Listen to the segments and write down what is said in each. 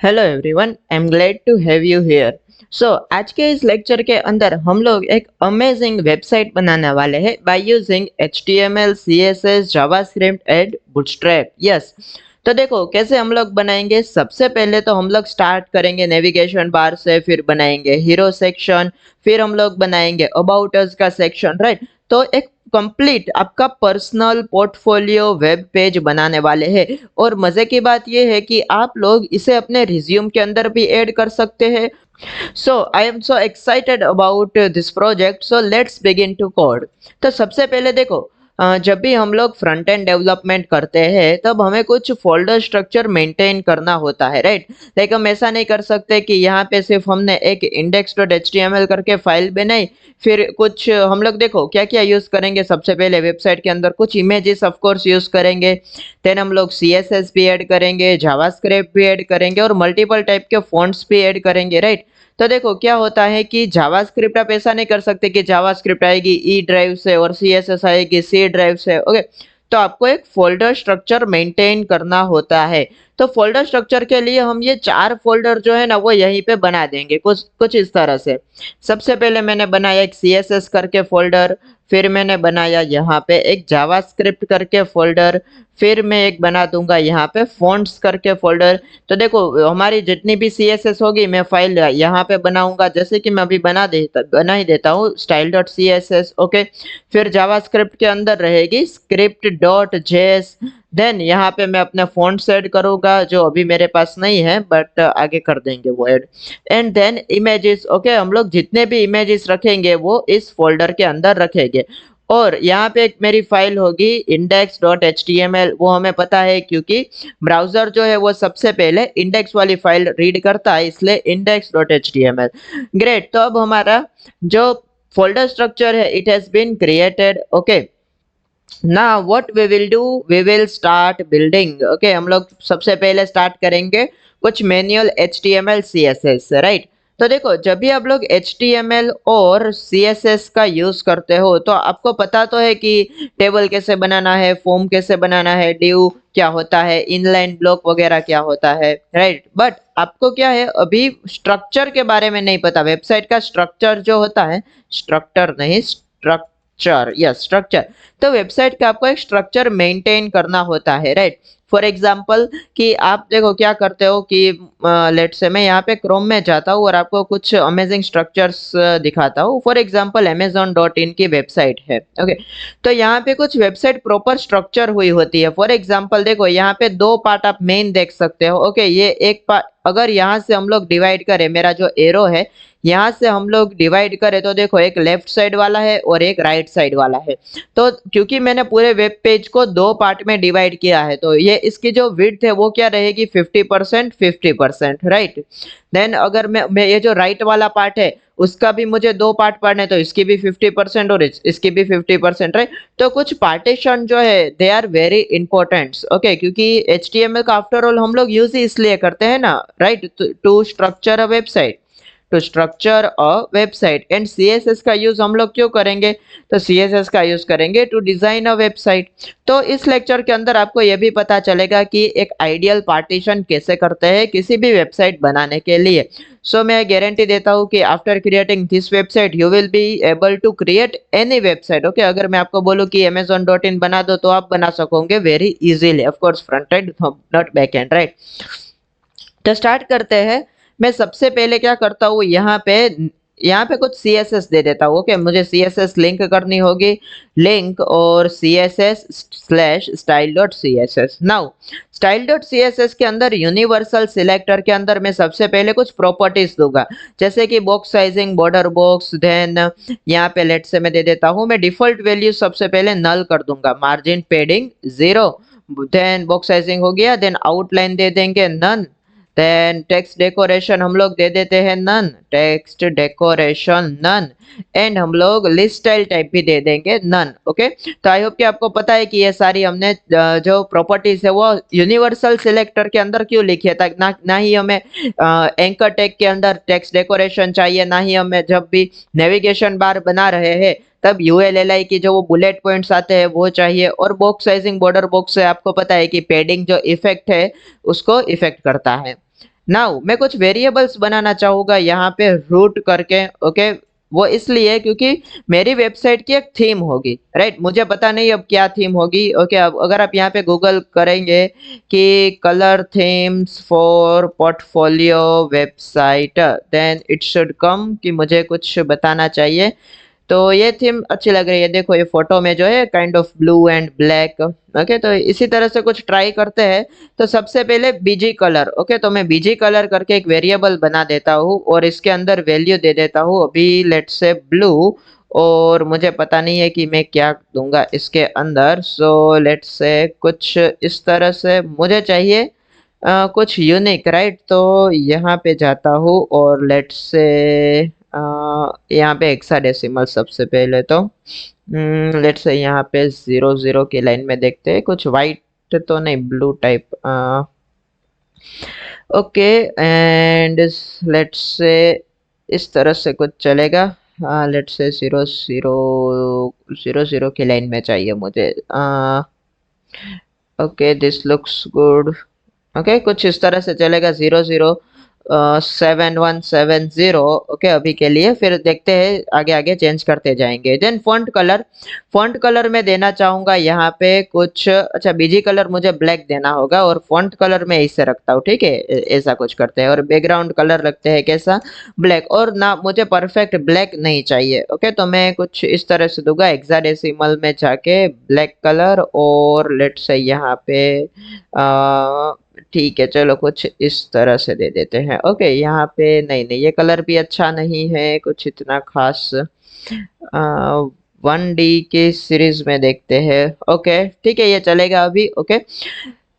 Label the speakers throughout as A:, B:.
A: Hello everyone, I am glad to have you here. So आज के इस lecture के अंदर हम लोग एक अमेजिंग वेबसाइट बनाने वाले हैं bye using HTML, CSS, JavaScript and bootstrap. Yes, तो देखो कैसे हम लोग बनाएंगे। सबसे पहले तो हम लोग स्टार्ट करेंगे नेविगेशन बार से, फिर बनाएंगे हीरो सेक्शन, फिर हम लोग बनाएंगे अबाउट अस का सेक्शन, राइट। तो एक कंप्लीट आपका पर्सनल पोर्टफोलियो वेब पेज बनाने वाले हैं। और मजे की बात यह है कि आप लोग इसे अपने रिज्यूम के अंदर भी ऐड कर सकते हैं। So I am so excited about this project, so let's begin to code. तो सबसे पहले देखो, जब भी हम लोग फ्रंट एंड डेवलपमेंट करते हैं तब हमें कुछ फोल्डर स्ट्रक्चर मेंटेन करना होता है, राइट। लाइक हम ऐसा नहीं कर सकते कि यहाँ पे सिर्फ हमने एक index.html करके फाइल बनाई, फिर कुछ हम लोग देखो क्या क्या यूज करेंगे। सबसे पहले वेबसाइट के अंदर कुछ इमेजेस ऑफ कोर्स यूज करेंगे, देन हम लोग CSS भी ऐड करेंगे, जावास्क्रिप्ट भी ऐड करेंगे और मल्टीपल टाइप के फॉन्ट्स भी ऐड करेंगे, राइट। तो देखो क्या होता है कि जावास्क्रिप्ट आप ऐसा नहीं कर सकते कि जावास्क्रिप्ट आएगी ई ड्राइव से और CSS आएगी सी ड्राइव से, ओके। तो आपको एक फोल्डर स्ट्रक्चर मेंटेन करना होता है। तो फोल्डर स्ट्रक्चर के लिए हम ये 4 फोल्डर जो है ना वो यहीं पे बना देंगे, कुछ कुछ इस तरह से। सबसे पहले मैंने बनाया एक CSS करके फोल्डर, फिर मैंने बनाया यहाँ पे एक जावास्क्रिप्ट करके फोल्डर, फिर मैं एक बना दूंगा यहाँ पे फॉन्ट्स करके फोल्डर। तो देखो हमारी जितनी भी CSS होगी मैं फाइल यहाँ पे बनाऊंगा, जैसे कि मैं अभी बना ही देता हूँ style.css, ओके। फिर जावास्क्रिप्ट के अंदर रहेगी script.js। देन यहाँ पे मैं अपने फॉन्ट्स ऐड करूंगा जो अभी मेरे पास नहीं है, बट आगे कर देंगे वो add. And then images, okay. हम लोग जितने भी इमेजेस रखेंगे वो इस फोल्डर के अंदर रखेंगे। और यहाँ पे एक मेरी फाइल होगी index.html, वो हमें पता है क्योंकि ब्राउजर जो है वो सबसे पहले इंडेक्स वाली फाइल रीड करता है, इसलिए index.html। ग्रेट, तो अब हमारा जो फोल्डर स्ट्रक्चर है it has been created, okay. ना what we will do, we will start building, okay. हम लोग सबसे पहले स्टार्ट करेंगे कुछ मैनुअल HTML CSS, राइट। तो देखो जब भी आप लोग HTML और CSS का यूज करते हो तो आपको पता तो है कि टेबल कैसे बनाना है, फॉर्म कैसे बनाना है, डिव क्या होता है, इनलाइन ब्लॉक वगैरह क्या होता है, राइट। बट आपको क्या है, अभी स्ट्रक्चर के बारे में नहीं पता। वेबसाइट का स्ट्रक्चर जो होता है, स्ट्रक्चर नहीं स्ट्रक्चर, यस स्ट्रक्चर। तो वेबसाइट का आपको एक स्ट्रक्चर मेंटेन करना होता है, राइट। फॉर एग्जाम्पल कि आप देखो क्या करते हो कि लेट से मैं यहाँ पे क्रोम में जाता हूँ और आपको कुछ अमेजिंग स्ट्रक्चर्स दिखाता हूँ। फॉर एग्जाम्पल amazon.in की वेबसाइट है, ओके। तो यहाँ पे कुछ वेबसाइट प्रॉपर स्ट्रक्चर हुई होती है। फॉर एग्जाम्पल देखो यहाँ पे 2 पार्ट आप मेन देख सकते हो, ओके। ये एक पार्ट अगर यहाँ से हम लोग डिवाइड करें, मेरा जो एरो है यहाँ से हम लोग डिवाइड करें तो देखो एक लेफ्ट साइड वाला है और एक राइट साइड वाला है। तो क्योंकि मैंने पूरे वेब पेज को 2 पार्ट में डिवाइड किया है तो ये इसकी जो विड्थ है वो क्या रहेगी, 50% 50%, राइट। देन अगर मैं ये जो राइट वाला पार्ट है उसका भी मुझे 2 पार्ट पढ़ने, तो इसकी भी 50% और इसकी भी 50%, राइट। तो कुछ पार्टीशन जो है they are very important, okay. क्योंकि HTML का आफ्टर ऑल हम लोग यूज ही इसलिए करते हैं ना, right, to structure a website, to structure a website. And CSS का यूज हम लोग क्यों करेंगे, तो CSS का यूज करेंगे टू डिजाइन अ वेबसाइट। तो इस लेक्चर के अंदर आपको यह भी पता चलेगा कि एक आइडियल पार्टीशन कैसे करते हैं किसी भी वेबसाइट बनाने के लिए। सो मैं गारंटी देता हूँ कि after creating this website you will be able to create any website, okay. अगर मैं आपको बोलूँ कि amazon.in बना दो तो आप बना सकोगे very easily, of course front end not back and, right. तो स्टार्ट करते हैं। मैं सबसे पहले क्या करता हूँ, यहाँ पे कुछ CSS दे देता हूँ, ओके। मुझे CSS लिंक करनी होगी, लिंक और CSS/style.css। नाउ style.css के अंदर यूनिवर्सल सिलेक्टर के अंदर मैं सबसे पहले कुछ प्रॉपर्टीज दूंगा, जैसे कि box sizing, border box. Then यहाँ पे लेट से मैं दे देता हूँ, मैं डिफॉल्ट वैल्यू सबसे पहले नल कर दूंगा, margin padding 0। Then box sizing हो गया, देन आउटलाइन दे देंगे नन। देन टेक्स्ट डेकोरेशन हम लोग दे देते हैं none, text decoration none. And हम लोग लिस्ट स्टाइल टाइप भी दे देंगे नन, ओके। तो आई होप कि आपको पता है कि ये सारी हमने जो प्रॉपर्टीज है वो यूनिवर्सल सिलेक्टर के अंदर क्यों लिखी है, ताकि ना ही हमें एंकर टैग के अंदर टेक्स्ट डेकोरेशन चाहिए, ना ही हमें जब भी नेविगेशन बार बना रहे हैं तब ULLI की जो वो बुलेट पॉइंट्स आते हैं वो चाहिए। और बॉक्स साइजिंग, बॉर्डर बॉक्स से आपको पता है कि पैडिंग जो इफेक्ट है उसको इफेक्ट करता है। नाउ मैं कुछ वेरिएबल्स बनाना चाहूंगा यहाँ पे रूट करके। ओके, वो इसलिए क्योंकि मेरी वेबसाइट की एक थीम होगी, राइट। मुझे पता नहीं अब क्या थीम होगी। ओके, अब अगर आप यहाँ पे गूगल करेंगे कि colour themes for portfolio website, then it should come कि मुझे कुछ बताना चाहिए। तो ये थीम अच्छी लग रही है, देखो ये फोटो में जो है kind of blue and black. Okay, तो इसी तरह से कुछ ट्राई करते हैं। तो सबसे पहले बीजी कलर। ओके, तो मैं बीजी कलर करके एक वेरिएबल बना देता हूँ और इसके अंदर वैल्यू दे देता हूँ अभी लेट्स से ब्लू। और मुझे पता नहीं है कि मैं क्या दूंगा इसके अंदर, सो लेट्स से कुछ इस तरह से मुझे चाहिए कुछ यूनिक, राइट। तो यहाँ पे जाता हूँ और लेट्स से यहाँ पे हेक्साडेसिमल सबसे पहले तो लेट्स से यहाँ पे 00 की लाइन में देखते हैं कुछ वाइट तो नहीं, blue type. Okay, and let's से इस तरह से कुछ चलेगा। लेट्स से 00 की लाइन में चाहिए मुझे। Okay, this looks good. Okay, कुछ इस तरह से चलेगा 007170। ओके, अभी के लिए, फिर देखते हैं आगे आगे चेंज करते जाएंगे। Then font colour. Font colour में देना चाहूंगा यहाँ पे कुछ, अच्छा बीजी कलर मुझे ब्लैक देना होगा और फॉन्ट कलर में इसे रखता हूँ, ठीक है। ऐसा कुछ करते हैं और बैकग्राउंड कलर रखते हैं कैसा, ब्लैक। और ना मुझे परफेक्ट ब्लैक नहीं चाहिए। ओके, तो मैं कुछ इस तरह से दूंगा हेक्साडेसिमल में जाके ब्लैक कलर और लेट्स से यहाँ पे ठीक है, चलो कुछ इस तरह से दे देते हैं। ओके, यहाँ पे नहीं नहीं, ये कलर भी अच्छा नहीं है कुछ इतना खास। 1D की सीरीज में देखते हैं। ओके ठीक है, ये चलेगा अभी। ओके,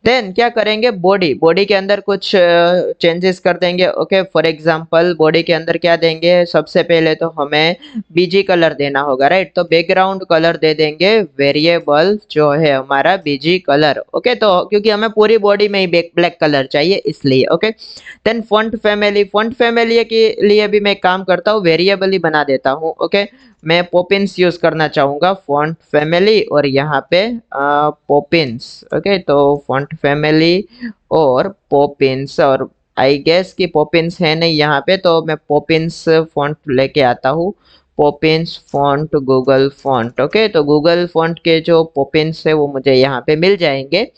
A: देन क्या करेंगे, बॉडी। बॉडी के अंदर कुछ चेंजेस कर देंगे। ओके, फॉर एग्जांपल बॉडी के अंदर क्या देंगे, सबसे पहले तो हमें बीजी कलर देना होगा, राइट। तो बैकग्राउंड कलर दे देंगे वेरिएबल जो है हमारा बीजी कलर। ओके, तो क्योंकि हमें पूरी बॉडी में ही ब्लैक कलर चाहिए इसलिए। Okay, then font family. Font family के लिए भी मैं काम करता हूँ, वेरिएबल ही बना देता हूँ। ओके, मैं पोपिन्स यूज करना चाहूंगा फॉन्ट फैमिली और यहाँ पे पोपिन्स। ओके, तो फॉन्ट फैमिली और पोपिन्स, और आई गेस कि पोपिन्स है नहीं यहाँ पे, तो मैं पोपिन्स फॉन्ट लेके आता हूँ। पोपिन्स फॉन्ट गूगल फॉन्ट। ओके, तो गूगल फॉन्ट के जो पोपिन्स है वो मुझे यहाँ पे मिल जाएंगे।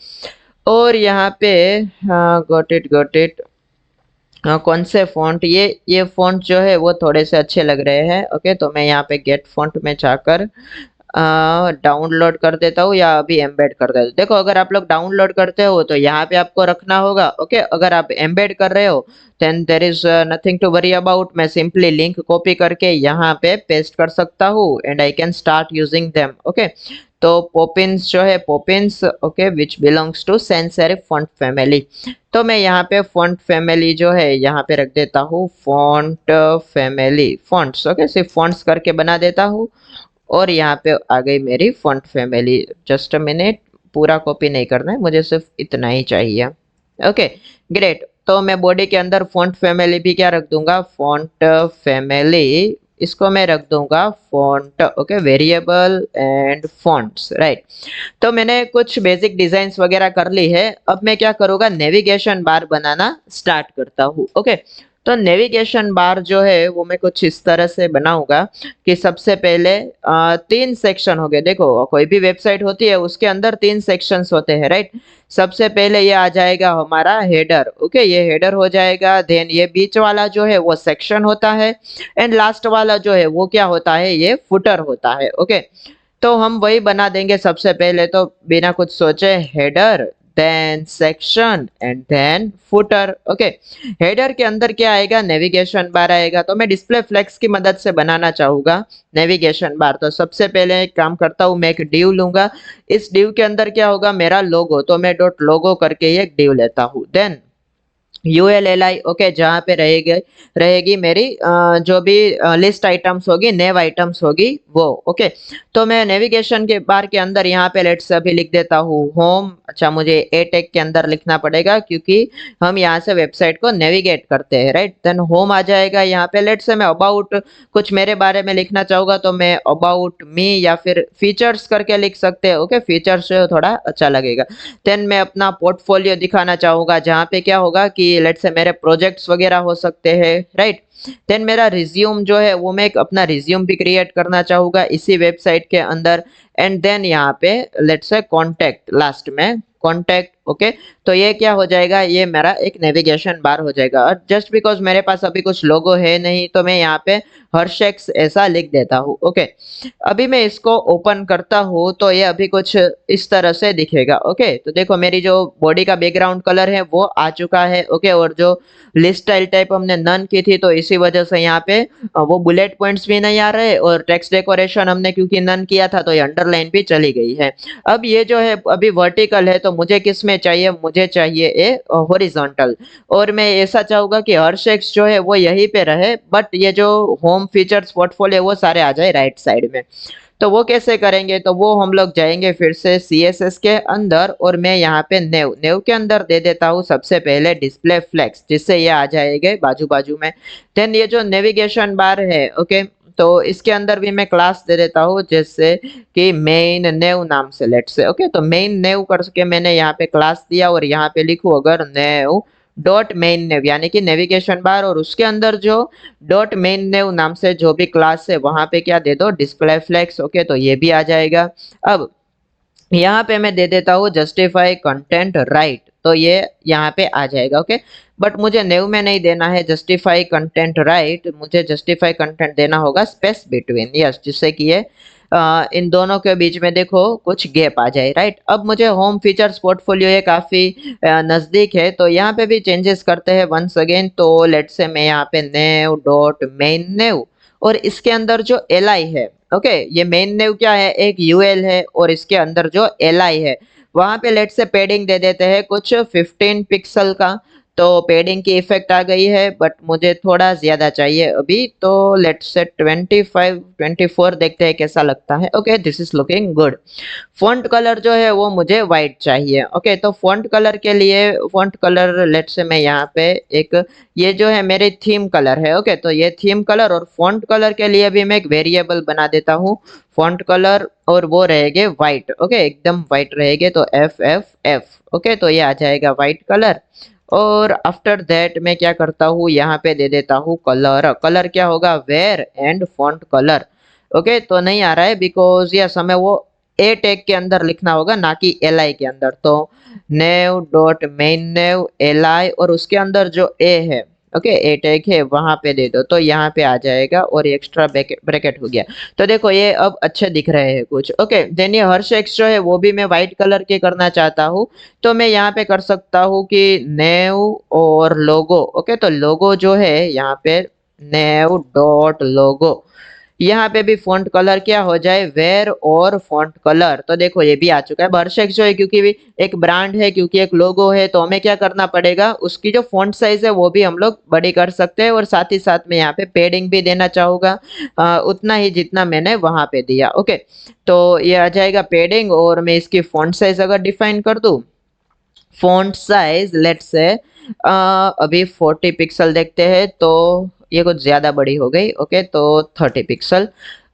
A: और यहाँ पे गॉट इट गॉट इट। कौन से फॉन्ट, ये फॉन्ट जो है वो थोड़े से अच्छे लग रहे हैं। ओके, तो मैं यहाँ पे गेट फॉन्ट में जाकर डाउनलोड कर देता हूँ या अभी एम्बेड कर देता हूँ। देखो, अगर आप लोग डाउनलोड करते हो तो यहाँ पे आपको रखना होगा। ओके, अगर आप एम्बेड कर रहे हो then there is nothing to worry about. मैं सिंपली लिंक कॉपी करके यहाँ पे पेस्ट कर सकता हूँ and I can start using them. Okay, तो पोपिन्स जो है, Poppins okay which belongs to sans serif font family. तो मैं यहाँ पे फॉन्ट फैमिली जो है यहाँ पे रख देता हूँ फॉन्ट फैमिली फॉन्ट्स। ओके, सिर्फ फॉन्ट्स करके बना देता हूँ और यहाँ पे आ गई मेरी font family. Just a minute, पूरा कॉपी नहीं करना है मुझे, सिर्फ इतना ही चाहिए। ओके ग्रेट, तो मैं बॉडी के अंदर फॉन्ट फैमिली भी क्या रख दूंगा, फॉन्ट फैमिली। इसको मैं रख दूंगा font. Okay, variable and fonts, right. तो मैंने कुछ बेसिक डिजाइन्स वगैरह कर ली है। अब मैं क्या करूँगा, नेविगेशन बार बनाना स्टार्ट करता हूँ। ओके, तो नेविगेशन बार जो है वो मैं कुछ इस तरह से बनाऊंगा कि सबसे पहले 3 सेक्शन हो गए। देखो, कोई भी वेबसाइट होती है उसके अंदर 3 सेक्शंस होते हैं, राइट। सबसे पहले ये आ जाएगा हमारा हेडर। ओके, ये हेडर हो जाएगा। देन ये बीच वाला जो है वो सेक्शन होता है एंड लास्ट वाला जो है वो क्या होता है, ये फुटर होता है। ओके, तो हम वही बना देंगे सबसे पहले तो बिना कुछ सोचे, header then section and then footer. Okay, header के अंदर क्या आएगा, नेविगेशन बार आएगा। तो मैं डिस्प्ले फ्लेक्स की मदद से बनाना चाहूंगा नेविगेशन बार। तो सबसे पहले एक काम करता हूँ, मैं एक डिव लूंगा। इस डिव के अंदर क्या होगा, मेरा लोगो। तो मैं डॉट लोगो करके एक डिव लेता हूँ। Then ULLI। ओके, जहाँ पे रहेगी मेरी जो भी लिस्ट आइटम्स होगी, नेव आइटम्स होगी वो। ओके, तो मैं नेविगेशन के बार के अंदर यहाँ पे लेट्स अभी लिख देता हूँ होम। अच्छा, मुझे ए टैग के अंदर लिखना पड़ेगा क्योंकि हम यहाँ से वेबसाइट को नेविगेट करते हैं, राइट। देन होम आ जाएगा। यहाँ पे लेट्स से मैं अबाउट कुछ मेरे बारे में लिखना चाहूंगा तो मैं अबाउट मी या फिर फीचर्स करके लिख सकते हैं। ओके, फीचर्स थोड़ा अच्छा लगेगा। देन मैं अपना पोर्टफोलियो दिखाना चाहूंगा जहाँ पे क्या होगा कि लेट्स से मेरे प्रोजेक्ट्स वगैरह हो सकते हैं, राइट। देन मेरा रिज्यूम जो है वो मैं एक अपना रिज्यूम भी क्रिएट करना चाहूँगा इसी वेबसाइट के अंदर। एंड देन यहाँ पे लेट्स से कॉन्टैक्ट, लास्ट में कॉन्टैक्ट, ओके। तो ये क्या हो जाएगा, ये मेरा एक नेविगेशन बार हो जाएगा। और जस्ट बिकॉज मेरे पास अभी कुछ लोगो है नहीं तो मैं यहाँ पे हर्षेक्स ऐसा लिख देता हूँ, ओके। अभी मैं इसको ओपन करता हूँ तो ये अभी कुछ इस तरह से दिखेगा, ओके। तो देखो मेरी जो बॉडी का बैकग्राउंड कलर है वो आ चुका है, ओके। और जो लिस्ट स्टाइल टाइप हमने नन की थी तो इसी वजह से यहाँ पे वो बुलेट पॉइंट्स भी नहीं आ रहे, और टेक्स्ट डेकोरेशन हमने क्योंकि नन किया था तो ये अंडरलाइन भी चली गई है। अब ये जो है अभी वर्टिकल है तो मुझे किस में चाहिए, मुझे चाहिए ए हॉरिजॉन्टल। और मैं ऐसा चाहूंगा कि हर शेक्स जो है वो यहीं पे रहे, बट ये जो होम फीचर्स पोर्टफोलियो वो सारे आ जाए राइट साइड में। तो वो कैसे करेंगे, तो वो हम लोग जाएंगे फिर से CSS के अंदर, और मैं यहाँ पे नेव नेव के अंदर दे देता हूँ सबसे पहले डिस्प्ले फ्लेक्स, जिससे ये आ जाएंगे बाजू बाजू में। देन ये जो नेविगेशन बार है, ओके, तो इसके अंदर भी मैं क्लास दे देता हूँ जैसे कि मेन नेव नाम से, लेट से, ओके। तो मेन नेव करके मैंने यहाँ पे क्लास दिया, और यहाँ पे लिखूँ अगर नेव डॉट मेन नेव यानी कि नेविगेशन बार, और उसके अंदर जो डॉट मेन नेव नाम से जो भी क्लास है वहां पे क्या दे दो, डिस्प्ले फ्लेक्स, ओके। तो ये भी आ जाएगा। अब यहाँ पे मैं दे देता हूँ जस्टिफाई कंटेंट राइट, तो ये यहाँ पे आ जाएगा, ओके। बट मुझे नेव में नहीं देना है जस्टिफाई कंटेंट राइट, मुझे जस्टिफाई कंटेंट देना होगा स्पेस बिटवीन, यस, जिससे कि ये इन दोनों के बीच में देखो कुछ गैप आ जाए, राइट। अब मुझे होम फीचर्स पोर्टफोलियो ये काफी नजदीक है, तो यहाँ पे भी चेंजेस करते हैं वंस अगेन। तो लेट से मैं यहाँ पे नेव डॉट मेन नेव, और इसके अंदर जो li है, ओके, ये मेन नेव क्या है, एक यूएल है, और इसके अंदर जो li है वहां पे लेट से पेडिंग दे देते हैं कुछ 15 पिक्सल का। तो पेडिंग की इफेक्ट आ गई है, बट मुझे थोड़ा ज्यादा चाहिए अभी, तो लेट से 25 24 देखते हैं कैसा लगता है, okay. This is looking good. Font colour जो है वो मुझे वाइट चाहिए, ओके। तो फॉन्ट कलर के लिए फॉन्ट कलर लेट से मैं यहाँ पे एक, ये जो है मेरे थीम कलर है, ओके। तो ये थीम कलर और फॉन्ट कलर के लिए भी मैं एक वेरिएबल बना देता हूँ फॉन्ट कलर, और वो रहेंगे व्हाइट, ओके, एकदम व्हाइट रहेंगे। तो FFF, ओके। तो ये आ जाएगा व्हाइट कलर। और आफ्टर दैट मैं क्या करता हूँ, यहाँ पे दे देता हूँ कलर। कलर क्या होगा, where and font colour, okay. तो नहीं आ रहा है बिकॉज यस हमें वो ए टैग के अंदर लिखना होगा ना कि li के अंदर। तो नेव डॉट मेन नेव li, और उसके अंदर जो ए है, ओके, ए टैग है वहां पे दे दो, तो यहाँ पे आ जाएगा, और एक्स्ट्रा ब्रैकेट हो गया। तो देखो ये अब अच्छे दिख रहे हैं कुछ, ओके। देन ये हर्षेक्स जो है वो भी मैं व्हाइट कलर के करना चाहता हूँ, तो मैं यहाँ पे कर सकता हूँ कि नेव और लोगो, ओके। तो लोगो जो है यहाँ पे नेव डॉट लोगो, यहाँ पे भी फॉन्ट कलर क्या हो जाए, वेयर और फॉन्ट कलर। तो देखो ये भी आ चुका है। बर्शेक जो है क्योंकि भी एक ब्रांड है, क्योंकि एक लोगो है, तो हमें क्या करना पड़ेगा, उसकी जो फॉन्ट साइज है वो भी हम लोग बड़ी कर सकते हैं, और साथ ही साथ में यहाँ पे पेडिंग भी देना चाहूंगा उतना ही जितना मैंने वहां पे दिया, ओके। तो ये आ जाएगा पेडिंग, और मैं इसकी फॉन्ट साइज अगर डिफाइन कर दूं, फॉन्ट साइज लेट्स से अभी 40 पिक्सल देखते हैं, तो ये कुछ ज्यादा बड़ी हो गई, ओके। तो 30 pixel,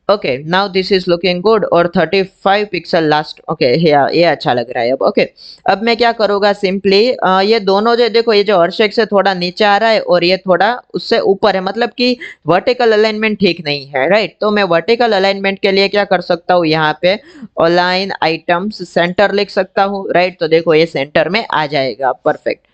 A: okay. Now this is looking good, और 35 पिक्सल लास्ट, ओके। ये अच्छा लग रहा है अब, ओके। अब मैं क्या करूँगा, सिंपली ये दोनों जो देखो, ये जो हर्षेक से थोड़ा नीचे आ रहा है और ये थोड़ा उससे ऊपर है, मतलब कि वर्टिकल अलाइनमेंट ठीक नहीं है, राइट। तो मैं वर्टिकल अलाइनमेंट के लिए क्या कर सकता हूँ, यहाँ पे अलाइन आइटम्स सेंटर लिख सकता हूँ, राइट। तो देखो ये सेंटर में आ जाएगा, परफेक्ट।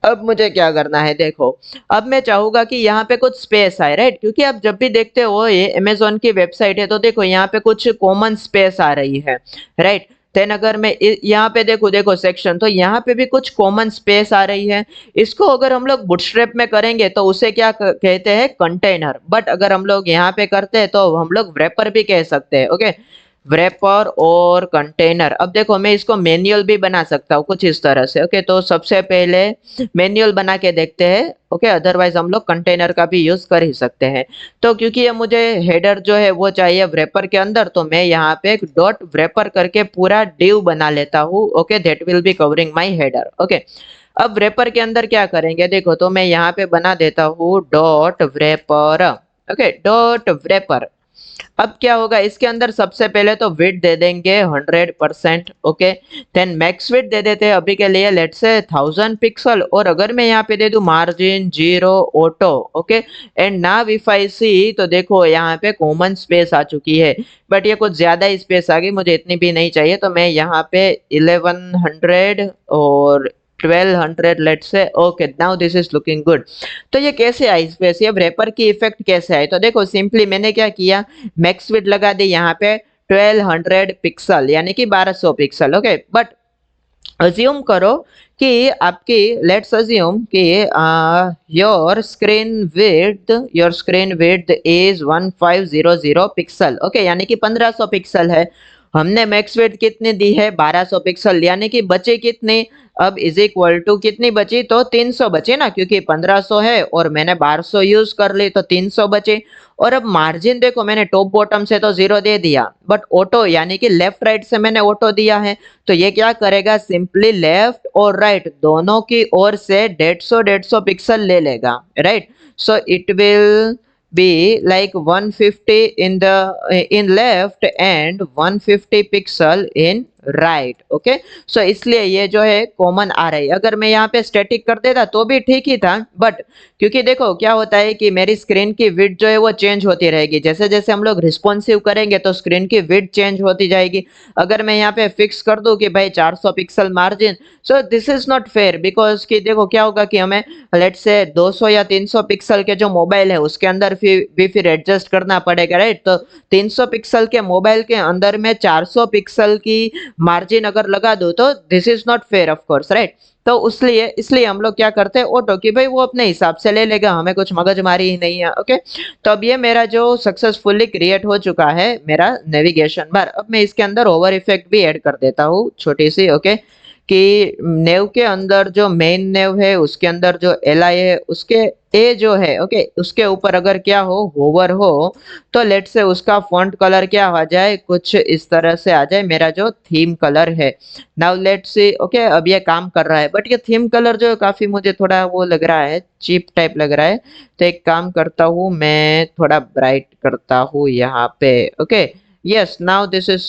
A: अब मुझे क्या करना है, देखो अब मैं चाहूंगा कि यहाँ पे कुछ स्पेस आए, राइट। क्योंकि आप जब भी देखते हो ये अमेजोन की वेबसाइट है, तो देखो यहाँ पे कुछ कॉमन स्पेस आ रही है, राइट। देन अगर मैं यहाँ पे देखो देखो सेक्शन, तो यहाँ पे भी कुछ कॉमन स्पेस आ रही है। इसको अगर हम लोग बूटस्ट्रैप में करेंगे तो उसे क्या कहते हैं, कंटेनर। बट अगर हम लोग यहाँ पे करते हैं तो हम लोग wrapper भी कह सकते हैं, ओके। wrapper और कंटेनर। अब देखो मैं इसको मैन्युअल भी बना सकता हूँ कुछ इस तरह से, ओके। तो सबसे पहले मैन्युअल बना के देखते हैं, ओके। अदरवाइज हम लोग कंटेनर का भी यूज कर ही सकते हैं। तो क्योंकि ये मुझे हेडर जो है वो चाहिए wrapper के अंदर, तो मैं यहाँ पे एक डॉट wrapper करके पूरा div बना लेता हूँ, okay. That will be covering my header, okay. अब wrapper के अंदर क्या करेंगे, देखो तो मैं यहाँ पे बना देता हूँ dot wrapper, okay, dot wrapper। अब क्या होगा, इसके अंदर सबसे पहले तो विड्थ दे देंगे 100%, ओके। देन मैक्स विड्थ दे देते हैं अभी के लिए, लेट्स से 1000 पिक्सल। और अगर मैं यहाँ पे दे दूं margin 0 auto, okay. And now if I see, तो देखो यहाँ पे कॉमन स्पेस आ चुकी है, बट ये कुछ ज्यादा स्पेस आ गई, मुझे इतनी भी नहीं चाहिए, तो मैं यहाँ पे 1100 और 1200 let's say, okay. Now this is looking good. तो ये कैसे आई स्पेस, ये रैपर की इफेक्ट कैसे आई, तो देखो सिंपली मैंने क्या किया, मैक्स विड्थ लगा दी यहाँ पे 1200 पिक्सल, यानी कि 1200 पिक्सल, ओके। बट अज्यूम करो कि आपकी, लेट्स अज्यूम कि your screen width is 1500 pixel, okay, यानी कि 1500 पिक्सल है। हमने मैक्स विड्थ कितनी दी है, 1200 पिक्सल, यानी कि बचे कितने, अब इज इक्वल टू कितनी बची, तो 300 बचे ना, क्योंकि 1500 है और मैंने 1200 यूज कर ली, तो 300 बचे। और अब मार्जिन देखो, मैंने टॉप बॉटम से तो 0 दे दिया, बट ऑटो यानी कि लेफ्ट राइट से मैंने ऑटो दिया है, तो ये क्या करेगा, सिंपली लेफ्ट और राइट दोनों की ओर से 150 पिक्सल ले लेगा, right. So it will be like 150 in left and 150 pixel in right, okay. So इसलिए ये जो है कॉमन आ रही है। अगर मैं यहाँ पे स्टैटिक कर देता तो भी ठीक ही था, बट क्योंकि देखो क्या होता है कि मेरी स्क्रीन की विड्थ जो है वो चेंज होती रहेगी, जैसे जैसे हम लोग रिस्पॉन्सिव करेंगे तो स्क्रीन की विड्थ चेंज होती जाएगी। अगर मैं यहाँ पे फिक्स कर दूं कि भाई 400 pixel margin, so this is not fair, because कि देखो क्या होगा कि हमें लेट्स से 200 या 300 पिक्सल के जो मोबाइल है उसके अंदर फिर एडजस्ट करना पड़ेगा, राइट। तो 300 पिक्सल के मोबाइल के अंदर में 400 पिक्सल की मार्जिन अगर लगा दो तो this is not fair of course, right. तो इसलिए इसलिए हम लोग क्या करते हैं, ऑटो की भाई वो अपने हिसाब से ले लेगा, हमें कुछ मगजमारी ही नहीं है, ओके। तो अब ये मेरा जो सक्सेसफुली क्रिएट हो चुका है मेरा नेविगेशन बार। अब मैं इसके अंदर ओवर इफेक्ट भी ऐड कर देता हूँ छोटी सी, ओके। कि नेव के अंदर जो मेन नेव है उसके अंदर जो एल आई है उसके ए जो है, ओके, उसके ऊपर अगर क्या हो, होवर हो, तो लेट से उसका फॉन्ट कलर क्या आ जाए, कुछ इस तरह से आ जाए, मेरा जो थीम कलर है। नाउ लेट से, ओके, अब ये काम कर रहा है, बट ये थीम कलर जो है काफी मुझे थोड़ा वो लग रहा है, चीप टाइप लग रहा है। तो एक काम करता हूँ, मैं थोड़ा ब्राइट करता हूँ यहाँ पे, okay. Yes, now this is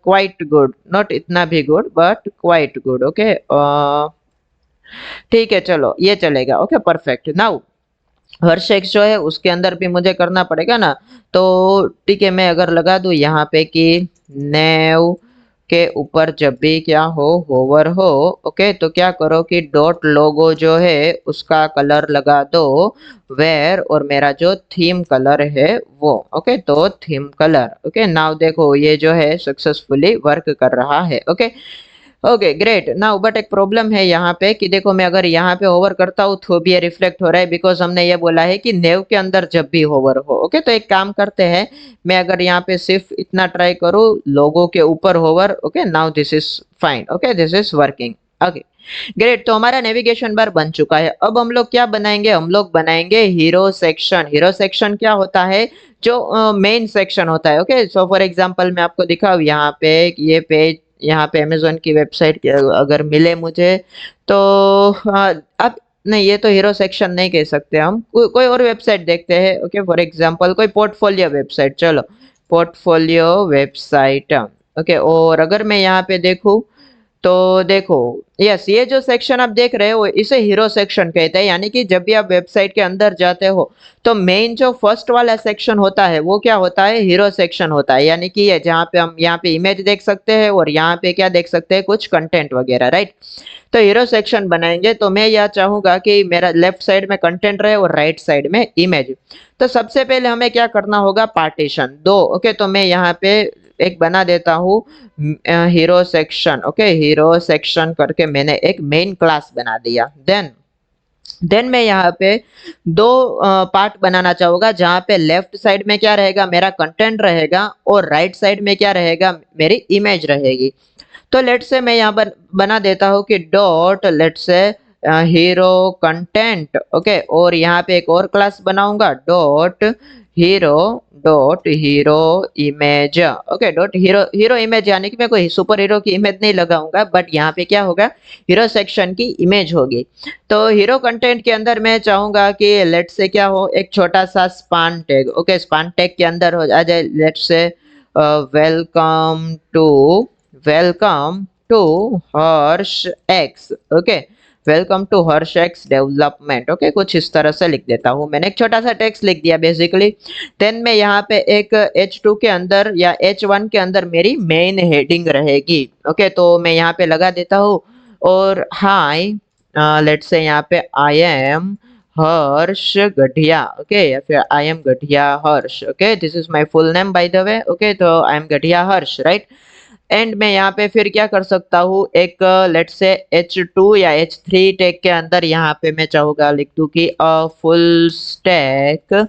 A: quite good. Not इतना भी good, but quite good. Okay. ठीक है, चलो ये चलेगा, ओके, परफेक्ट। नाउ हर शेक्स जो है उसके अंदर भी मुझे करना पड़ेगा ना, तो ठीक है, मैं अगर लगा दूं यहाँ पे कि नेव के ऊपर जब भी क्या हो, होवर हो, ओके, तो क्या करो कि डॉट लोगो जो है उसका कलर लगा दो वेर, और मेरा जो थीम कलर है वो, ओके, तो थीम कलर, ओके। नाउ देखो ये जो है सक्सेसफुली वर्क कर रहा है, okay. Okay great. Now but एक प्रॉब्लम है यहाँ पे कि देखो मैं अगर यहाँ पे होवर करता हूँ तो भी ये रिफ्लेक्ट हो रहा है, बिकॉज हमने ये बोला है कि नेव के अंदर जब भी होवर हो, ओके। तो एक काम करते हैं, मैं अगर यहाँ पे सिर्फ इतना ट्राई करूँ, लोगो के ऊपर hover, okay. Now this is fine, okay, this is working, okay great. तो हमारा नेविगेशन बार बन चुका है। अब हम लोग क्या बनाएंगे, हम लोग बनाएंगे हीरो सेक्शन। हीरो सेक्शन क्या होता है, जो मेन सेक्शन होता है, ओके। सो फॉर एग्जांपल मैं आपको दिखाऊँ यहाँ पे, ये पेज यहाँ पे अमेजोन की वेबसाइट अगर मिले मुझे, तो अब नहीं, ये तो हीरो सेक्शन नहीं कह सकते हम, कोई और वेबसाइट देखते हैं, ओके। फॉर एग्जांपल कोई पोर्टफोलियो वेबसाइट, चलो पोर्टफोलियो वेबसाइट, ओके। और अगर मैं यहाँ पे देखूँ तो देखो, यस, ये जो सेक्शन आप देख रहे हो इसे हीरो सेक्शन कहते हैं, यानी कि जब भी आप वेबसाइट के अंदर जाते हो तो मेन जो फर्स्ट वाला सेक्शन होता है वो क्या होता है, हीरो सेक्शन होता है। यानी कि ये जहाँ पे हम यहाँ पे इमेज देख सकते हैं और यहाँ पे क्या देख सकते हैं, कुछ कंटेंट वगैरह, राइट। तो हीरो सेक्शन बनाएंगे तो मैं यह चाहूंगा कि मेरा लेफ्ट साइड में कंटेंट रहे और राइट साइड में इमेज। तो सबसे पहले हमें क्या करना होगा, पार्टीशन दो, ओके। तो मैं यहाँ पे एक बना देता हूँ hero section, okay. Hero section करके मैंने एक मेन क्लास बना दिया। देन मैं यहाँ पे दो पार्ट बनाना चाहूंगा, जहाँ पे लेफ्ट साइड में क्या रहेगा, मेरा कंटेंट रहेगा, और राइट साइड में क्या रहेगा, मेरी इमेज रहेगी। तो लेट से मैं यहाँ पर बना देता हूँ कि डॉट लेट से हीरो कंटेंट, ओके, और यहाँ पे एक और क्लास बनाऊंगा dot hero image, okay, dot hero hero image, यानी कि मैं कोई सुपर हीरो की इमेज नहीं लगाऊंगा, बट यहाँ पे क्या होगा, हीरो सेक्शन की इमेज होगी। तो हीरो कंटेंट के अंदर मैं चाहूंगा कि लेट से क्या हो, एक छोटा सा span tag, okay, span tag के अंदर हो आ जाए, let say welcome to welcome to Harsh X, okay, welcome to Harsh X development, okay, कुछ इस तरह से लिख देता हूँ। मैंने एक छोटा सा टेक्स्ट लिख दिया बेसिकली। देन मैं यहाँ पे एक H2 के अंदर या H1 के अंदर मेरी मेन हेडिंग रहेगी, ओके, तो मैं यहाँ पे लगा देता हूँ, और हाय, लेट्स से यहाँ पे आई एम हर्ष गढ़िया, ओके, या फिर I am Gadhiya Harsh, okay, this is my full name by the way, okay, तो I am Gadhiya Harsh, right. And मैं यहाँ पे फिर क्या कर सकता हूँ, एक लेट से H2 या H3 टैग के अंदर यहाँ पे मैं चाहूंगा लिख दूँ कि full stack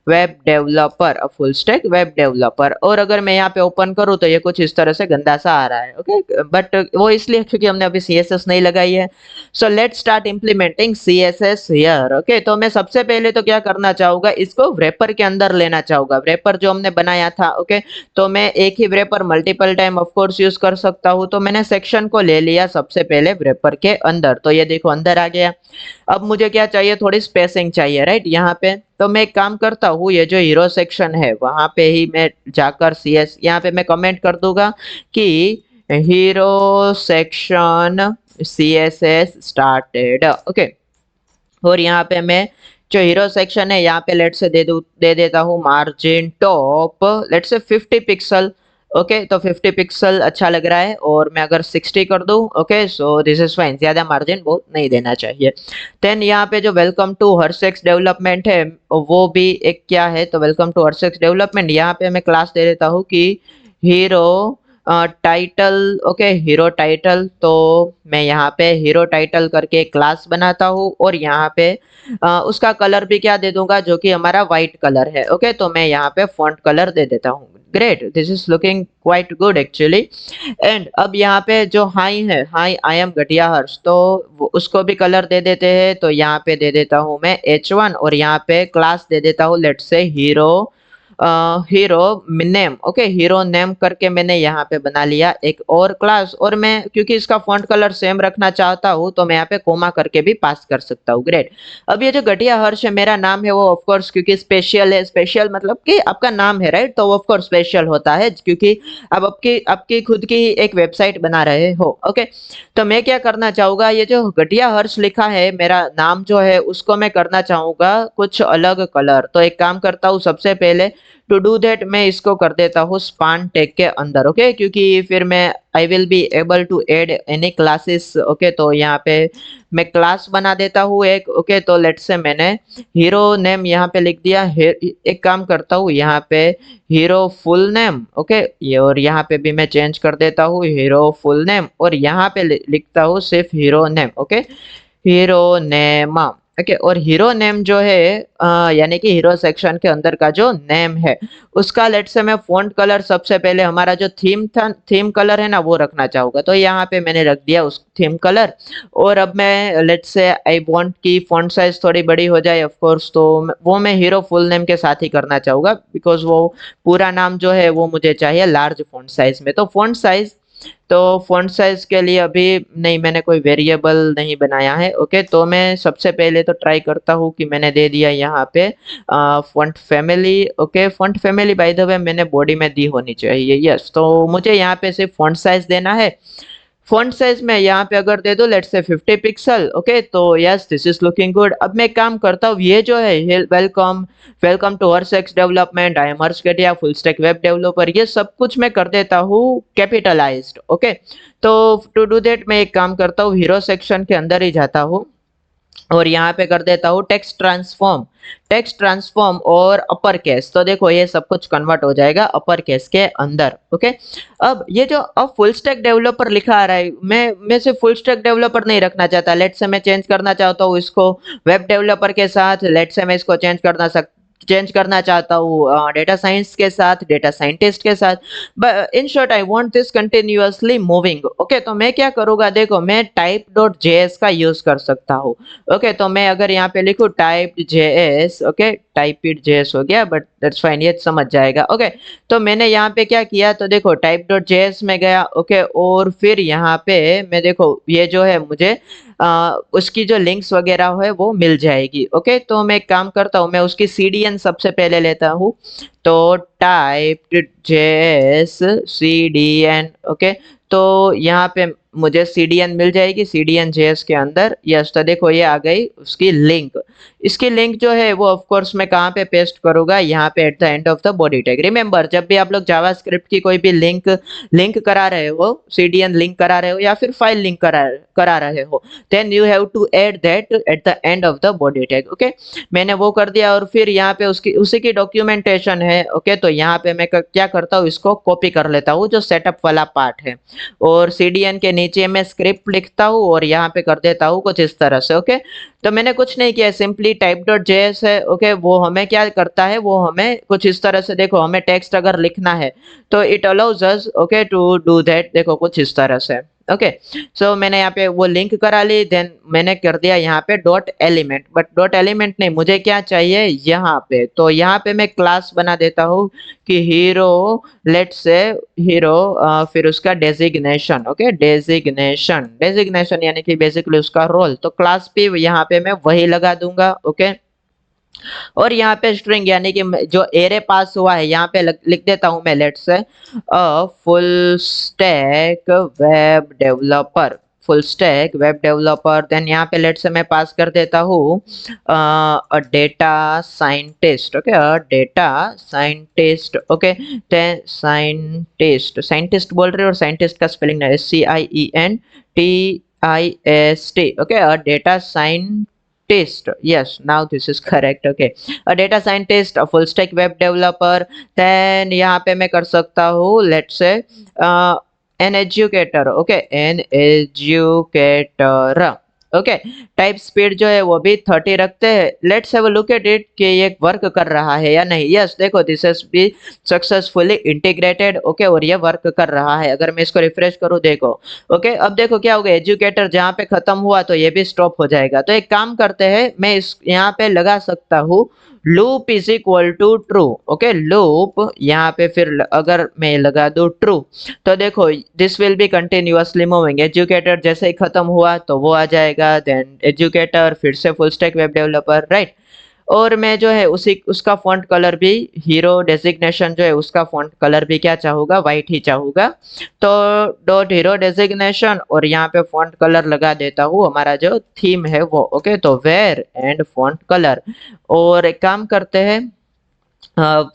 A: web developer, full stack web developer. और अगर मैं यहाँ पे ओपन करूँ तो ये कुछ इस तरह से गंदा सा आ रहा है, ओके, बट वो इसलिए क्योंकि हमने अभी CSS नहीं लगाई है। So let's start implementing CSS here, okay. तो मैं सबसे पहले तो क्या करना चाहूंगा, इसको wrapper के अंदर लेना चाहूंगा, wrapper जो हमने बनाया था, ओके। तो मैं एक ही wrapper multiple time of course use कर सकता हूँ, तो मैंने सेक्शन को ले लिया सबसे पहले wrapper के अंदर, तो ये देखो अंदर आ गया। अब मुझे क्या चाहिए, थोड़ी स्पेसिंग चाहिए, राइट, यहाँ पे। तो मैं एक काम करता हूँ, ये जो हीरो सेक्शन है वहां पे ही मैं जाकर CS यहाँ पे मैं कमेंट कर दूंगा कि hero section CSS started, okay. और यहाँ पे मैं जो हीरो सेक्शन है यहाँ पे लेट से दे देता हूँ मार्जिन टॉप, लेट से 50 पिक्सल, ओके। तो 50 पिक्सल अच्छा लग रहा है, और मैं अगर 60 कर दूं, okay, so this is fine, ज्यादा मार्जिन बहुत नहीं देना चाहिए। देन यहाँ पे जो वेलकम टू हर्षेक्स डेवलपमेंट है वो भी एक क्या है, तो वेलकम टू हर्षेक्स डेवलपमेंट, यहाँ पे मैं क्लास दे देता हूँ कि hero title, okay, hero title. तो मैं यहाँ पे हीरो टाइटल करके एक क्लास बनाता हूँ, और यहाँ पे उसका कलर भी क्या दे दूंगा, जो कि हमारा व्हाइट कलर है, ओके। तो मैं यहाँ पे फॉन्ट कलर दे देता हूँ। Great, this is looking quite good actually. And अब यहाँ पे जो हाई है, हाई आई एम घटिया हर्ष, तो उसको भी कलर दे देते हैं। तो यहाँ पे दे देता हूँ मैं H1, और यहाँ पे क्लास दे देता हूँ लेट से hero hero name, okay, hero name करके मैंने यहाँ पे बना लिया एक और क्लास। और मैं क्योंकि इसका फॉन्ट कलर सेम रखना चाहता हूँ, तो मैं यहाँ पे कोमा करके भी पास कर सकता हूँ। ग्रेट। अब ये जो घटिया हर्ष है मेरा नाम है, वो ऑफ कोर्स क्योंकि स्पेशल है, स्पेशल मतलब कि आपका नाम है, राइट, तो ऑफ कोर्स स्पेशल होता है क्योंकि अब आपकी आपकी खुद की एक वेबसाइट बना रहे हो, ओके। तो मैं क्या करना चाहूंगा, ये जो घटिया हर्ष लिखा है मेरा नाम जो है, उसको मैं करना चाहूंगा कुछ अलग कलर। तो एक काम करता हूँ, सबसे पहले टू डू दैट मैं इसको कर देता हूँ स्पान टैग के अंदर, ओके, क्योंकि फिर मैं I will be able to add any classes, okay. तो यहाँ पे मैं क्लास बना देता हूँ एक, ओके। तो लेट से मैंने हीरो नेम यहाँ पे लिख दिया। एक काम करता हूँ, यहाँ पे हीरो फुल नेम, ओके, ये, और यहाँ पे भी मैं चेंज कर देता हूँ हीरो फुल नेम, और यहाँ पे लिखता हूँ सिर्फ hero name, okay, hero name, okay. और हीरो नेम जो है यानी कि हीरो सेक्शन के अंदर का जो नेम है, उसका लेट से मैं फॉन्ट कलर सबसे पहले हमारा जो थीम था, थीम कलर है ना, वो रखना चाहूंगा। तो यहाँ पे मैंने रख दिया उस थीम कलर। और अब मैं लेट से आई वांट की फॉन्ट साइज थोड़ी बड़ी हो जाए ऑफ कोर्स, तो वो मैं हीरो फुल नेम के साथ ही करना चाहूंगा, बिकॉज वो पूरा नाम जो है वो मुझे चाहिए लार्ज फॉन्ट साइज में। तो फॉन्ट साइज, तो फॉन्ट साइज के लिए अभी नहीं, मैंने कोई वेरिएबल नहीं बनाया है, ओके। तो मैं सबसे पहले तो ट्राई करता हूँ कि मैंने दे दिया यहाँ पे font family, okay. Font family by the वे मैंने बॉडी में दी होनी चाहिए, यस। तो मुझे यहाँ पे सिर्फ फॉन्ट साइज देना है। फॉन्ट साइज में यहाँ पे अगर दे दो लेट्स से 50 पिक्सल, ओके, तो yes, this is looking good. अब मैं काम करता हूँ, ये जो है welcome welcome to Harsh development, I am Harsh Kedia full stack web developer, ये सब कुछ मैं कर देता हूँ कैपिटलाइज्ड, ओके। तो टू डू दैट मैं एक काम करता हूँ, हीरो सेक्शन के अंदर ही जाता हूँ, और यहाँ पे कर देता हूँ टेक्स्ट ट्रांसफॉर्म और अपर केस। तो देखो ये सब कुछ कन्वर्ट हो जाएगा अपर केस के अंदर, ओके। अब ये जो अब फुल स्टैक डेवलपर लिखा आ रहा है, मैं सिर्फ फुल स्टैक डेवलपर नहीं रखना चाहता। लेट से मैं चेंज करना चाहता हूँ इसको वेब डेवलपर के साथ, लेट से मैं इसको चेंज करना चेंज करना चाहता हूँ डेटा साइंस के साथ, डेटा साइंटिस्ट के साथ, but in short I want this continuously moving. Okay, तो मैं क्या करूँगा, देखो मैं टाइप डॉट जेएस का यूज कर सकता हूँ। ओके, तो मैं अगर यहाँ पे लिखूँ type JS, okay type it JS हो गया, बट दैट्स फाइन, ये समझ जाएगा। ओके, तो मैंने यहाँ पे क्या किया, तो देखो टाइप डॉट जेएस में गया। ओके, और फिर यहाँ पे मैं देखो ये जो है मुझे उसकी जो लिंक्स वगैरह है वो मिल जाएगी। ओके, तो मैं एक काम करता हूँ, मैं उसकी सीडीएन सबसे पहले लेता हूँ। तो टाइप जेएस सीडीएन, ओके, तो यहाँ पे मुझे सीडीएन मिल जाएगी, सीडीएन जेएस के अंदर। यस, तो देखो ये आ गई उसकी लिंक। इसकी लिंक जो है वो ऑफ कोर्स मैं कहाँ पे पेस्ट करूंगा, यहाँ पे eight the end of the body tag. Remember, जब भी आप लोग जावास्क्रिप्ट की कोई भी लिंक लिंक करा रहे हो, सीडीएन लिंक करा रहे हो या फिर फाइल लिंक करा रहे हो, then you have to add that at the end of the body tag. Okay, मैंने वो कर दिया और फिर यहाँ पे उसकी उसी की डॉक्यूमेंटेशन है। ओके, तो यहाँ पे मैं क्या करता हूँ, इसको कॉपी कर लेता हूँ जो सेटअप वाला पार्ट है, और सीडीएन के नीचे मैं स्क्रिप्ट लिखता हूँ और यहाँ पे कर देता हूँ कुछ इस तरह से। ओके, तो मैंने कुछ नहीं किया, सिंपली टाइप डॉट जेएस है। ओके, वो हमें क्या करता है, वो हमें कुछ इस तरह से, देखो हमें टेक्स्ट अगर लिखना है तो it allows us okay to do that, देखो कुछ इस तरह से। ओके, सो मैंने यहाँ पे वो लिंक करा ली, देन मैंने कर दिया यहाँ पे dot element, but dot element नहीं, मुझे क्या चाहिए यहाँ पे, तो यहाँ पे मैं क्लास बना देता हूँ कि हीरो, लेट्स से हीरो, फिर उसका डेजिग्नेशन। ओके, डेजिग्नेशन, डेजिग्नेशन यानी कि बेसिकली उसका रोल, तो क्लास भी यहाँ पे मैं वही लगा दूंगा। ओके, और यहाँ पे स्ट्रिंग यानी कि जो एरे पास हुआ है यहाँ पे लिख देता हूँ मैं, let's say full stack web developer, full stack web developer. Then यहाँ पे लेट्स से मैं पास कर देता हूँ data scientist. Okay, data scientist. Okay, then scientist, scientist बोल रहे हो और साइंटिस्ट का स्पेलिंग है CIENTIST। Okay, data scientist, yes, now this is correct। okay, a data scientist, a full stack web developer, then यहाँ पे मैं कर सकता हूँ let's say an educator। okay, an educator। Okay, type speed जो है वो भी 30 रखते हैं। Let's have a look at it कि ये वर्क कर रहा है या नहीं। यस, देखो this has B successfully integrated. Okay, और ये वर्क कर रहा है। अगर मैं इसको रिफ्रेश करूँ, देखो ओके, अब देखो क्या होगा, एजुकेटर जहाँ पे खत्म हुआ तो ये भी स्टॉप हो जाएगा। तो एक काम करते हैं, मैं इस यहाँ पे लगा सकता हूँ loop is equal to true. Okay, loop यहाँ पे फिर अगर मैं लगा दूँ ट्रू, तो देखो this will be continuously moving. Educator जैसे ही खत्म हुआ तो वो आ जाएगा, देन एजुकेटर, फिर से full stack web developer, right. और मैं जो है उसी उसका फॉन्ट कलर भी, हीरो डेजिग्नेशन जो है उसका फॉन्ट कलर भी क्या चाहूँगा, वाइट ही चाहूँगा। तो डॉट हीरो डेजिग्नेशन और यहाँ पे फॉन्ट कलर लगा देता हूँ, हमारा जो थीम है वो। ओके, तो वेयर एंड फॉन्ट कलर। और एक काम करते हैं,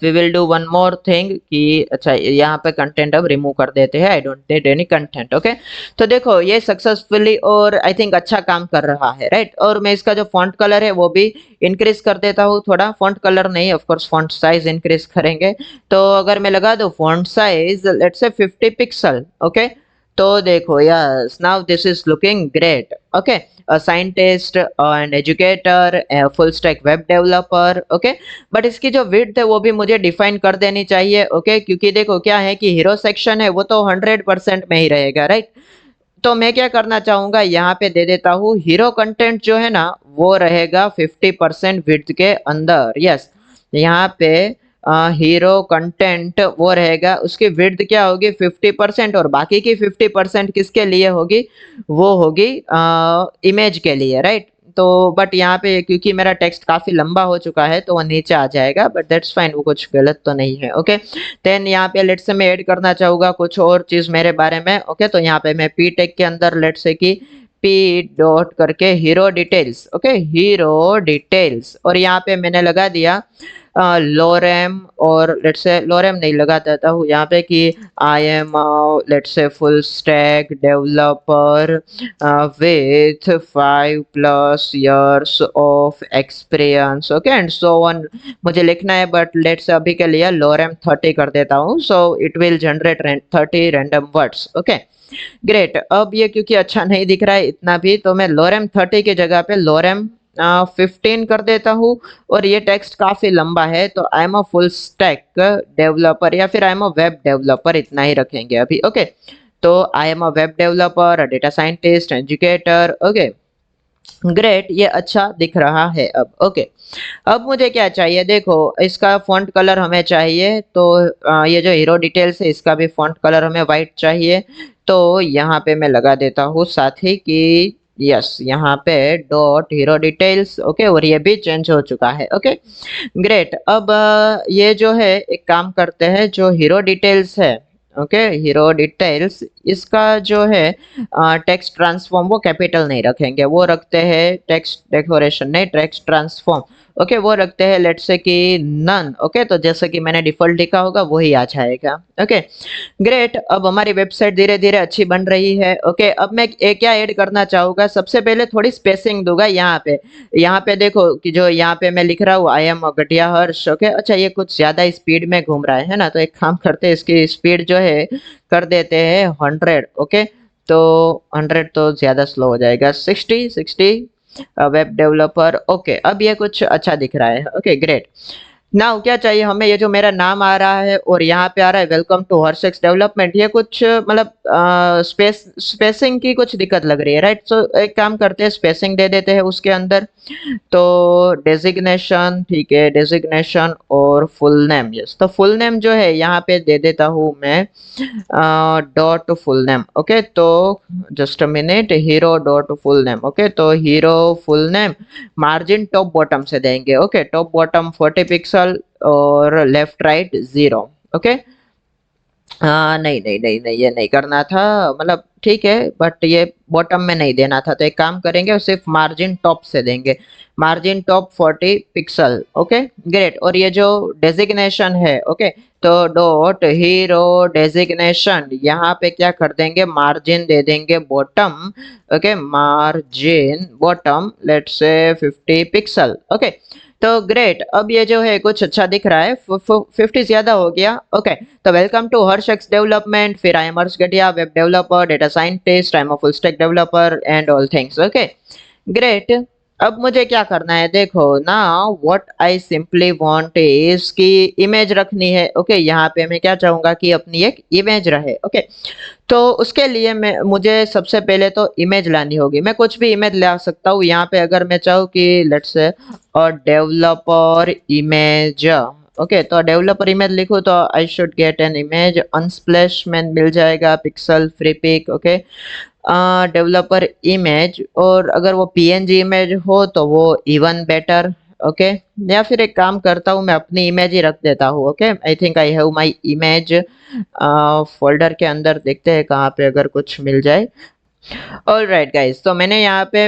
A: we will do one more thing कि अच्छा यहाँ पे कंटेंट अब रिमूव कर देते हैं, I don't need any content. Okay, तो देखो ये सक्सेसफुली और आई थिंक अच्छा काम कर रहा है, राइट। और मैं इसका जो फॉन्ट कलर है वो भी इंक्रीज कर देता हूँ थोड़ा, फॉन्ट कलर नहीं, of course font size increase करेंगे। तो अगर मैं लगा दूँ font size let's say 50 pixel. Okay, तो देखो yes, now this is looking great. Okay, a scientist, an educator, a full stack web developer। Okay, but इसकी जो विड्थ है वो भी मुझे डिफाइन कर देनी चाहिए। ओके, क्योंकि देखो क्या है कि हीरो सेक्शन है वो तो 100% में ही रहेगा, राइट। तो मैं क्या करना चाहूंगा, यहाँ पे दे देता हूँ हीरो कंटेंट जो है ना वो रहेगा 50% विड्थ के अंदर। यस, यहाँ पे हीरो कंटेंट वो रहेगा, उसकी विड्थ क्या होगी 50%, और बाकी की 50% किसके लिए होगी, वो होगी इमेज के लिए, राइट। तो बट यहाँ पे क्योंकि मेरा टेक्स्ट काफी लंबा हो चुका है तो वो नीचे आ जाएगा, बट दैट्स फाइन, वो कुछ गलत तो नहीं है। ओके, देन यहाँ पे लेट्स से मैं ऐड करना चाहूंगा कुछ और चीज मेरे बारे में। ओके, तो यहाँ पे मैं पी टेक के अंदर लेट्स से कि पी डॉट करके hero details. Okay, hero details, और यहाँ पे मैंने लगा दिया लोरेम, और लेट्स से लोरेम नहीं लगा देता हूँ यहाँ पे कि I am let's say full stack developer with 5+ years of experience. Okay, and so on मुझे लिखना है, बट लेट्स अभी के लिए लोरेम 30 कर देता हूँ, सो it will generate 30 random words. Okay, great. अब ये क्योंकि अच्छा नहीं दिख रहा है इतना भी, तो मैं लोरेम 30 की जगह पे लोरेम 15 कर देता हूँ। और ये टेक्स्ट काफी लंबा है तो I am a full stack developer या फिर I am a web developer, इतना ही रखेंगे अभी। ओके, तो I am a web developer, data scientist, educator. Okay great, ये अच्छा दिख रहा है अब। ओके, अब मुझे क्या चाहिए, देखो इसका फॉन्ट कलर हमें चाहिए, तो ये जो हीरो डिटेल्स है इसका भी फॉन्ट कलर हमें वाइट चाहिए। तो यहाँ पे मैं लगा देता हूँ साथ ही कि यस, यहाँ पे डॉट हीरो डिटेल्स। ओके, और ये भी चेंज हो चुका है। ओके ग्रेट, अब ये जो है एक काम करते हैं, जो हीरो डिटेल्स है, ओके हीरो डिटेल्स, इसका जो है टेक्स्ट ट्रांसफॉर्म वो कैपिटल नहीं रखेंगे, वो रखते हैं टेक्स्ट डेकोरेशन नहीं, टेक्स्ट ट्रांसफॉर्म। ओके वो रखते हैं लेट्स से कि नन। ओके, तो जैसे कि मैंने डिफॉल्ट लिखा होगा वही आ जाएगा। ओके ग्रेट, अब हमारी वेबसाइट धीरे धीरे अच्छी बन रही है। ओके, अब मैं एक क्या ऐड करना चाहूंगा, सबसे पहले थोड़ी स्पेसिंग दूंगा यहाँ पे। यहाँ पे देखो कि जो यहाँ पे मैं लिख रहा हूँ आई एम घटिया हर्ष। ओके, अच्छा ये कुछ ज्यादा स्पीड में घूम रहा है ना, तो एक काम करते हैं, इसकी स्पीड जो है कर देते हैं 100। ओके, तो 100 तो ज्यादा स्लो हो जाएगा, 60 वेब डेवलपर। ओके, अब ये कुछ अच्छा दिख रहा है। ओके ग्रेट, नाउ क्या चाहिए हमें, ये जो मेरा नाम आ रहा है और यहाँ पे आ रहा है वेलकम टू हर्षेक्स डेवलपमेंट, ये कुछ मतलब स्पेसिंग की कुछ दिक्कत लग रही है, राइट। सो एक काम करते हैं, स्पेसिंग दे देते हैं उसके अंदर। तो डेजिग्नेशन, ठीक है डेजिग्नेशन और फुल नेम, यस, तो फुल नेम जो है यहाँ पे दे देता हूँ मैं डॉट फुल नेम। ओके, तो just a minute, hero dot full name. Okay, तो hero full name, margin top bottom से देंगे। ओके, टॉप बॉटम 40 पिक्सल और लेफ्ट राइट 0। ओके, नहीं नहीं नहीं नहीं, ये नहीं करना था, मतलब ठीक है बट ये बॉटम में नहीं देना था, तो एक काम करेंगे और सिर्फ मार्जिन टॉप से देंगे, margin top 40 pixel. Okay great, और ये जो डेजिग्नेशन है, ओके तो डॉट हीरो डेजिग्नेशन, यहाँ पे क्या कर देंगे, मार्जिन दे देंगे bottom. Okay, margin bottom let's say 50 pixel. Okay, तो ग्रेट, अब ये जो है कुछ अच्छा दिख रहा है, 50 ज्यादा हो गया। ओके, तो वेलकम टू हर्षेक्स डेवलपमेंट, फिर I am Harsh Gatiya, web developer, data scientist, I am a full stack developer and all things. Okay great, अब मुझे क्या करना है, देखो ना, what I simply want is कि इमेज रखनी है। ओके, यहाँ पे मैं क्या चाहूंगा कि अपनी एक इमेज रहे। ओके, तो उसके लिए मैं मुझे सबसे पहले तो इमेज लानी होगी, मैं कुछ भी इमेज ला सकता हूँ यहाँ पे, अगर मैं चाहूँ कि लेट्स से और डेवलपर इमेज। ओके, तो डेवलपर इमेज लिखूँ तो I should get an image, Unsplash में मिल जाएगा, Pexels free pic. Okay, developer image, और अगर वो पीएनजी इमेज हो तो वो इवन बेटर। ओके, या फिर एक काम करता हूँ, मैं अपनी इमेज ही रख देता हूँ। Okay, I think I have my image folder के अंदर, देखते हैं कहाँ पे अगर कुछ मिल जाए। ऑल राइट गाइज, तो मैंने यहाँ पे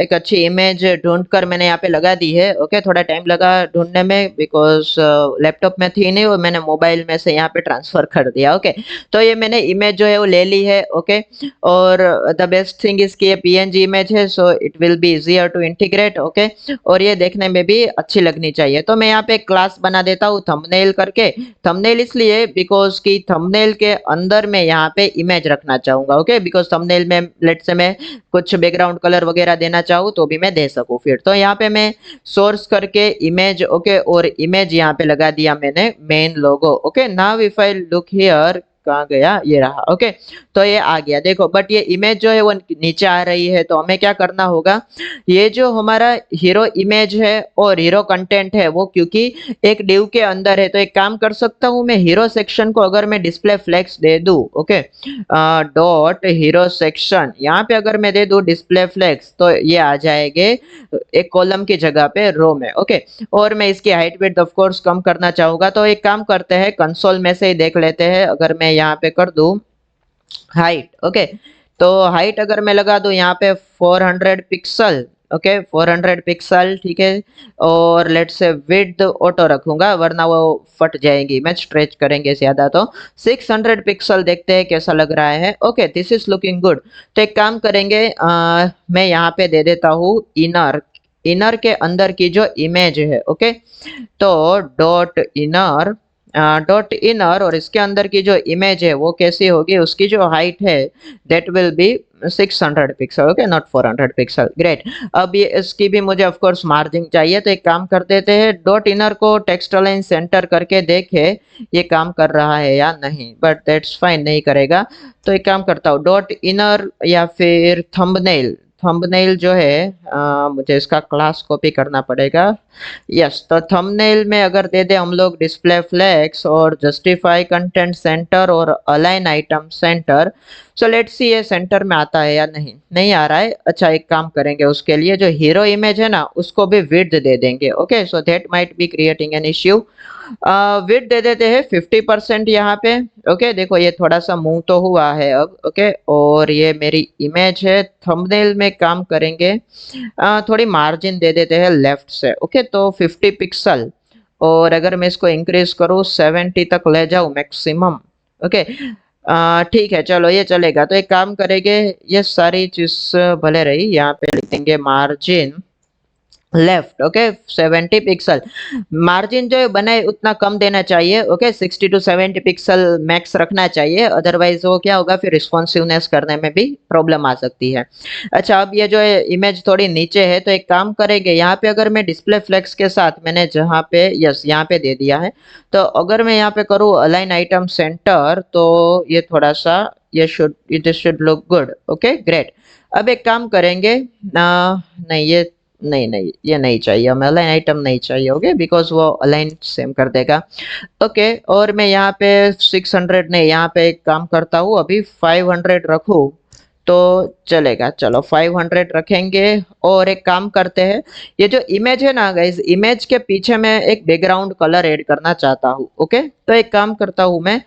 A: एक अच्छी इमेज ढूंढ कर मैंने यहाँ पे लगा दी है। ओके, थोड़ा टाइम लगा ढूंढने में बिकॉज लैपटॉप में थी नहीं, और मैंने मोबाइल में से यहाँ पे ट्रांसफर कर दिया। ओके, तो ये मैंने इमेज जो है वो ले ली है। ओके, और द बेस्ट थिंग इसकी ये पीएनजी इमेज है, so it will be easier to integrate. Okay, और ये देखने में भी अच्छी लगनी चाहिए, तो मैं यहाँ पे एक क्लास बना देता हूँ थंबनेल करके। थंबनेल इसलिए बिकॉज की थंबनेल के अंदर मैं यहाँ पे इमेज रखना चाहूंगा। ओके, बिकॉज थंबनेल में लेट से मैं कुछ बैकग्राउंड कलर वगैरह देना चाहूँ तो भी मैं दे सकूँ फिर, तो यहाँ पे मैं सोर्स करके इमेज। ओके, और इमेज यहाँ पे लगा दिया मैंने main logo. Okay, now if I look here, कहाँ गया, ये रहा। ओके, तो ये आ गया, देखो, बट ये इमेज जो है वो नीचे आ रही है, तो हमें क्या करना होगा, ये जो हमारा हीरो इमेज है और हीरो कंटेंट है वो क्योंकि एक डिव के अंदर है, तो एक काम कर सकता हूँ मैं, हीरो सेक्शन को अगर मैं डिस्प्ले फ्लेक्स दे दूं। ओके, डॉट हीरो सेक्शन, यहाँ पे अगर मैं दे दूं डिस्प्ले फ्लेक्स, तो ये आ जाएंगे एक कॉलम की जगह पे रो में। ओके, और मैं इसकी हाइट विड्थ ऑफ कोर्स कम करना चाहूंगा, तो एक काम करते हैं, कंसोल में से ही देख लेते हैं, अगर मैं यहाँ पे कर दूं हाइट। ओके, तो हाइट अगर मैं लगा दूं यहाँ पे 400 पिक्सल। ओके, 400 पिक्सल, ठीक है, और लेट से विड्थ ऑटो रखूंगा वरना वो फट जाएगी, मैं स्ट्रेच करेंगे ज्यादा, तो 600 पिक्सल, देखते हैं कैसा लग रहा है। Okay, this is looking good, तो एक काम करेंगे, मैं यहाँ पे दे देता हूँ इनर, इनर के अंदर की जो इमेज है। ओके, तो डॉट इनर, डॉट इनर और इसके अंदर की जो इमेज है वो कैसी होगी, उसकी जो हाइट है that will be 600 pixel, okay, not 400 pixel. Great. अब ये इसकी भी मुझे ऑफ कोर्स मार्जिन चाहिए, तो एक काम कर देते हैं, डॉट इनर को टेक्स्ट अलाइन सेंटर करके देखे ये काम कर रहा है या नहीं, बट दैट्स फाइन, नहीं करेगा। तो एक काम करता हूँ, डॉट इनर या फिर थंबनेल, थंबनेल जो है मुझे इसका क्लास कॉपी करना पड़ेगा। यस, तो थंबनेल में अगर दे दे हम लोग डिस्प्ले फ्लेक्स और जस्टिफाई कंटेंट सेंटर और align item centre. So let's see ये सेंटर में आता है या नहीं, नहीं आ रहा है। अच्छा, एक काम करेंगे, उसके लिए जो हीरो इमेज है ना उसको भी विड्थ दे देंगे, okay, so that might be creating an issue. Width दे देते हैं 50% यहाँ पे, ओके। देखो ये थोड़ा सा मूव तो हुआ है अब, ओके, और ये मेरी इमेज है। थंबनेल में काम करेंगे, थोड़ी मार्जिन दे देते हैं लेफ्ट से, ओके, तो 50 पिक्सल, और अगर मैं इसको इंक्रीज करूँ 70 तक ले जाऊँ मैक्सिमम, ओके, ठीक है, चलो ये चलेगा। तो एक काम करेंगे, ये सारी चीज भले रही, यहाँ पे लिख देंगे margin left, okay, 70 pixel. Margin जो बनाए उतना कम देना चाहिए, ओके, 60 टू 70 पिक्सल मैक्स रखना चाहिए, अदरवाइज वो क्या होगा, फिर रिस्पॉन्सिवनेस करने में भी प्रॉब्लम आ सकती है। अच्छा, अब ये जो है इमेज थोड़ी नीचे है, तो एक काम करेंगे, यहाँ पे अगर मैं डिस्प्ले फ्लेक्स के साथ मैंने जहाँ पे, यस, यहाँ पे दे दिया है, तो अगर मैं यहाँ पे करूँ अलाइन आइटम सेंटर, तो ये थोड़ा सा, ये should, it should look good, okay, great. अब एक काम करेंगे, नहीं ये, नहीं नहीं ये नहीं चाहिए, हमें अलाइन आइटम नहीं चाहिए, ओके, बिकॉज वो अलाइन सेम कर देगा, ओके। और मैं यहाँ पे 600 नहीं, यहाँ पे एक काम करता हूँ, अभी 500 रखूँ तो चलेगा, चलो 500 रखेंगे। और एक काम करते हैं, ये जो इमेज है ना गाइज, इमेज के पीछे मैं एक बैकग्राउंड कलर ऐड करना चाहता हूँ, ओके। तो एक काम करता हूँ मैं,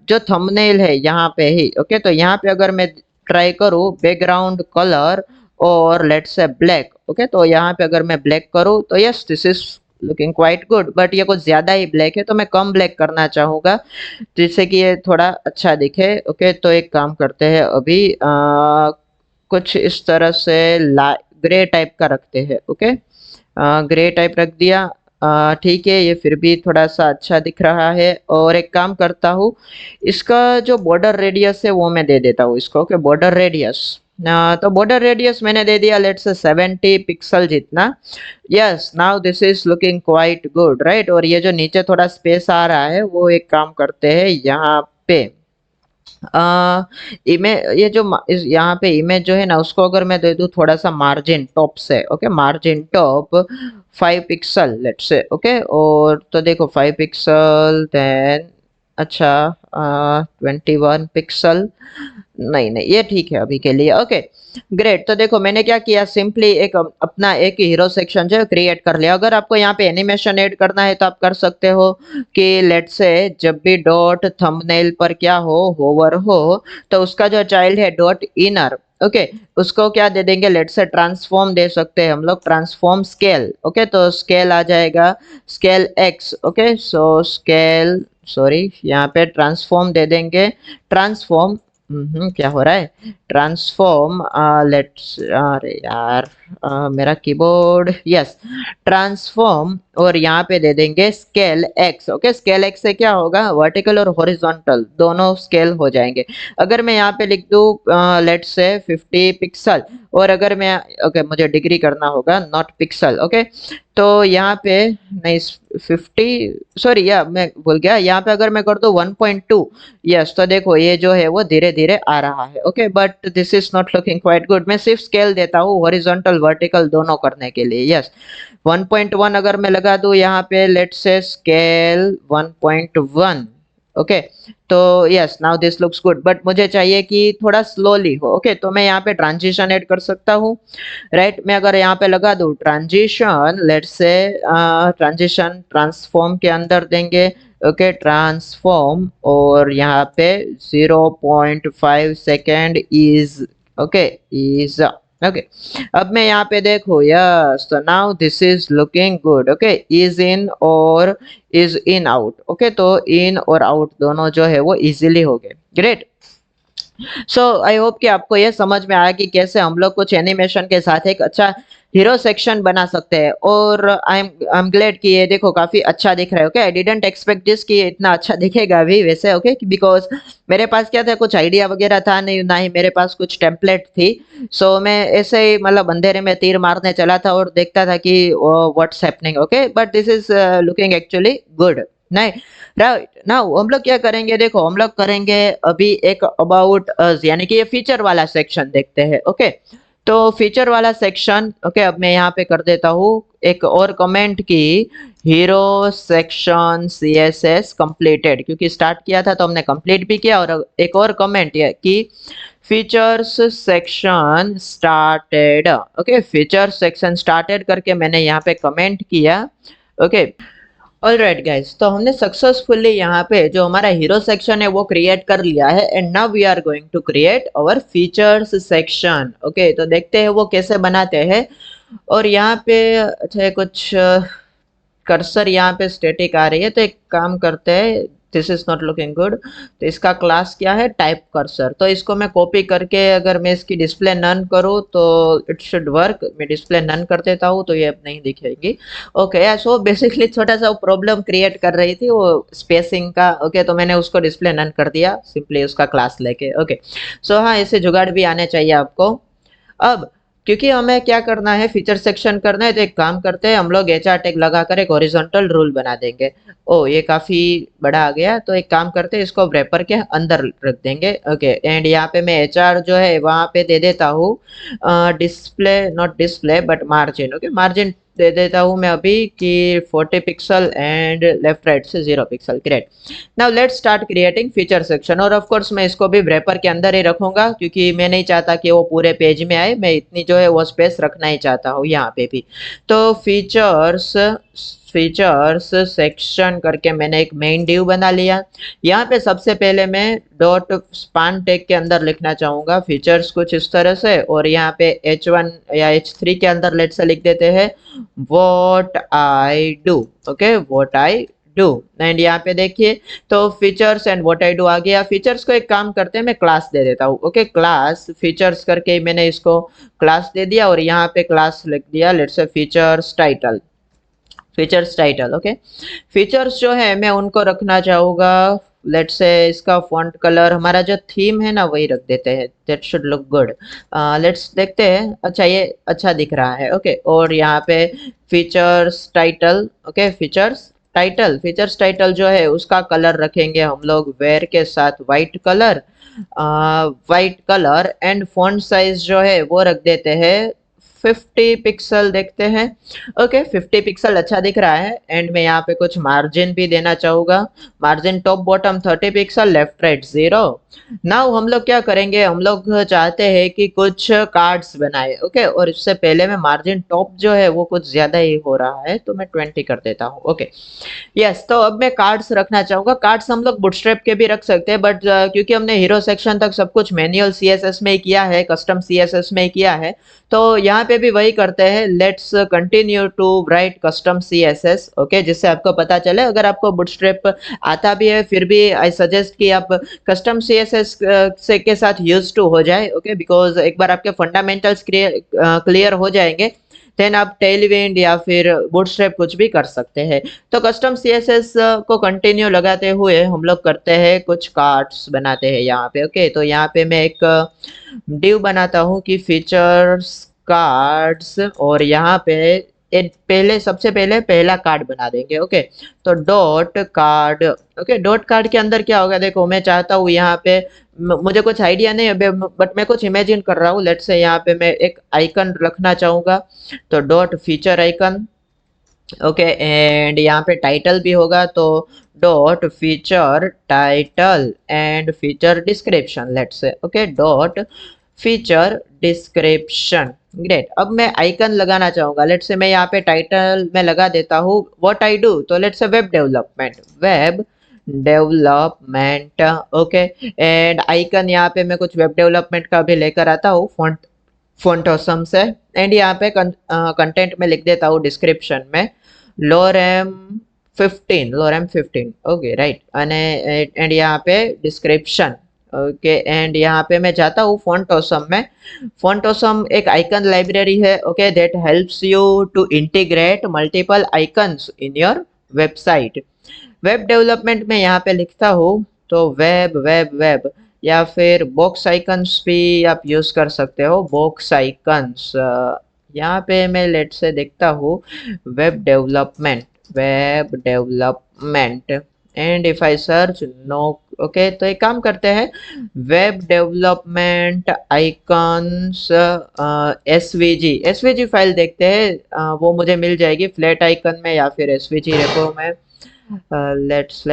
A: जो थंबनेल है यहाँ पे ही, ओके, तो यहाँ पे अगर मैं ट्राई करूँ बैकग्राउंड कलर और लेट्स से ब्लैक, ओके, तो यहाँ पे अगर मैं ब्लैक करूँ तो yes, this is looking quite good, but ये कुछ ज्यादा ही ब्लैक है, तो मैं कम ब्लैक करना चाहूंगा जिससे कि ये थोड़ा अच्छा दिखे, ओके। तो एक काम करते हैं अभी, कुछ इस तरह से ग्रे टाइप का रखते हैं, ओके, ग्रे टाइप रख दिया, ठीक है, ये फिर भी थोड़ा सा अच्छा दिख रहा है। और एक काम करता हूँ, इसका जो बॉर्डर रेडियस है वो मैं दे देता हूँ इसको, ओके, बॉर्डर रेडियस, तो बॉर्डर रेडियस मैंने दे दिया लेट्स से 70 पिक्सल जितना। Yes, now this is looking quite good, right. और ये जो नीचे थोड़ा स्पेस आ रहा है वो एक काम करते हैं, यहाँ पे इमेज, ये जो यहाँ पे इमेज जो है ना उसको अगर मैं दे दूँ थोड़ा सा मार्जिन टॉप से, okay, margin top 5 pixel let's say, okay. और तो देखो 5 पिक्सल, देन अच्छा 21 पिक्सल, नहीं नहीं ये ठीक है अभी के लिए, ओके, ग्रेट। तो देखो मैंने क्या किया, सिंपली एक अपना एक हीरो सेक्शन जो क्रिएट कर लिया। अगर आपको यहाँ पे एनिमेशन ऐड करना है तो आप कर सकते हो कि लेट्स से जब भी डॉट थंबनेल पर क्या हो, होवर हो, तो उसका जो चाइल्ड है डॉट इनर, ओके, उसको क्या दे देंगे, लेट्स से ट्रांसफॉर्म दे सकते हैं हम लोग, ट्रांसफॉर्म स्केल, ओके, तो स्केल आ जाएगा स्केल एक्स, ओके, सो स्केल, सॉरी, यहाँ पे ट्रांसफॉर्म दे देंगे, ट्रांसफॉर्म, क्या हो रहा है, ट्रांसफॉर्म, लेट्स, अरे यार, मेरा कीबोर्ड, यस, ट्रांसफॉर्म, और यहाँ पे दे देंगे scale x, okay, scale x से क्या होगा, वर्टिकल और हॉरिजॉन्टल दोनों स्केल हो जाएंगे। अगर मैं यहाँ पे लिख दूँ लेट्स से 50 पिक्सल, और अगर मैं, ओके, मुझे डिग्री करना होगा नॉट पिक्सल, ओके, तो यहाँ पे नहीं 50, सॉरी, या मैं भूल गया, यहाँ पे अगर मैं कर दूँ 1.2, यस, तो देखो ये जो है वो धीरे धीरे आ रहा है, okay, but this is not looking quite good. मैं सिर्फ स्केल देता हूँ हॉरिजॉन्टल वर्टिकल दोनों करने के लिए, यस, 1.1 अगर मैं लगा दूँ यहाँ पे लेट्स से स्केल 1.1, ओके, तो yes, now this looks good, but मुझे चाहिए कि थोड़ा स्लोली हो, ओके, तो मैं यहाँ पे ट्रांजिशन ऐड कर सकता हूँ, राइट। मैं अगर यहाँ पे लगा दूँ transition, let's say transition transform के अंदर देंगे, ओके, ट्रांसफॉर्म, और यहाँ पे 0.5 second is, okay, is, okay. अब मैं यहाँ पे देखो, यस, तो now this is looking good, okay, is in और इज इन आउट, ओके, तो इन और आउट दोनों जो है वो इजीली हो गए, ग्रेट। सो आई होप कि आपको ये समझ में आया कि कैसे हम लोग कुछ एनिमेशन के साथ एक अच्छा हीरो सेक्शन बना सकते हैं। और आई एम ग्लैड कि ये देखो काफी अच्छा दिख रहा है। Okay, I didn't expect this कि ये इतना अच्छा दिखेगा अभी वैसे। ओके, बिकॉज मेरे पास क्या था, कुछ आइडिया वगैरह था नहीं, ना ही मेरे पास कुछ टेम्पलेट थी। सो मैं ऐसे ही मतलब अंधेरे में तीर मारने चला था और देखता था कि what's happening. Okay, but this is looking actually good. नहीं, राइट नाउ हम लोग क्या करेंगे, देखो हम लोग करेंगे अभी एक अबाउट अस, यानी कि ये फीचर वाला सेक्शन देखते हैं। ओके, तो फीचर वाला सेक्शन, ओके, अब मैं यहाँ पे कर देता हूँ एक और कमेंट की हीरो सेक्शन सीएसएस कंप्लीटेड, क्योंकि स्टार्ट किया था तो हमने कंप्लीट भी किया। और एक और कमेंट ये कि features section started. Okay, feature section started करके मैंने यहाँ पे कमेंट किया। ओके, ऑलराइट गाइस, तो हमने सक्सेसफुली यहाँ पे जो हमारा हीरो सेक्शन है वो क्रिएट कर लिया है। And now we are going to create our features section. Okay, तो देखते हैं वो कैसे बनाते हैं। और यहाँ पे अच्छा कुछ कर्सर यहाँ पे स्टैटिक आ रही है, तो एक काम करते हैं, this is not looking good. तो इसका क्लास क्या है, टाइप कर्सर। तो इसको मैं कॉपी करके अगर मैं इसकी डिस्प्ले नन करूँ तो इट शुड वर्क। मैं डिस्प्ले नन कर देता हूँ तो ये अब नहीं दिखेगी। ओके, सो बेसिकली छोटा सा प्रॉब्लम क्रिएट कर रही थी वो स्पेसिंग का। ओके, तो मैंने उसको डिस्प्ले नन कर दिया सिंपली उसका क्लास लेके। ओके, सो हाँ, ऐसे जुगाड़ भी आने चाहिए आपको। अब क्योंकि हमें क्या करना है, फीचर सेक्शन करना है, तो एक काम करते हैं, हम लोग एचआर टैग लगाकर एक हॉरिजॉन्टल रूल बना देंगे। ओ, ये काफी बड़ा आ गया, तो एक काम करते हैं, इसको रैपर के अंदर रख देंगे। ओके, एंड यहाँ पे मैं एचआर जो है वहां पे दे देता हूँ display, not display but margin. Okay, margin दे देता हूँ मैं अभी कि 40 पिक्सल एंड लेफ्ट राइट से 0 pixel. Great, now let's start creating feature section. और ऑफ कोर्स मैं इसको भी रैपर के अंदर ही रखूंगा, क्योंकि मैं नहीं चाहता कि वो पूरे पेज में आए, मैं इतनी जो है वो स्पेस रखना ही चाहता हूँ यहाँ पे भी। तो फीचर्स फीचर्स सेक्शन करके मैंने एक मेन डिव बना लिया। यहाँ पे सबसे पहले मैं डॉट स्पान टैग के अंदर लिखना चाहूंगा फीचर्स कुछ इस तरह से। और यहाँ पे H1 या H3 के अंदर लेट से लिख देते हैं what I do. Okay, what I do. And यहाँ पे देखिए, तो features and what I do आ गया। फीचर्स को एक काम करते हैं, मैं क्लास दे देता हूँ। ओके, क्लास फीचर्स करके मैंने इसको क्लास दे दिया। और यहाँ पे क्लास लिख दिया let's say features title. Features title, okay. Features जो है मैं उनको रखना चाहूंगा, लेट्स से इसका फॉन्ट कलर हमारा जो थीम है ना वही रख देते हैं, that should look good. Let's देखते हैं, अच्छा ये अच्छा दिख रहा है। ओके, और यहाँ पे features title. Okay, features title जो है उसका कलर रखेंगे हम लोग वेयर के साथ white colour. White colour and font size जो है वो रख देते हैं 50 पिक्सल। देखते हैं, ओके 50 पिक्सल अच्छा दिख रहा है। एंड मैं यहाँ पे कुछ मार्जिन भी देना चाहूंगा, margin top bottom 30 pixel, left right 0। Now हम लोग क्या करेंगे, हम लोग चाहते हैं कि कुछ कार्ड्स बनाए। ओके, और इससे पहले मैं मार्जिन टॉप जो है वो कुछ ज्यादा ही हो रहा है, तो मैं 20 कर देता हूँ। ओके, यस, तो अब मैं कार्ड्स रखना चाहूंगा। कार्ड्स हम लोग बुटस्ट्रैप के भी रख सकते हैं, बट क्योंकि हमने हीरो सेक्शन तक सब कुछ मैनुअल सीएसएस में ही किया है, कस्टम सीएसएस में ही किया है, तो यहाँ पे भी वही करते हैं। Let's continue to write custom CSS. Okay, जिससे आपको पता चले, अगर आपको बुटस्ट्रैप आता भी है फिर भी आई सजेस्ट कि आप कस्टम सीएसएस से के साथ यूज टू हो जाए। ओके, बिकॉज एक बार आपके फंडामेंटल्स क्लियर हो जाएंगे, देन आप टेलविंड या फिर बूटस्ट्रैप कुछ भी कर सकते हैं। तो कस्टम सीएसएस को कंटिन्यू लगाते हुए हम लोग करते हैं कुछ कार्ड्स बनाते हैं यहाँ पे। ओके, तो यहाँ पे मैं एक डिव बनाता हूँ कि फीचर्स कार्ड्स। और यहाँ पे पहले सबसे पहले पहला कार्ड बना देंगे। ओके, तो dot card. Okay, dot card के अंदर क्या होगा, देखो मैं चाहता हूँ यहाँ पे मुझे कुछ आइडिया नहीं है बट मैं कुछ इमेजिन कर रहा हूँ। लेट्स से यहाँ पे मैं एक आइकन रखना चाहूंगा, तो dot feature icon. Okay, and यहाँ पे टाइटल भी होगा, तो dot feature title and feature description. Let's say okay, dot feature description. Great, अब मैं आइकन लगाना चाहूंगा। लेट्स से मैं यहाँ पे टाइटल में लगा देता हूँ व्हाट आई डू, तो लेट्स से web development. Okay, and icon यहाँ पे मैं कुछ वेब डेवलपमेंट का भी लेकर आता हूँ, फॉन्ट ऑसम से। एंड यहाँ पे कंटेंट में लिख देता हूँ डिस्क्रिप्शन में लोरेम 15। ओके, राइट, एंड यहाँ पे डिस्क्रिप्शन। ओके एंड यहाँ पे मैं जाता हूँ फॉन्ट ऑसम में। फॉन्ट ऑसम एक आइकन लाइब्रेरी है, okay, that helps you to integrate multiple icons in your website. Web development में यहाँ पे लिखता हूँ तो वेब वेब वेब या फिर बॉक्स आइकन्स भी आप यूज कर सकते हो, बॉक्स आइकन्स। यहाँ पे मैं लेट से देखता हूँ web development and if I search no, okay, तो एक काम करते हैं, web development icons SVG file देखते हैं। वो मुझे मिल जाएगी फ्लैट आइकन में या फिर एसवीजी रेपो में। Let's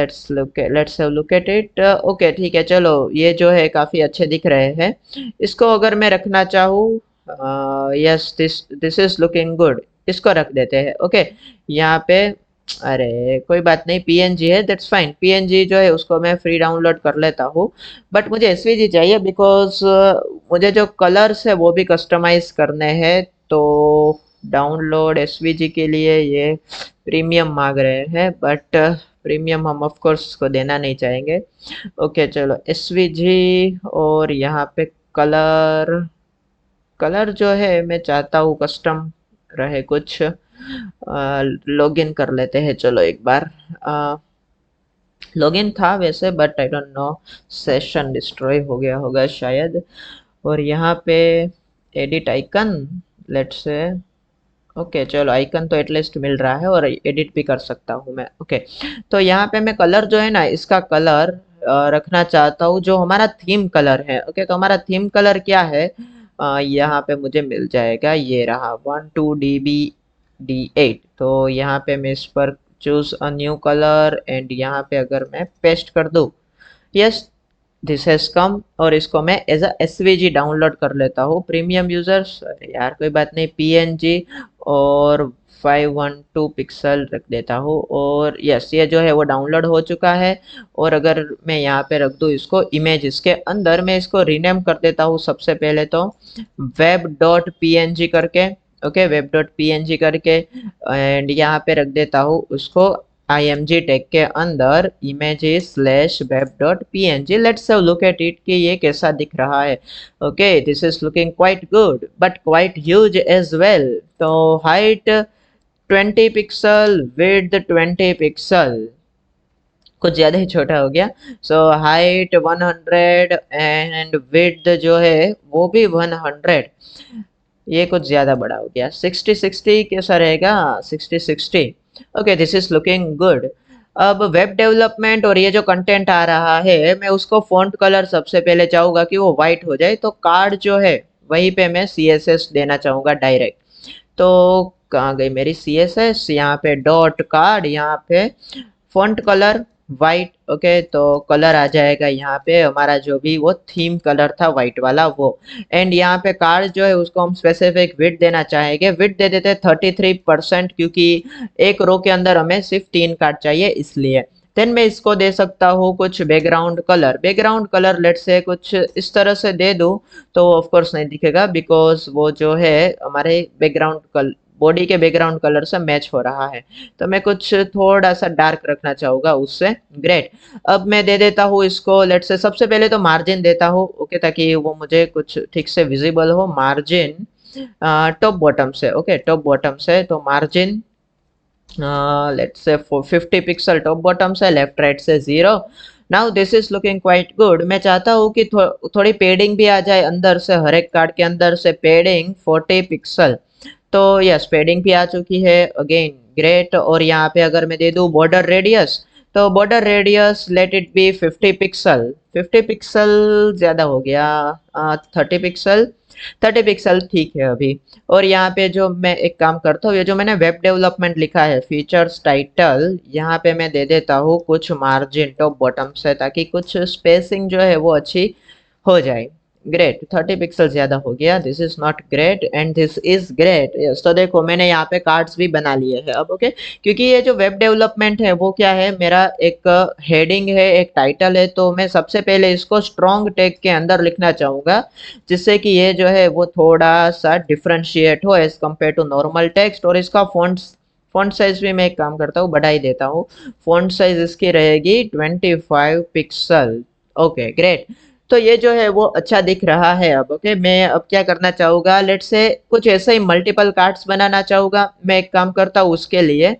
A: have look at it. Okay ठीक है, चलो ये जो है काफी अच्छे दिख रहे हैं। इसको अगर मैं रखना चाहूँ, yes this this is looking good, इसको रख देते हैं। ओके यहाँ पे, अरे कोई बात नहीं, पीएनजी है, दैट्स फाइन। पीएनजी जो है उसको मैं फ्री डाउनलोड कर लेता हूँ, बट मुझे एसवीजी चाहिए बिकॉज मुझे जो कलर्स है वो भी कस्टमाइज करने हैं। तो डाउनलोड एसवीजी के लिए ये प्रीमियम मांग रहे हैं, बट प्रीमियम हम ऑफ कोर्स को देना नहीं चाहेंगे। ओके चलो एसवीजी, और यहाँ पे कलर, कलर जो है मैं चाहता हूँ कस्टम रहे कुछ। लॉगिन कर लेते हैं चलो एक बार। लॉगिन था वैसे, but I don't know, session destroy हो गया होगा शायद। और यहाँ पे edit icon, let's say, okay चलो आइकन तो एटलीस्ट मिल रहा है और एडिट भी कर सकता हूँ मैं। ओके तो यहाँ पे मैं कलर जो है ना, इसका कलर रखना चाहता हूँ जो हमारा थीम कलर है। ओके तो हमारा थीम कलर क्या है, यहाँ पे मुझे मिल जाएगा, ये रहा 12DB D8। तो यहाँ पे मैं इस पर choose a new colour and यहाँ पे अगर मैं पेस्ट कर दूँ, यस दिस हैज कम, और इसको मैं एज अ एसवीजी डाउनलोड कर लेता हूँ। प्रीमियम यूजर्स, अरे यार कोई बात नहीं, पीएनजी और 512 पिक्सल रख देता हूँ। और यस ये जो है वो डाउनलोड हो चुका है। और अगर मैं यहाँ पे रख दूँ इसको इमेज, इसके अंदर मैं इसको रीनेम कर देता हूँ सबसे पहले तो वेब डॉट पी करके। ओके वेब डॉट पी करके एंड यहाँ पे रख देता हूँ उसको img टैग के अंदर images slash web dot P N G. Let's have look at it कि ये कैसा दिख रहा है। Okay this is looking quite good but quite huge as well. तो हाइट 20 पिक्सल, विड्थ 20 पिक्सल, कुछ ज़्यादा ही छोटा हो गया। सो हाइट 100 एंड विड्थ जो है वो भी 100, ये कुछ ज़्यादा बड़ा हो गया। 60-60 कैसा रहेगा, 60-60। Okay this is looking good. अब वेब डेवलपमेंट और ये जो कंटेंट आ रहा है, मैं उसको फॉन्ट कलर सबसे पहले चाहूँगा कि वो वाइट हो जाए। तो कार्ड जो है वहीं पे मैं CSS देना चाहूँगा डायरेक्ट। तो कहाँ गई मेरी CSS, यहाँ पे डॉट कार्ड, यहाँ पे फॉन्ट कलर वाइट। ओके तो कलर आ जाएगा यहाँ पे हमारा जो भी वो थीम कलर था वाइट वाला वो। एंड यहाँ पे कार्ड जो है उसको हम स्पेसिफिक विड्थ देना चाहेंगे, विड्थ दे देते 33% क्योंकि एक रो के अंदर हमें सिर्फ 3 कार्ड चाहिए इसलिए। देन मैं इसको दे सकता हूँ कुछ background colour, background colour late से कुछ इस तरह से दे दूँ तो ऑफ कोर्स नहीं दिखेगा बिकॉज वो जो है हमारे बैकग्राउंड कलर, बॉडी के बैकग्राउंड कलर से मैच हो रहा है। तो मैं कुछ थोड़ा सा डार्क रखना चाहूँगा उससे। ग्रेट, अब मैं दे देता हूँ इसको लेट से, सबसे पहले तो मार्जिन देता हूँ। ओके ताकि वो मुझे कुछ ठीक से विजिबल हो। मार्जिन टॉप बॉटम से, ओके टॉप बॉटम से, तो margin let's say 50 pixel top bottom से, लेफ्ट राइट से 0। Now this is looking quite good. मैं चाहता हूँ कि थोड़ी पेडिंग भी आ जाए अंदर से, हर एक कार्ड के अंदर से पेडिंग 40 पिक्सल। तो यस पेडिंग भी आ चुकी है, अगेन ग्रेट। और यहाँ पे अगर मैं दे दूँ बॉर्डर रेडियस, तो border radius let it be 50 pixel. 50 pixel ज़्यादा हो गया, 30 पिक्सल, 30 पिक्सल ठीक है अभी। और यहाँ पे जो मैं एक काम करता हूँ, ये जो मैंने वेब डेवलपमेंट लिखा है फीचर्स टाइटल, यहाँ पे मैं दे देता हूँ कुछ मार्जिन टॉप बॉटम से ताकि कुछ स्पेसिंग जो है वो अच्छी हो जाए। ग्रेट, 30 पिक्सल ज्यादा हो गया, this is not great and this is great. Yes तो देखो मैंने यहाँ पे कार्ड्स भी बना लिए हैं अब। ओके क्योंकि ये जो वेब डेवलपमेंट है वो क्या है, मेरा एक हेडिंग है, एक टाइटल है, तो मैं सबसे पहले इसको स्ट्रॉन्ग टैग के अंदर लिखना चाहूंगा जिससे कि ये जो है वो थोड़ा सा डिफ्रेंशिएट हो as compare to normal text. और इसका फॉन्ट साइज भी मैं एक काम करता हूँ बढ़ा ही देता हूँ। फॉन्ट साइज इसकी रहेगी 25 पिक्सल। Okay great. तो ये जो है वो अच्छा दिख रहा है अब। ओके, मैं अब क्या करना चाहूँगा, लेट्स से कुछ ऐसे ही मल्टीपल कार्ड्स बनाना चाहूँगा। मैं एक काम करता हूँ, उसके लिए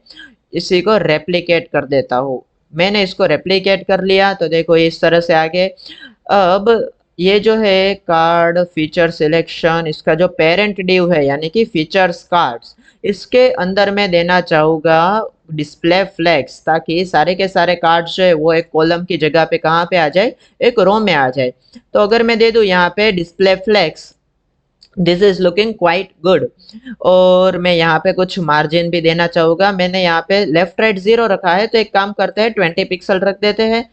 A: इसी को रेप्लिकेट कर देता हूँ। मैंने इसको रेप्लिकेट कर लिया तो देखो इस तरह से आगे। अब ये जो है कार्ड फीचर सिलेक्शन, इसका जो पेरेंट डिव है यानी कि फीचर्स कार्ड्स, इसके अंदर मैं देना चाहूँगा डिस्प्ले फ्लैग्स, ताकि सारे के सारे कार्ड्स जो है वो एक कॉलम की जगह पे कहाँ पे आ जाए, एक रो में आ जाए। तो अगर मैं दे दूँ यहाँ पे display flags, this is looking quite good. और मैं यहाँ पे कुछ मार्जिन भी देना चाहूँगा। मैंने यहाँ पे लेफ्ट राइट 0 रखा है, तो एक काम करते हैं 20 पिक्सल रख देते हैं।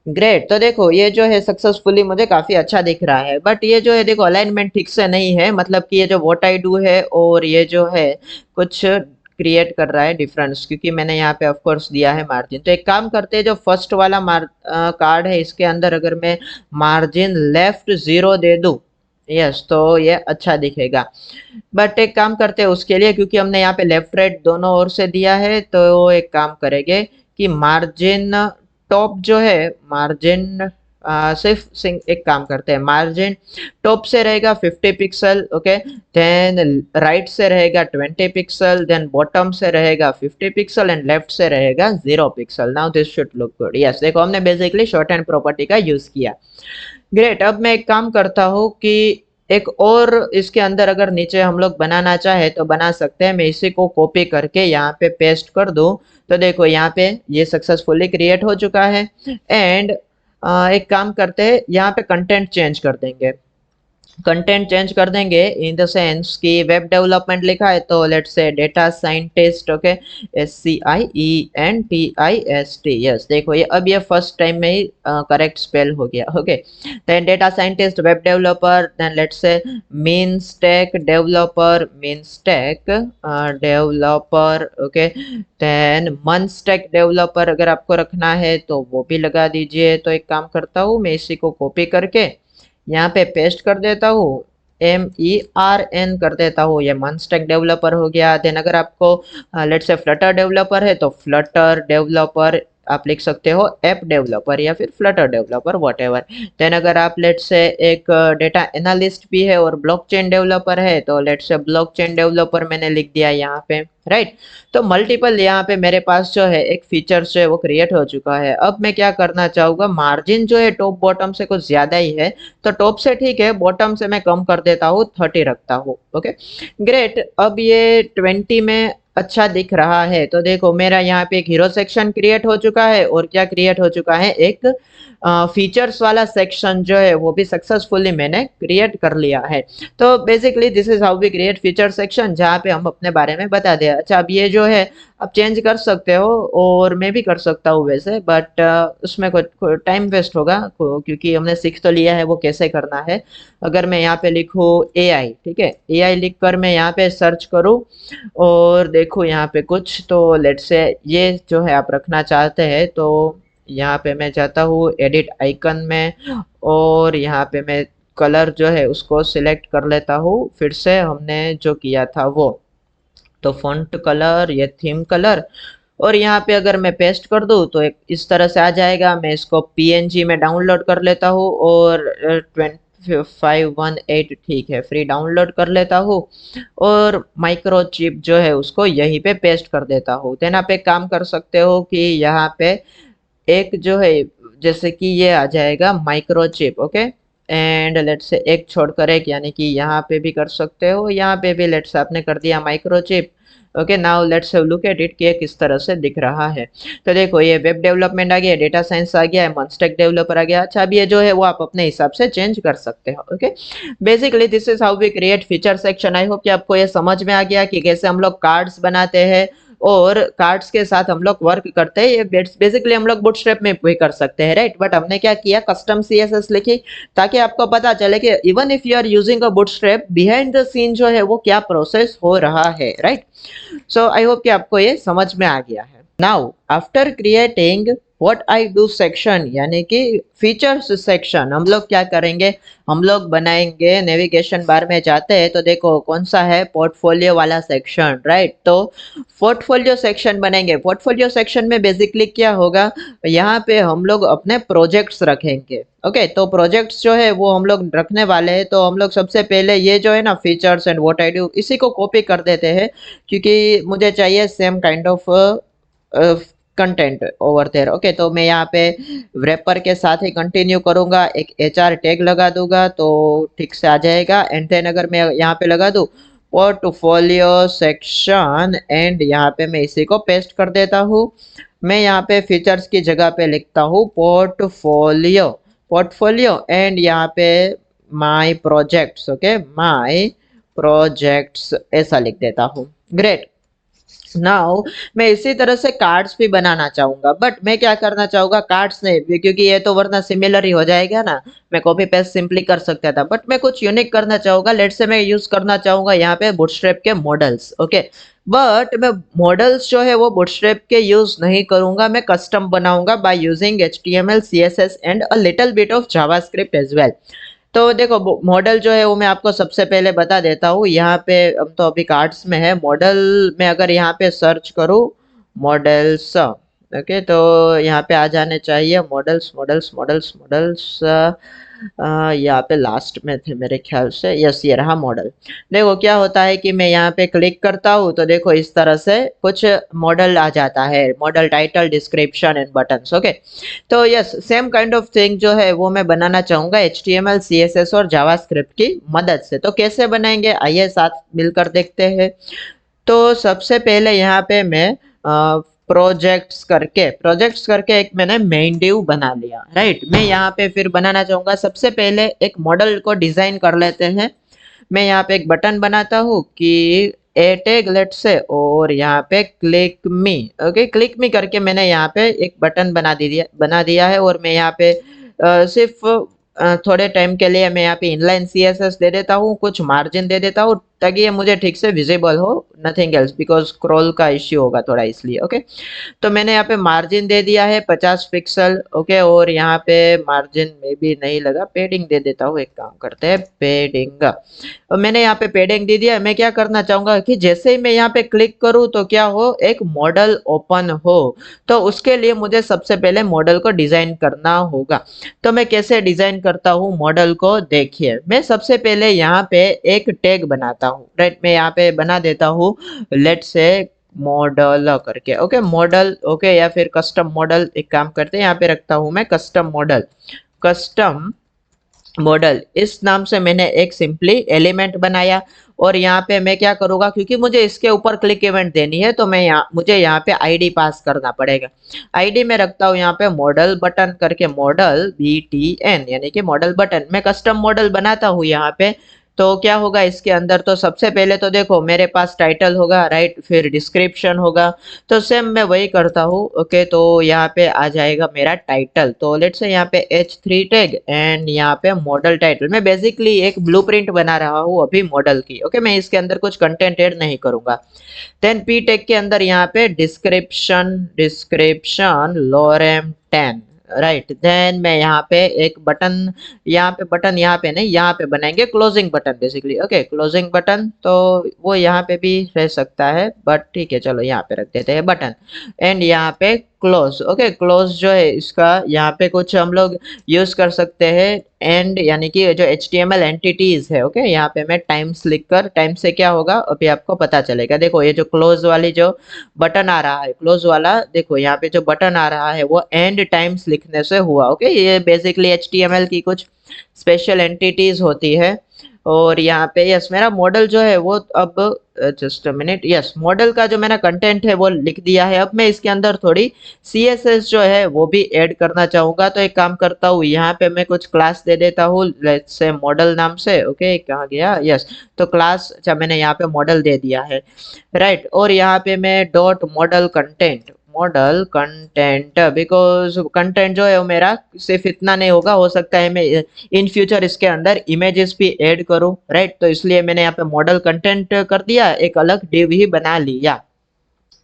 A: ग्रेट, तो देखो ये जो है सक्सेसफुली मुझे काफी अच्छा दिख रहा है। बट ये जो है देखो अलाइनमेंट ठीक से नहीं है, मतलब कि ये जो व्हाट आई डू है और ये जो है कुछ क्रिएट कर रहा है डिफरेंस, क्योंकि मैंने यहाँ पे ऑफ कोर्स दिया है मार्जिन। तो एक काम करते हैं, जो फर्स्ट वाला कार्ड है इसके अंदर अगर मैं मार्जिन लेफ्ट 0 दे दूँ, यस, तो ये अच्छा दिखेगा। बट एक काम करते हैं उसके लिए, क्योंकि हमने यहाँ पे लेफ्ट राइट दोनों ओर से दिया है, तो एक काम करेंगे कि मार्जिन टॉप जो है, मार्जिन सिर्फ एक काम करते हैं, मार्जिन टॉप से रहेगा 50 पिक्सल, ओके, देन राइट से रहेगा 20 पिक्सल, देन बॉटम से रहेगा 50 पिक्सल एंड लेफ्ट से रहेगा 0 pixel. Now this should look good. Yes, देखो हमने बेसिकली शॉर्ट हैंड प्रॉपर्टी का यूज किया। ग्रेट, अब मैं एक काम करता हूँ कि एक और इसके अंदर अगर नीचे हम लोग बनाना चाहे तो बना सकते हैं। मैं इसी को कॉपी करके यहाँ पे पेस्ट कर दूँ, तो देखो यहाँ पे ये सक्सेसफुली क्रिएट हो चुका है। एंड एक काम करते हैं, यहाँ पे कंटेंट चेंज कर देंगे। कंटेंट चेंज कर देंगे इन द सेंस कि वेब डेवलपमेंट लिखा है तो लेट्स से data scientist, okay, SCIENTIST। Yes, देखो ये अब ये फर्स्ट टाइम में ही करेक्ट स्पेल हो गया। Okay, then data scientist web developer, then let's say mean stack developer, mean stack developer, okay, then mean stack developer अगर आपको रखना है तो वो भी लगा दीजिए। तो एक काम करता हूँ, मैं इसी को कॉपी करके यहाँ पे पेस्ट कर देता हूँ, MERN कर देता हूँ, ये मनस्टैक डेवलपर हो गया। देन अगर आपको लेट्स से फ्लटर डेवलपर है तो फ्लटर डेवलपर आप लिख सकते हो, ऐप डेवलपर या फिर फ्लटर डेवलपर, वॉटेवर। देन अगर आप लेट्स से एक डेटा एनालिस्ट भी है और ब्लॉकचेन डेवलपर है तो लेट्स से ब्लॉकचेन डेवलपर मैंने लिख दिया यहाँ पे, राइट। तो मल्टीपल यहाँ पे मेरे पास जो है एक फीचर जो है वो क्रिएट हो चुका है। अब मैं क्या करना चाहूँगा, मार्जिन जो है टॉप बॉटम से कुछ ज्यादा ही है, तो टॉप से ठीक है, बॉटम से मैं कम कर देता हूँ, 30 रखता हूँ। ओके, ग्रेट, अब ये 20 में अच्छा दिख रहा है। तो देखो मेरा यहाँ पे एक हीरो सेक्शन क्रिएट हो चुका है, और क्या क्रिएट हो चुका है, एक फीचर्स वाला सेक्शन जो है वो भी सक्सेसफुली मैंने क्रिएट कर लिया है। तो basically this is how we create feature section, जहाँ पे हम अपने बारे में बता दें। अच्छा, अब ये जो है आप चेंज कर सकते हो, और मैं भी कर सकता हूँ वैसे, बट उसमें कुछ टाइम वेस्ट होगा, क्योंकि हमने सीख तो लिया है वो कैसे करना है। अगर मैं यहाँ पे लिखूँ AI, ठीक है, AI लिख कर मैं यहाँ पे सर्च करूँ और देखो यहाँ पे कुछ, तो लेट्स से ये जो है आप रखना चाहते हैं, तो यहाँ पे मैं जाता हूँ एडिट आइकन में, और यहाँ पे मैं कलर जो है उसको सिलेक्ट कर लेता हूँ, फिर से हमने जो किया था वो, तो फॉन्ट कलर, ये थीम कलर, और यहाँ पे अगर मैं पेस्ट कर दूँ तो एक इस तरह से आ जाएगा। मैं इसको PNG में डाउनलोड कर लेता हूँ, और 2518 ठीक है, फ्री डाउनलोड कर लेता हूँ, और माइक्रोचिप जो है उसको यहीं पे पेस्ट कर देता हूँ। देन आप एक काम कर सकते हो कि यहाँ पे एक जो है, जैसे कि ये आ जाएगा माइक्रोचिप, ओके, एंड लेट्स से एक छोड़कर एक, यानी कि यहाँ पे भी कर सकते हो, यहाँ पे भी लेट्स आपने कर दिया microchip. Okay, now let's have look at it कि ये किस तरह से दिख रहा है। तो देखो ये वेब डेवलपमेंट आ गया, डेटा साइंस आ गया है, मनस्टैक डेवलपर आ गया। अच्छा, अब ये जो है वो आप अपने हिसाब से चेंज कर सकते हो। Okay, basically this is how we create feature section. I hope कि आपको ये समझ में आ गया कि कैसे हम लोग कार्ड्स बनाते हैं और कार्ड्स के साथ हम लोग वर्क करते हैं। ये बेसिकली हम लोग बूटस्ट्रैप में भी कर सकते हैं, राइट। बट हमने क्या किया, कस्टम CSS लिखी, ताकि आपको पता चले कि even if you are using a Bootstrap, behind the scene जो है वो क्या प्रोसेस हो रहा है, राइट। सो आई होप कि आपको ये समझ में आ गया है। Now after creating what I do section यानी कि फीचर्स सेक्शन, हम लोग क्या करेंगे, हम लोग बनाएंगे नेविगेशन बार में जाते हैं तो देखो कौन सा है, पोर्टफोलियो वाला सेक्शन, राइट। तो पोर्टफोलियो सेक्शन बनेंगे। पोर्टफोलियो सेक्शन में बेसिकली क्या होगा, यहाँ पे हम लोग अपने प्रोजेक्ट्स रखेंगे। ओके तो प्रोजेक्ट्स जो है वो हम लोग रखने वाले हैं। तो हम लोग सबसे पहले ये जो है ना features and what I do, इसी को कॉपी कर देते हैं क्योंकि मुझे चाहिए same kind of content over there. Okay तो मैं यहाँ पे wrapper के साथ ही कंटिन्यू करूंगा, एक HR टैग लगा दूंगा तो ठीक से आ जाएगा। एंड देन अगर मैं यहाँ पे लगा दूं पोर्टफोलियो सेक्शन एंड यहाँ पे मैं इसी को पेस्ट कर देता हूँ। मैं यहाँ पे फीचर्स की जगह पे लिखता हूँ पोर्टफोलियो, पोर्टफोलियो एंड यहाँ पे my projects. Okay my projects ऐसा लिख देता हूँ। ग्रेट। नाउ मैं इसी तरह से कार्ड्स भी बनाना चाहूंगा, बट मैं क्या करना चाहूंगा, कार्ड्स नहीं क्योंकि ये तो वरना सिमिलर ही हो जाएगा ना, मैं कॉपी पेस्ट सिंपली कर सकता था, बट मैं कुछ यूनिक करना चाहूंगा। लेट से मैं यूज करना चाहूंगा यहाँ पे बूटस्ट्रैप के मॉडल्स। ओके बट मैं मॉडल्स जो है वो बूटस्ट्रैप के यूज नहीं करूंगा, मैं कस्टम बनाऊंगा by using HTML CSS and a little bit of JavaScript as well. तो देखो मॉडल जो है वो मैं आपको सबसे पहले बता देता हूँ। यहाँ पे हम तो अभी कार्ड्स में है, मॉडल में अगर यहाँ पे सर्च करूँ मॉडल्स, ओके तो यहाँ पे आ जाने चाहिए मॉडल्स मॉडल्स मॉडल्स मॉडल्स। यहाँ पे लास्ट में थे मेरे ख्याल से, यस ये रहा मॉडल। देखो क्या होता है कि मैं यहाँ पे क्लिक करता हूँ तो देखो इस तरह से कुछ मॉडल आ जाता है, model title description and buttons. Okay तो yes same kind of thing जो है वो मैं बनाना चाहूंगा HTML CSS और जावास्क्रिप्ट की मदद से। तो कैसे बनाएंगे आइए साथ मिलकर देखते हैं। तो सबसे पहले यहाँ पे मैं प्रोजेक्ट्स करके एक मैंने मेन डिव बना लिया, राइट। मैं यहाँ पे फिर बनाना चाहूंगा, सबसे पहले एक मॉडल को डिजाइन कर लेते हैं। मैं यहाँ पे एक बटन बनाता हूँ कि ए टैग लेट से, और यहाँ पे क्लिक मी। ओके क्लिक मी करके मैंने यहाँ पे एक बटन बना दिया है। और मैं यहाँ पे सिर्फ थोड़े टाइम के लिए मैं यहाँ पे इनलाइन CSS दे देता हूँ, कुछ मार्जिन दे देता हूँ ताकि ये मुझे ठीक से विजिबल हो, नथिंग एल्स बिकॉज स्क्रॉल का इश्यू होगा थोड़ा इसलिए। ओके तो मैंने यहाँ पे मार्जिन दे दिया है 50 पिक्सल। ओके और यहाँ पे मार्जिन में भी नहीं लगा, पेडिंग दे देता हूँ, एक काम करते हैं पेडिंग। और मैंने यहाँ पे पेडिंग दे दिया। मैं क्या करना चाहूंगा कि जैसे ही मैं यहाँ पे क्लिक करूँ तो क्या हो, एक मॉडल ओपन हो। तो उसके लिए मुझे सबसे पहले मॉडल को डिजाइन करना होगा। तो मैं कैसे डिजाइन करता हूँ मॉडल को, देखिए मैं सबसे पहले यहाँ पे एक टैग बनाता हूँ, राइट। मैं यहाँ पे बना देता हूँ लेट से मॉडल करके। ओके मॉडल, ओके या फिर कस्टम मॉडल, एक काम करते हैं यहाँ पे रखता हूँ मैं कस्टम मॉडल। कस्टम मॉडल इस नाम से मैंने एक सिंपली एलिमेंट बनाया। और यहाँ पे मैं क्या करूंगा, क्योंकि मुझे इसके ऊपर क्लिक इवेंट देनी है तो मैं मुझे यहाँ पे आईडी पास करना पड़ेगा। आईडी में रखता हूँ यहाँ पे मॉडल बटन करके, मॉडल BTN यानी कि मॉडल बटन। मैं कस्टम मॉडल बनाता हूँ यहाँ पे। तो क्या होगा इसके अंदर, तो सबसे पहले तो देखो मेरे पास टाइटल होगा, राइट, फिर डिस्क्रिप्शन होगा। तो सेम मैं वही करता हूँ। ओके तो यहाँ पे आ जाएगा मेरा टाइटल। तो लेट्स से यहाँ पे H3 टैग एंड यहाँ पे मॉडल टाइटल। मैं बेसिकली एक ब्लूप्रिंट बना रहा हूँ अभी मॉडल की। ओके मैं इसके अंदर कुछ कंटेंट ऐड नहीं करूंगा। देन P टैग के अंदर यहाँ पे डिस्क्रिप्शन, डिस्क्रिप्शन लोरेम 10, राइट। देन मैं यहाँ पे एक बटन, यहाँ पे बटन यहाँ पे नहीं, यहाँ पे बनाएंगे closing button basically. Okay closing button तो वो यहाँ पे भी रह सकता है, बट ठीक है चलो यहाँ पे रख देते हैं बटन। एंड यहाँ पे क्लोज। ओके क्लोज जो है इसका यहाँ पे कुछ हम लोग यूज कर सकते हैं एंड यानी कि जो HTML एंटिटीज है। ओके यहाँ पे मैं टाइम्स लिखकर, टाइम से क्या होगा अभी आपको पता चलेगा। देखो ये जो क्लोज वाली जो बटन आ रहा है, क्लोज वाला, देखो यहाँ पे जो बटन आ रहा है वो एंड टाइम्स लिखने से हुआ। ओके ये बेसिकली HTML की कुछ स्पेशल एंटिटीज होती है। और यहाँ पे यस मेरा मॉडल जो है वो अब, just a minute, yes model का जो मेरा कंटेंट है वो लिख दिया है। अब मैं इसके अंदर थोड़ी CSS जो है वो भी ऐड करना चाहूंगा। तो एक काम करता हूँ यहाँ पे मैं कुछ क्लास दे देता हूँ लेट्स से मॉडल नाम से। ओके कहाँ गया, यस तो क्लास, अच्छा मैंने यहाँ पे मॉडल दे दिया है, राइट। और यहाँ पे मैं dot model content, model content, because content जो है वो मेरा सिर्फ इतना नहीं होगा, हो सकता है मैं इन फ्यूचर इसके अंदर इमेजेस भी ऐड करूं, राइट। तो इसलिए मैंने यहाँ पे मॉडल कंटेंट कर दिया, एक अलग डिव ही बना लिया।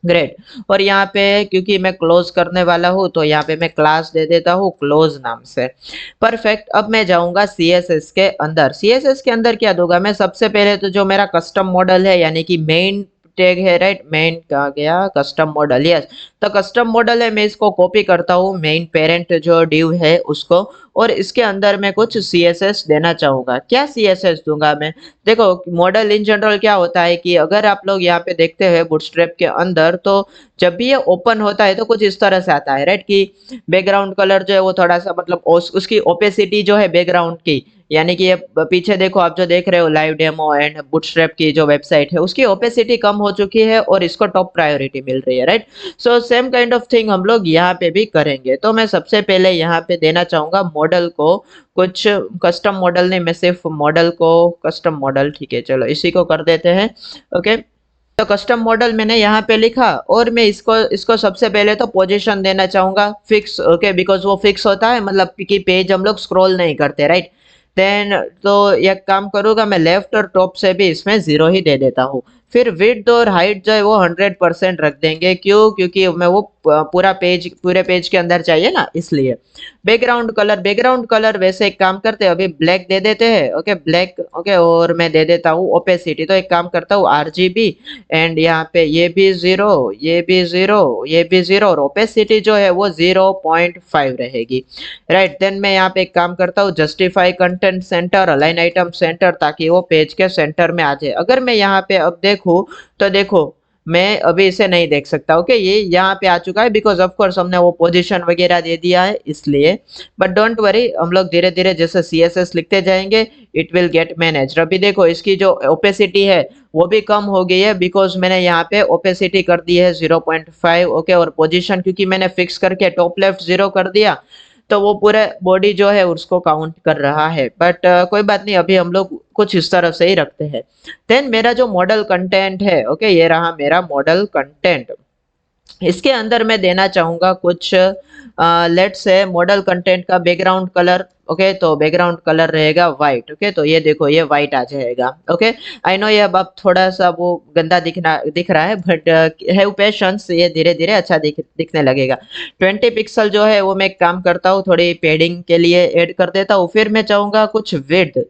A: ग्रेट। और यहाँ पे क्योंकि मैं क्लोज करने वाला हूँ तो यहाँ पे मैं क्लास दे देता हूँ क्लोज नाम से। परफेक्ट। अब मैं जाऊंगा सीएसएस के अंदर। सीएसएस के अंदर क्या दूंगा मैं? सबसे पहले तो जो मेरा कस्टम मॉडल है यानी कि मेन टैग है, राइट? मेन कहा गया, कस्टम मॉडल, यस। तो कस्टम मॉडल है, मैं इसको कॉपी करता हूँ मेन पेरेंट जो डिव है उसको, और इसके अंदर मैं कुछ सीएसएस देना चाहूंगा। क्या सीएसएस दूंगा मैं? देखो, मॉडल इन जनरल क्या होता है कि अगर आप लोग यहाँ पे देखते हैं बूटस्ट्रैप के अंदर, तो जब भी ये ओपन होता है तो कुछ इस तरह से आता है, राइट? कि बैकग्राउंड कलर जो है वो थोड़ा सा मतलब उसकी ओपेसिटी जो है बैकग्राउंड की, यानी कि ये पीछे देखो, आप जो देख रहे हो लाइव डेमो एंड बूटस्ट्रैप की जो वेबसाइट है उसकी ओपेसिटी कम हो चुकी है और इसको टॉप प्रायोरिटी मिल रही है, right? So same kind of thing हम लोग यहाँ पे भी करेंगे। तो मैं सबसे पहले यहाँ पे देना चाहूंगा मॉडल को कुछ कस्टम मॉडल नहीं, मैं सिर्फ मॉडल को कस्टम मॉडल, ठीक है चलो इसी को कर देते हैं। ओके, तो कस्टम मॉडल मैंने यहाँ पे लिखा और मैं इसको इसको सबसे पहले तो पोजीशन देना चाहूंगा फिक्स। ओके, बिकॉज वो फिक्स होता है, मतलब कि पेज हम लोग स्क्रॉल नहीं करते, राइट? देन तो एक काम करूंगा मैं, लेफ्ट और टॉप से भी इसमें 0 ही दे देता हूँ। फिर विड्थ और हाइट जो है वो 100% रख देंगे। क्यों? क्योंकि मैं वो पूरे पेज के अंदर चाहिए ना, इसलिए। बैकग्राउंड कलर वैसे एक काम करते हैं, अभी ब्लैक दे देते हैं। Okay, black. ओके, और मैं दे देता हूँ ओपेसिटी, तो एक काम करता हूँ आरजीबी, एंड यहाँ पे ये भी 0, ये भी 0, ये भी 0, और ओपेसिटी जो है वो 0.5 रहेगी, राइट? देन मैं यहाँ पे एक काम करता हूँ, justify content centre, align item centre, ताकि वो पेज के सेंटर में आ जाए। अगर मैं यहाँ पे अब देखूँ तो देखो, मैं अभी इसे नहीं देख सकता। ओके, ये यहाँ पे आ चुका है बिकॉज ऑफ कोर्स हमने वो पोजीशन वगैरह दे दिया है, इसलिए। बट डोंट वरी, हम लोग धीरे धीरे जैसे सीएसएस लिखते जाएंगे इट विल गेट मैनेज। अभी देखो इसकी जो ओपेसिटी है वो भी कम हो गई है बिकॉज मैंने यहाँ पे ओपेसिटी कर दी है 0.5। ओके, और पोजीशन क्योंकि मैंने फिक्स करके टॉप लेफ्ट 0 कर दिया, तो वो पूरे बॉडी जो है उसको काउंट कर रहा है। बट कोई बात नहीं, अभी हम लोग कुछ इस तरह से ही रखते हैं। देन मेरा जो मॉडल कंटेंट है, ओके, ये रहा मेरा मॉडल कंटेंट। इसके अंदर मैं देना चाहूंगा कुछ, लेट्स से मॉडल कंटेंट का बैकग्राउंड कलर। ओके, तो बैकग्राउंड कलर रहेगा व्हाइट। ओके, तो ये देखो ये व्हाइट आ जाएगा। ओके, आई नो ये अब थोड़ा सा वो गंदा दिख रहा है, बट हैव पेशेंस, ये धीरे धीरे अच्छा दिखने लगेगा। 20 पिक्सल जो है वो मैं एक काम करता हूँ, थोड़ी पेडिंग के लिए ऐड कर देता हूँ। फिर मैं चाहूंगा कुछ विड्थ,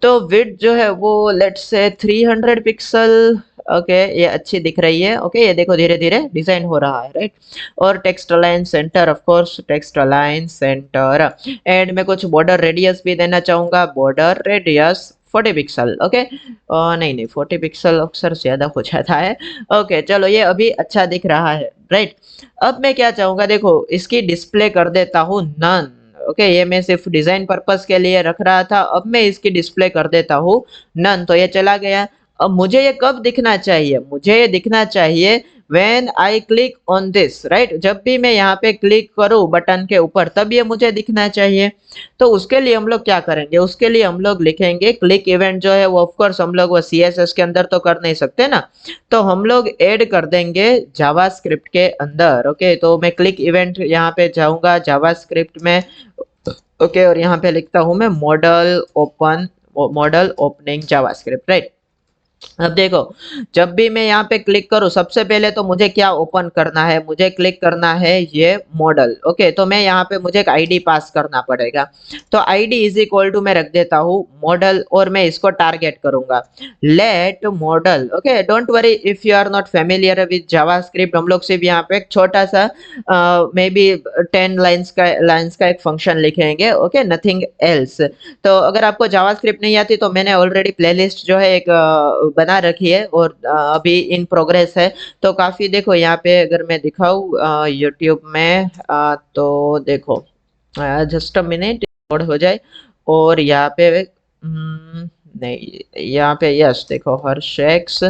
A: तो विड्थ जो है वो लेट्स से 300 पिक्सल। ओके, ये अच्छी दिख रही है। ओके, ये देखो धीरे धीरे डिजाइन हो रहा है, राइट? और text align centre, of course text align centre. And मैं कुछ बॉर्डर रेडियस भी देना चाहूंगा, बॉर्डर रेडियस 40 पिक्सल। ओके, नहीं नहीं, 40 पिक्सल अक्सर ज्यादा हो जाता है। ओके, चलो ये अभी अच्छा दिख रहा है, राइट? अब मैं क्या चाहूंगा, देखो इसकी डिस्प्ले कर देता हूँ नन। ओके, ये मैं सिर्फ डिजाइन पर्पस के लिए रख रहा था, अब मैं इसकी डिस्प्ले कर देता हूँ नन, तो ये चला गया। अब मुझे ये कब दिखना चाहिए? मुझे ये दिखना चाहिए when I click on this, right? जब भी मैं यहाँ पे क्लिक करूँ बटन के ऊपर तब ये मुझे दिखना चाहिए। तो उसके लिए हम लोग क्या करेंगे? उसके लिए हम लोग लिखेंगे क्लिक इवेंट जो है वो, ऑफ कोर्स हम लोग वो सीएसएस के अंदर तो कर नहीं सकते ना, तो हम लोग ऐड कर देंगे जावास्क्रिप्ट के अंदर। ओके, तो मैं क्लिक इवेंट यहाँ पे जाऊंगा जावास्क्रिप्ट में। ओके, और यहाँ पे लिखता हूँ मैं मॉडल ओपनिंग जावास्क्रिप्ट, राइट? अब देखो, जब भी मैं यहाँ पे क्लिक करूँ सबसे पहले तो मुझे क्या ओपन करना है? मुझे क्लिक करना है ये मॉडल। ओके, तो मैं यहाँ पे मुझे एक आईडी पास करना पड़ेगा, तो आईडी इज इक्वल टू मैं रख देता हूँ मॉडल, और मैं इसको टारगेट करूंगा let modal. Okay, don't worry if you are not familiar with JavaScript, हम लोग सिर्फ यहाँ पे एक छोटा सा मे बी 10 लाइंस का एक फंक्शन लिखेंगे। Okay, nothing else. तो अगर आपको जावास्क्रिप्ट नहीं आती तो मैंने ऑलरेडी प्लेलिस्ट जो है एक बना रखी है और अभी इन प्रोग्रेस है। तो काफी देखो यहाँ पे अगर मैं दिखाऊँ यूट्यूब में, तो देखो जस्ट अ मिनट लोड हो जाए। और यहाँ पे नहीं, यहाँ पे यस देखो हर्षेक्स,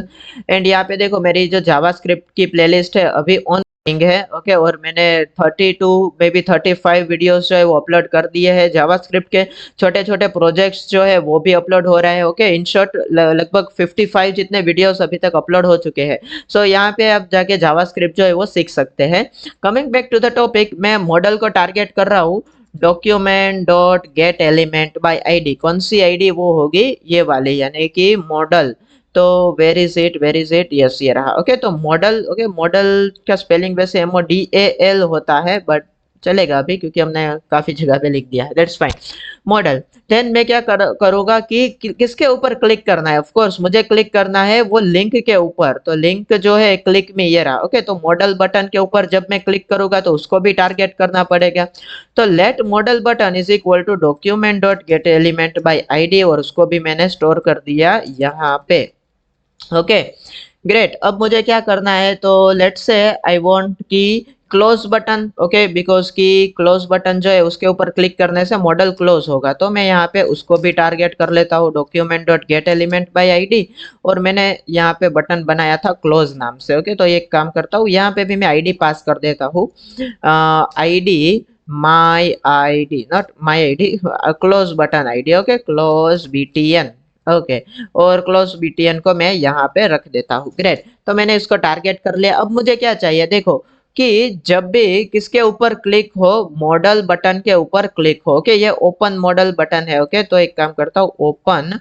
A: एंड यहाँ पे देखो मेरी जो जावास्क्रिप्ट की प्लेलिस्ट है अभी ऑन है। ओके, और मैंने 32 मे बी 35 वीडियोस जो है वो अपलोड कर दिए हैं जावास्क्रिप्ट के। छोटे छोटे प्रोजेक्ट्स जो है वो भी अपलोड हो रहे हैं। ओके, इन शॉर्ट लगभग 55 जितने वीडियोस अभी तक अपलोड हो चुके हैं। सो यहाँ पे आप जाके जावास्क्रिप्ट जो है वो सीख सकते हैं। Coming back to the topic, मैं मॉडल को टारगेट कर रहा हूँ document dot get element by ID. कौन सी आईडी? वो होगी ये वाली, यानी कि मॉडल। तो वेर इज इट, यस ये रहा। ओके तो मॉडल, ओके मॉडल का स्पेलिंग वैसे MODAL होता है, बट चलेगा अभी क्योंकि हमने काफी जगह पे लिख दिया है, दैट्स फाइन। मॉडल, देन मैं क्या करूंगा कि किसके ऊपर क्लिक करना है। ऑफ कोर्स मुझे क्लिक करना है वो लिंक के ऊपर, तो लिंक जो है क्लिक में ये रहा। ओके तो मॉडल बटन के ऊपर जब मैं क्लिक करूंगा तो उसको भी टारगेट करना पड़ेगा। तो let modal button is equal to document dot get element by ID, और उसको भी मैंने स्टोर कर दिया यहाँ पे। Okay great. अब मुझे क्या करना है, तो लेट्स से आई वांट की क्लोज बटन, ओके बिकॉज की क्लोज बटन जो है उसके ऊपर क्लिक करने से मॉडल क्लोज होगा, तो मैं यहाँ पे उसको भी टारगेट कर लेता हूँ document dot get element by ID, और मैंने यहाँ पे बटन बनाया था क्लोज नाम से। ओके तो एक काम करता हूँ, यहाँ पे भी मैं आईडी पास कर देता हूँ, ID my ID, not my ID, close button ID. Okay close BTN। Okay और क्लोज BTN को मैं यहाँ पे रख देता हूँ। ग्रेट, तो मैंने इसको टारगेट कर लिया। अब मुझे क्या चाहिए, देखो कि जब भी किसके ऊपर क्लिक हो, मॉडल बटन के ऊपर क्लिक हो। ओके ये ओपन मॉडल बटन है। ओके तो एक काम करता हूँ, ओपन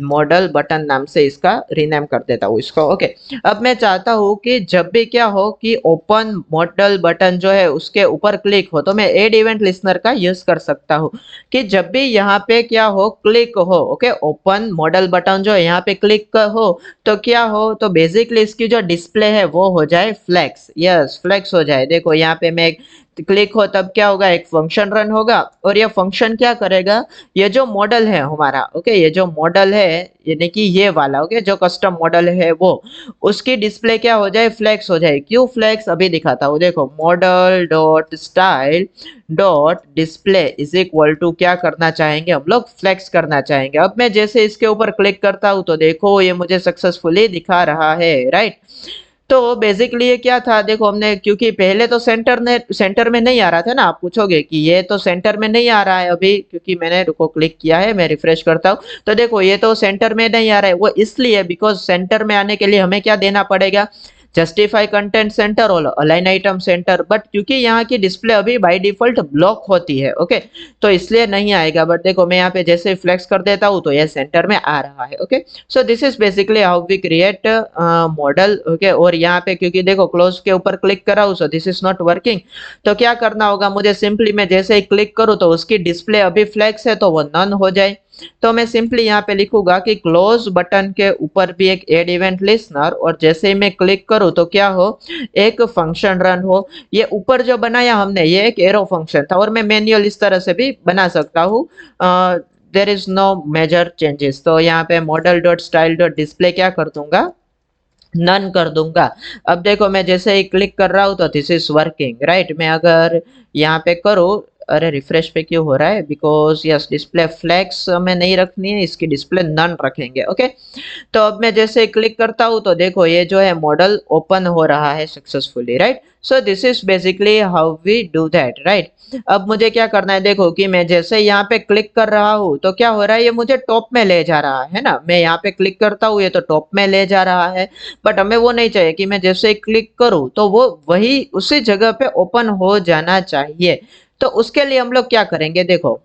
A: मॉडल बटन नाम से इसका रीनेम कर देता हूँ इसको। ओके अब मैं चाहता हूँ कि जब भी क्या हो कि ओपन मॉडल बटन जो है उसके ऊपर क्लिक हो, तो मैं एड इवेंट लिस्नर का यूज कर सकता हूँ कि जब भी यहाँ पे क्या हो, क्लिक हो, ओके ओपन मॉडल बटन जो है यहाँ पे क्लिक हो, तो क्या हो, तो बेसिकली इसकी जो डिस्प्ले है वो हो जाए फ्लैक्स। यस फ्लैक्स हो जाए। देखो यहाँ पे मैं क्लिक हो तब क्या होगा, एक फंक्शन रन होगा, और ये फंक्शन क्या करेगा, ये जो मॉडल है हमारा, ओके ये जो मॉडल है यानी कि ये वाला, ओके जो कस्टम मॉडल है वो, उसकी डिस्प्ले क्या हो जाए, फ्लैक्स हो जाए। क्यों फ्लैक्स, अभी दिखाता हूँ। देखो modal dot style dot display is equal to क्या करना चाहेंगे हम लोग, फ्लैक्स करना चाहेंगे। अब मैं जैसे इसके ऊपर क्लिक करता हूँ तो देखो ये मुझे सक्सेसफुली दिखा रहा है, राइट। तो बेसिकली ये क्या था, देखो हमने क्योंकि पहले तो सेंटर में नहीं आ रहा था ना, आप पूछोगे कि ये तो सेंटर में नहीं आ रहा है अभी, क्योंकि मैंने रुको क्लिक किया है, मैं रिफ्रेश करता हूँ तो देखो ये तो सेंटर में नहीं आ रहा है। वो इसलिए बिकॉज सेंटर में आने के लिए हमें क्या देना पड़ेगा, जस्टिफाई कंटेंट सेंटर और अलाइन आइटम सेंटर, बट क्योंकि यहाँ की डिस्प्ले अभी बाय डिफॉल्ट ब्लॉक होती है, ओके तो इसलिए नहीं आएगा। बट देखो मैं यहाँ पे जैसे फ्लेक्स कर देता हूँ तो ये सेंटर में आ रहा है। Okay so this is basically how we create modal. Okay और यहाँ पे क्योंकि देखो क्लोज के ऊपर क्लिक करा हूँ, सो दिस इज नॉट वर्किंग। तो क्या करना होगा मुझे, सिंपली मैं जैसे ही क्लिक करूँ तो उसकी डिस्प्ले अभी फ्लैक्स है तो वो नन हो जाए। तो मैं सिंपली यहाँ पे लिखूंगा कि क्लोज बटन के ऊपर भी एक एड इवेंट लिस्नर, और जैसे ही मैं क्लिक करूँ तो क्या हो, एक फंक्शन रन हो। ये ऊपर जो बनाया हमने ये एक एरो फंक्शन था, और मैं मैन्युअल इस तरह से भी बना सकता हूँ, there is no major changes. तो यहाँ पे modal dot style dot display क्या कर दूंगा, नन कर दूंगा। अब देखो मैं जैसे ही क्लिक कर रहा हूँ तो दिस इज वर्किंग, राइट। मैं अगर यहाँ पे करूँ, अरे रिफ्रेश पे क्यों हो रहा है, बिकॉज यस डिस्प्ले फ्लैक्स हमें नहीं रखनी है, इसकी डिस्प्ले नन रखेंगे। ओके तो अब मैं जैसे क्लिक करता हूँ तो देखो ये जो है मॉडल ओपन हो रहा है successfully, right. So this is basically how we do that, right. अब मुझे क्या करना है, देखो कि मैं जैसे यहाँ पे क्लिक कर रहा हूँ तो क्या हो रहा है, ये मुझे टॉप में ले जा रहा है ना। मैं यहाँ पे क्लिक करता हूँ ये तो टॉप में ले जा रहा है, बट हमें वो नहीं चाहिए कि मैं जैसे क्लिक करूँ तो वो वही उसी जगह पे ओपन हो जाना चाहिए। तो उसके लिए हम लोग क्या करेंगे, देखो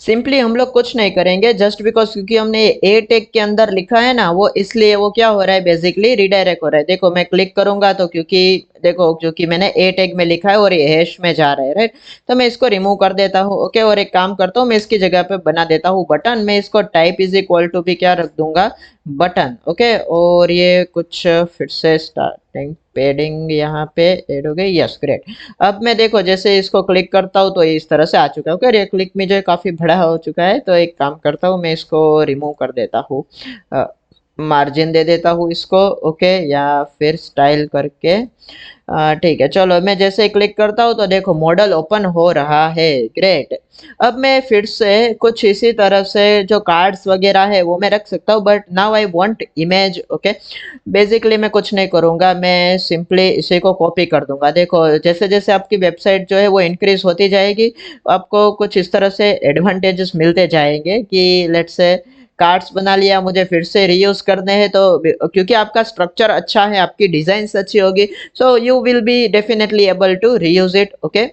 A: सिंपली हम लोग कुछ नहीं करेंगे, जस्ट बिकॉज क्योंकि हमने ए टैग के अंदर लिखा है ना, वो इसलिए वो क्या हो रहा है, बेसिकली रिडायरेक्ट हो रहा है। देखो मैं क्लिक करूंगा तो क्योंकि देखो क्योंकि मैंने ए टैग में लिखा है और ये हैश में जा रहा है, राइट। तो मैं इसको रिमूव कर देता हूँ। ओके और एक काम करता हूँ, मैं इसकी जगह पे बना देता हूँ बटन। मैं इसको टाइप इज इक्वल टू भी क्या रख दूंगा, बटन। ओके और ये कुछ फिर से स्टार्टिंग पेडिंग यहाँ पे ऐड हो गई, यस ग्रेट। अब मैं देखो जैसे इसको क्लिक करता हूँ तो ये इस तरह से आ चुका है। ओके ये क्लिक में जो है काफी बड़ा हो चुका है, तो एक काम करता हूँ मैं इसको रिमूव कर देता हूँ, मार्जिन दे देता हूँ इसको। ओके या फिर स्टाइल करके ठीक है। चलो मैं जैसे क्लिक करता हूँ तो देखो मॉडल ओपन हो रहा है, ग्रेट। अब मैं फिर से कुछ इसी तरह से जो कार्ड्स वगैरह है वो मैं रख सकता हूँ, but now I want image. Okay basically मैं कुछ नहीं करूँगा, मैं सिंपली इसी को कॉपी कर दूंगा। देखो जैसे जैसे आपकी वेबसाइट जो है वो इंक्रीज होती जाएगी, आपको कुछ इस तरह से एडवांटेजेस मिलते जाएंगे कि लेट्स से कार्ड्स बना लिया, मुझे फिर से रीयूज करने हैं, तो क्योंकि आपका स्ट्रक्चर अच्छा है, आपकी डिजाइन अच्छी होगी, so you will be definitely able to reuse it. Okay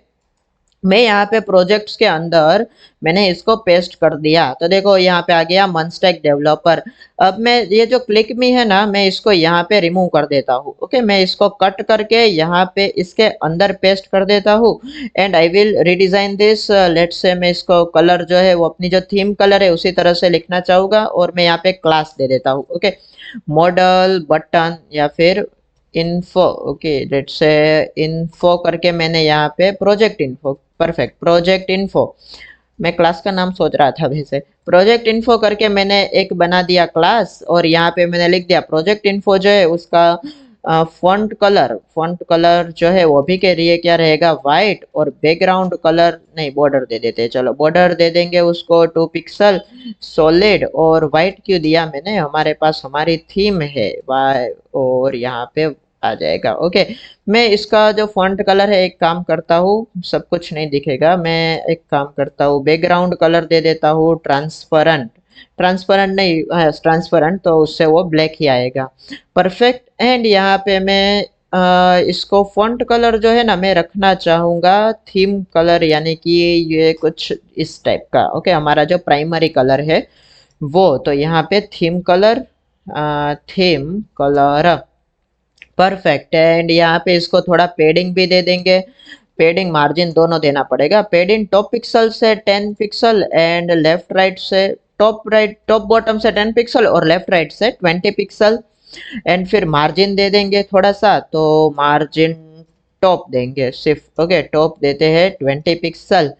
A: मैं यहाँ पे प्रोजेक्ट्स के अंदर मैंने इसको पेस्ट कर दिया, तो देखो यहाँ पे आ गया मनस्टैक डेवलपर। अब मैं ये जो क्लिक मी है ना, मैं इसको यहाँ पे रिमूव कर देता हूँ। ओके, मैं इसको कट करके यहाँ पे इसके अंदर पेस्ट कर देता हूँ and I will redesign this. Let's say मैं इसको कलर जो है वो अपनी जो थीम कलर है उसी तरह से लिखना चाहूंगा और मैं यहाँ पे क्लास दे देता हूँ। ओके, मॉडल बटन या फिर इन्फो। ओके, लेट्स से इन्फो करके मैंने यहाँ पे project info, perfect, project info. मैं क्लास का नाम सोच रहा था वैसे। प्रोजेक्ट इन्फो करके मैंने एक बना दिया क्लास और यहाँ पे मैंने लिख दिया प्रोजेक्ट इन्फो जो है उसका फॉन्ट कलर जो है वो भी के लिए क्या रहेगा, वाइट। और बैकग्राउंड कलर नहीं, बॉर्डर दे देते हैं, चलो बॉर्डर दे देंगे उसको 2 पिक्सल सॉलिड। और वाइट क्यों दिया मैंने, हमारे पास हमारी थीम है वाई, और यहाँ पे आ जाएगा। ओके, मैं इसका जो फॉन्ट कलर है एक काम करता हूँ, सब कुछ नहीं दिखेगा, मैं एक काम करता हूँ बैकग्राउंड कलर दे देता हूँ ट्रांसपेरेंट। ट्रांसपेरेंट नहीं, ट्रांसपेरेंट, तो उससे वो ब्लैक ही आएगा। परफेक्ट। एंड यहाँ पे मैं इसको फॉन्ट कलर जो है ना मैं रखना चाहूँगा थीम कलर, यानी कि ये कुछ इस टाइप का। ओके, हमारा जो प्राइमरी कलर है वो, तो यहाँ पे थीम कलर परफेक्ट। एंड यहाँ पे इसको थोड़ा पेडिंग भी दे देंगे, पेडिंग मार्जिन दोनों देना पड़ेगा। पेडिंग टॉप पिक्सल से 10 पिक्सल एंड लेफ्ट राइट से टॉप बॉटम से 10 पिक्सल और लेफ्ट राइट से 20 पिक्सल। एंड फिर मार्जिन दे देंगे थोड़ा सा, तो मार्जिन टॉप देंगे सिर्फ। ओके, टॉप देते हैं 20 pixel.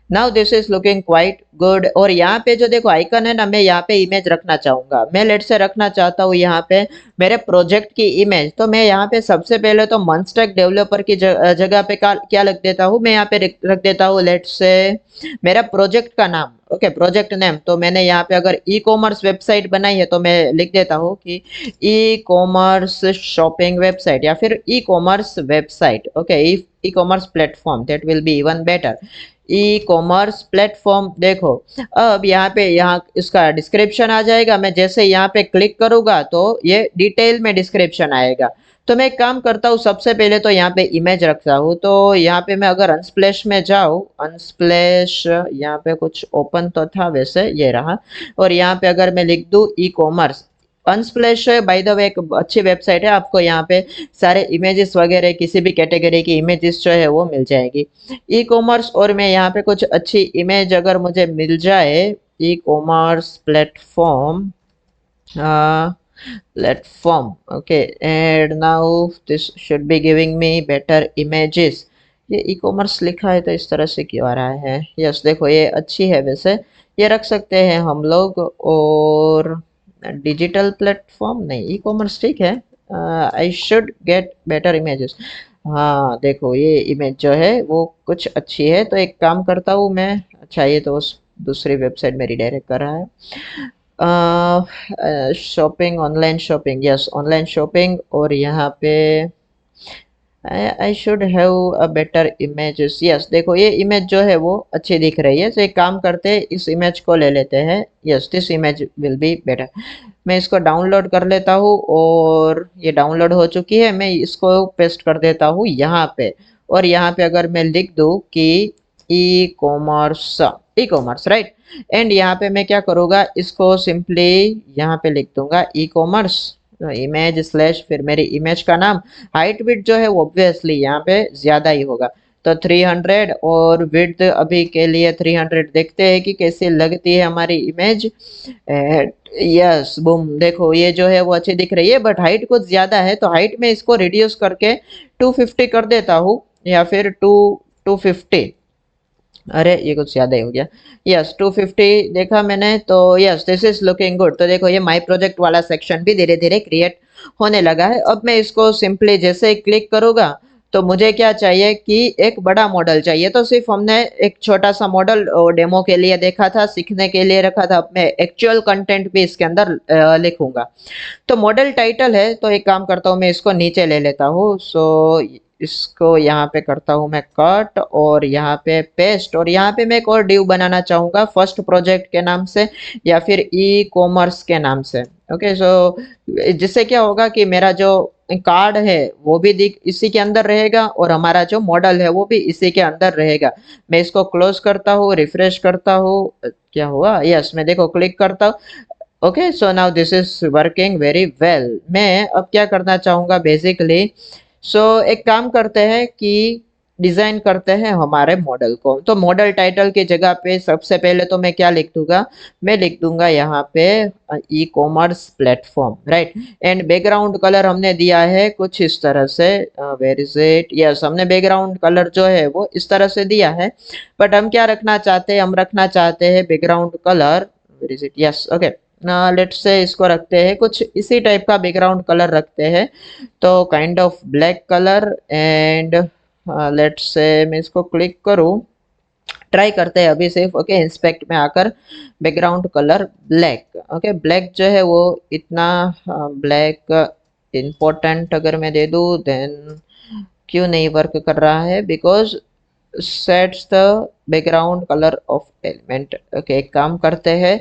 A: Now this is looking quite good. और यहाँ पे जो देखो आइकन है ना, मैं यहाँ पे इमेज रखना चाहूंगा। मैं लेट से रखना चाहता हूँ यहाँ पे मेरे प्रोजेक्ट की इमेज। तो मैं यहाँ पे सबसे पहले तो मनस्टैक डेवलपर की जगह पे क्या रख देता हूँ, मैं यहाँ पे रख देता हूँ लेट से मेरा प्रोजेक्ट का नाम। Okay, project name. तो मैंने यहाँ पे अगर ई कॉमर्स वेबसाइट बनाई है तो मैं लिख देता हूँ कि ई कॉमर्स शॉपिंग वेबसाइट या फिर e commerce website. Okay, E commerce platform, that will be even better. E commerce platform. देखो अब यहाँ पे यहाँ इसका डिस्क्रिप्शन आ जाएगा। मैं जैसे यहाँ पे क्लिक करूंगा तो ये डिटेल में डिस्क्रिप्शन आएगा। तो मैं एक काम करता हूँ, सबसे पहले तो यहाँ पे इमेज रखता हूँ। तो यहाँ पे मैं अगर अनस्प्लैश में जाऊँ, अनस्प्लैश यहाँ पे कुछ ओपन तो था वैसे, ये रहा। और यहाँ पे अगर मैं लिख दूँ e commerce, Unsplash bye the वे एक अच्छी वेबसाइट है, आपको यहाँ पे सारे इमेजेस वगैरह किसी भी कैटेगरी की इमेजेस जो है वो मिल जाएगी। ई कॉमर्स, और मैं यहाँ पे कुछ अच्छी इमेज अगर मुझे मिल जाए, ई commerce platform, platform. Okay, and now this should be giving me better images. ये ई कॉमर्स लिखा है तो इस तरह से क्यों आ रहा है। यस, देखो ये अच्छी है वैसे, ये रख सकते हैं हम लोग। और डिजिटल प्लेटफॉर्म नहीं, ई कॉमर्स ठीक है। आई शुड गेट बेटर इमेजेस। हाँ देखो ये इमेज जो है वो कुछ अच्छी है, तो एक काम करता हूँ मैं। अच्छा, ये तो उस दूसरी वेबसाइट में रिडायरेक्ट कर रहा है। Shopping, online shopping, yes online shopping. और यहाँ पे I should have a better images. Yes, देखो ये इमेज जो है वो अच्छी दिख रही है, तो एक काम करते हैं इस इमेज को ले लेते हैं। Yes, this image will be better. मैं इसको डाउनलोड कर लेता हूँ और ये डाउनलोड हो चुकी है। मैं इसको पेस्ट कर देता हूँ यहाँ पे। और यहाँ पे अगर मैं लिख दूँ कि ई कॉमर्स राइट। एंड यहाँ पे मैं क्या करूँगा, इसको सिंपली यहाँ पे लिख दूंगा ई कॉमर्स इमेज स्लैश फिर मेरी इमेज का नाम। हाइट विड्थ जो है वो ऑब्वियसली यहाँ पे ज्यादा ही होगा, तो 300। और विड्थ अभी के लिए 300। देखते हैं कि कैसी लगती है हमारी इमेज। यस, बूम, देखो ये जो है वो अच्छी दिख रही है, बट हाइट कुछ ज्यादा है, तो हाइट में इसको रिड्यूस करके 250 कर देता हूँ, या फिर 250। अरे ये कुछ ज्यादा ही हो गया। यस, 250 देखा मैंने, तो yes this is looking good. तो देखो ये माय प्रोजेक्ट वाला सेक्शन भी धीरे धीरे क्रिएट होने लगा है। अब मैं इसको सिंपली जैसे ही क्लिक करूंगा तो मुझे क्या चाहिए कि एक बड़ा मॉडल चाहिए। तो सिर्फ हमने एक छोटा सा मॉडल डेमो के लिए देखा था, सीखने के लिए रखा था। अब मैं एक्चुअल कंटेंट भी इसके अंदर लिखूंगा। तो मॉडल टाइटल है, तो एक काम करता हूँ मैं इसको नीचे ले लेता हूँ। सो इसको यहाँ पे करता हूँ मैं कट और यहाँ पे पेस्ट। और यहाँ पे मैं एक और डिव बनाना चाहूंगा फर्स्ट प्रोजेक्ट के नाम से या फिर ई कॉमर्स के नाम से। ओके, सो जिससे क्या होगा कि मेरा जो कार्ड है वो भी दिख इसी के अंदर रहेगा और हमारा जो मॉडल है वो भी इसी के अंदर रहेगा। मैं इसको क्लोज करता हूँ, रिफ्रेश करता हूँ, क्या हुआ, यस मैं देखो क्लिक करता हूँ। Okay so now this is working very well. मैं अब क्या करना चाहूंगा बेसिकली, सो एक काम करते हैं कि डिजाइन करते हैं हमारे मॉडल को। तो मॉडल टाइटल की जगह पे सबसे पहले तो मैं क्या लिख दूंगा, मैं लिख दूंगा यहाँ पे ई commerce platform, right. And background colour हमने दिया है कुछ इस तरह से, वेयर इज इट, यस हमने बैकग्राउंड कलर जो है वो इस तरह से दिया है। बट हम क्या रखना चाहते हैं, हम रखना चाहते हैं background colour, where is it, yes okay, let's say इसको रखते हैं कुछ इसी टाइप का बैकग्राउंड कलर रखते हैं। तो kind of black colour and let's say मैं इसको क्लिक करूं, ट्राई करते हैं अभी सिर्फ, ओके इंस्पेक्ट में आकर background colour black, okay black जो है वो इतना ब्लैक इम्पोर्टेंट अगर मैं दे दूं देन क्यों नहीं वर्क कर रहा है, because sets the background colour of element. Okay एक काम करते हैं,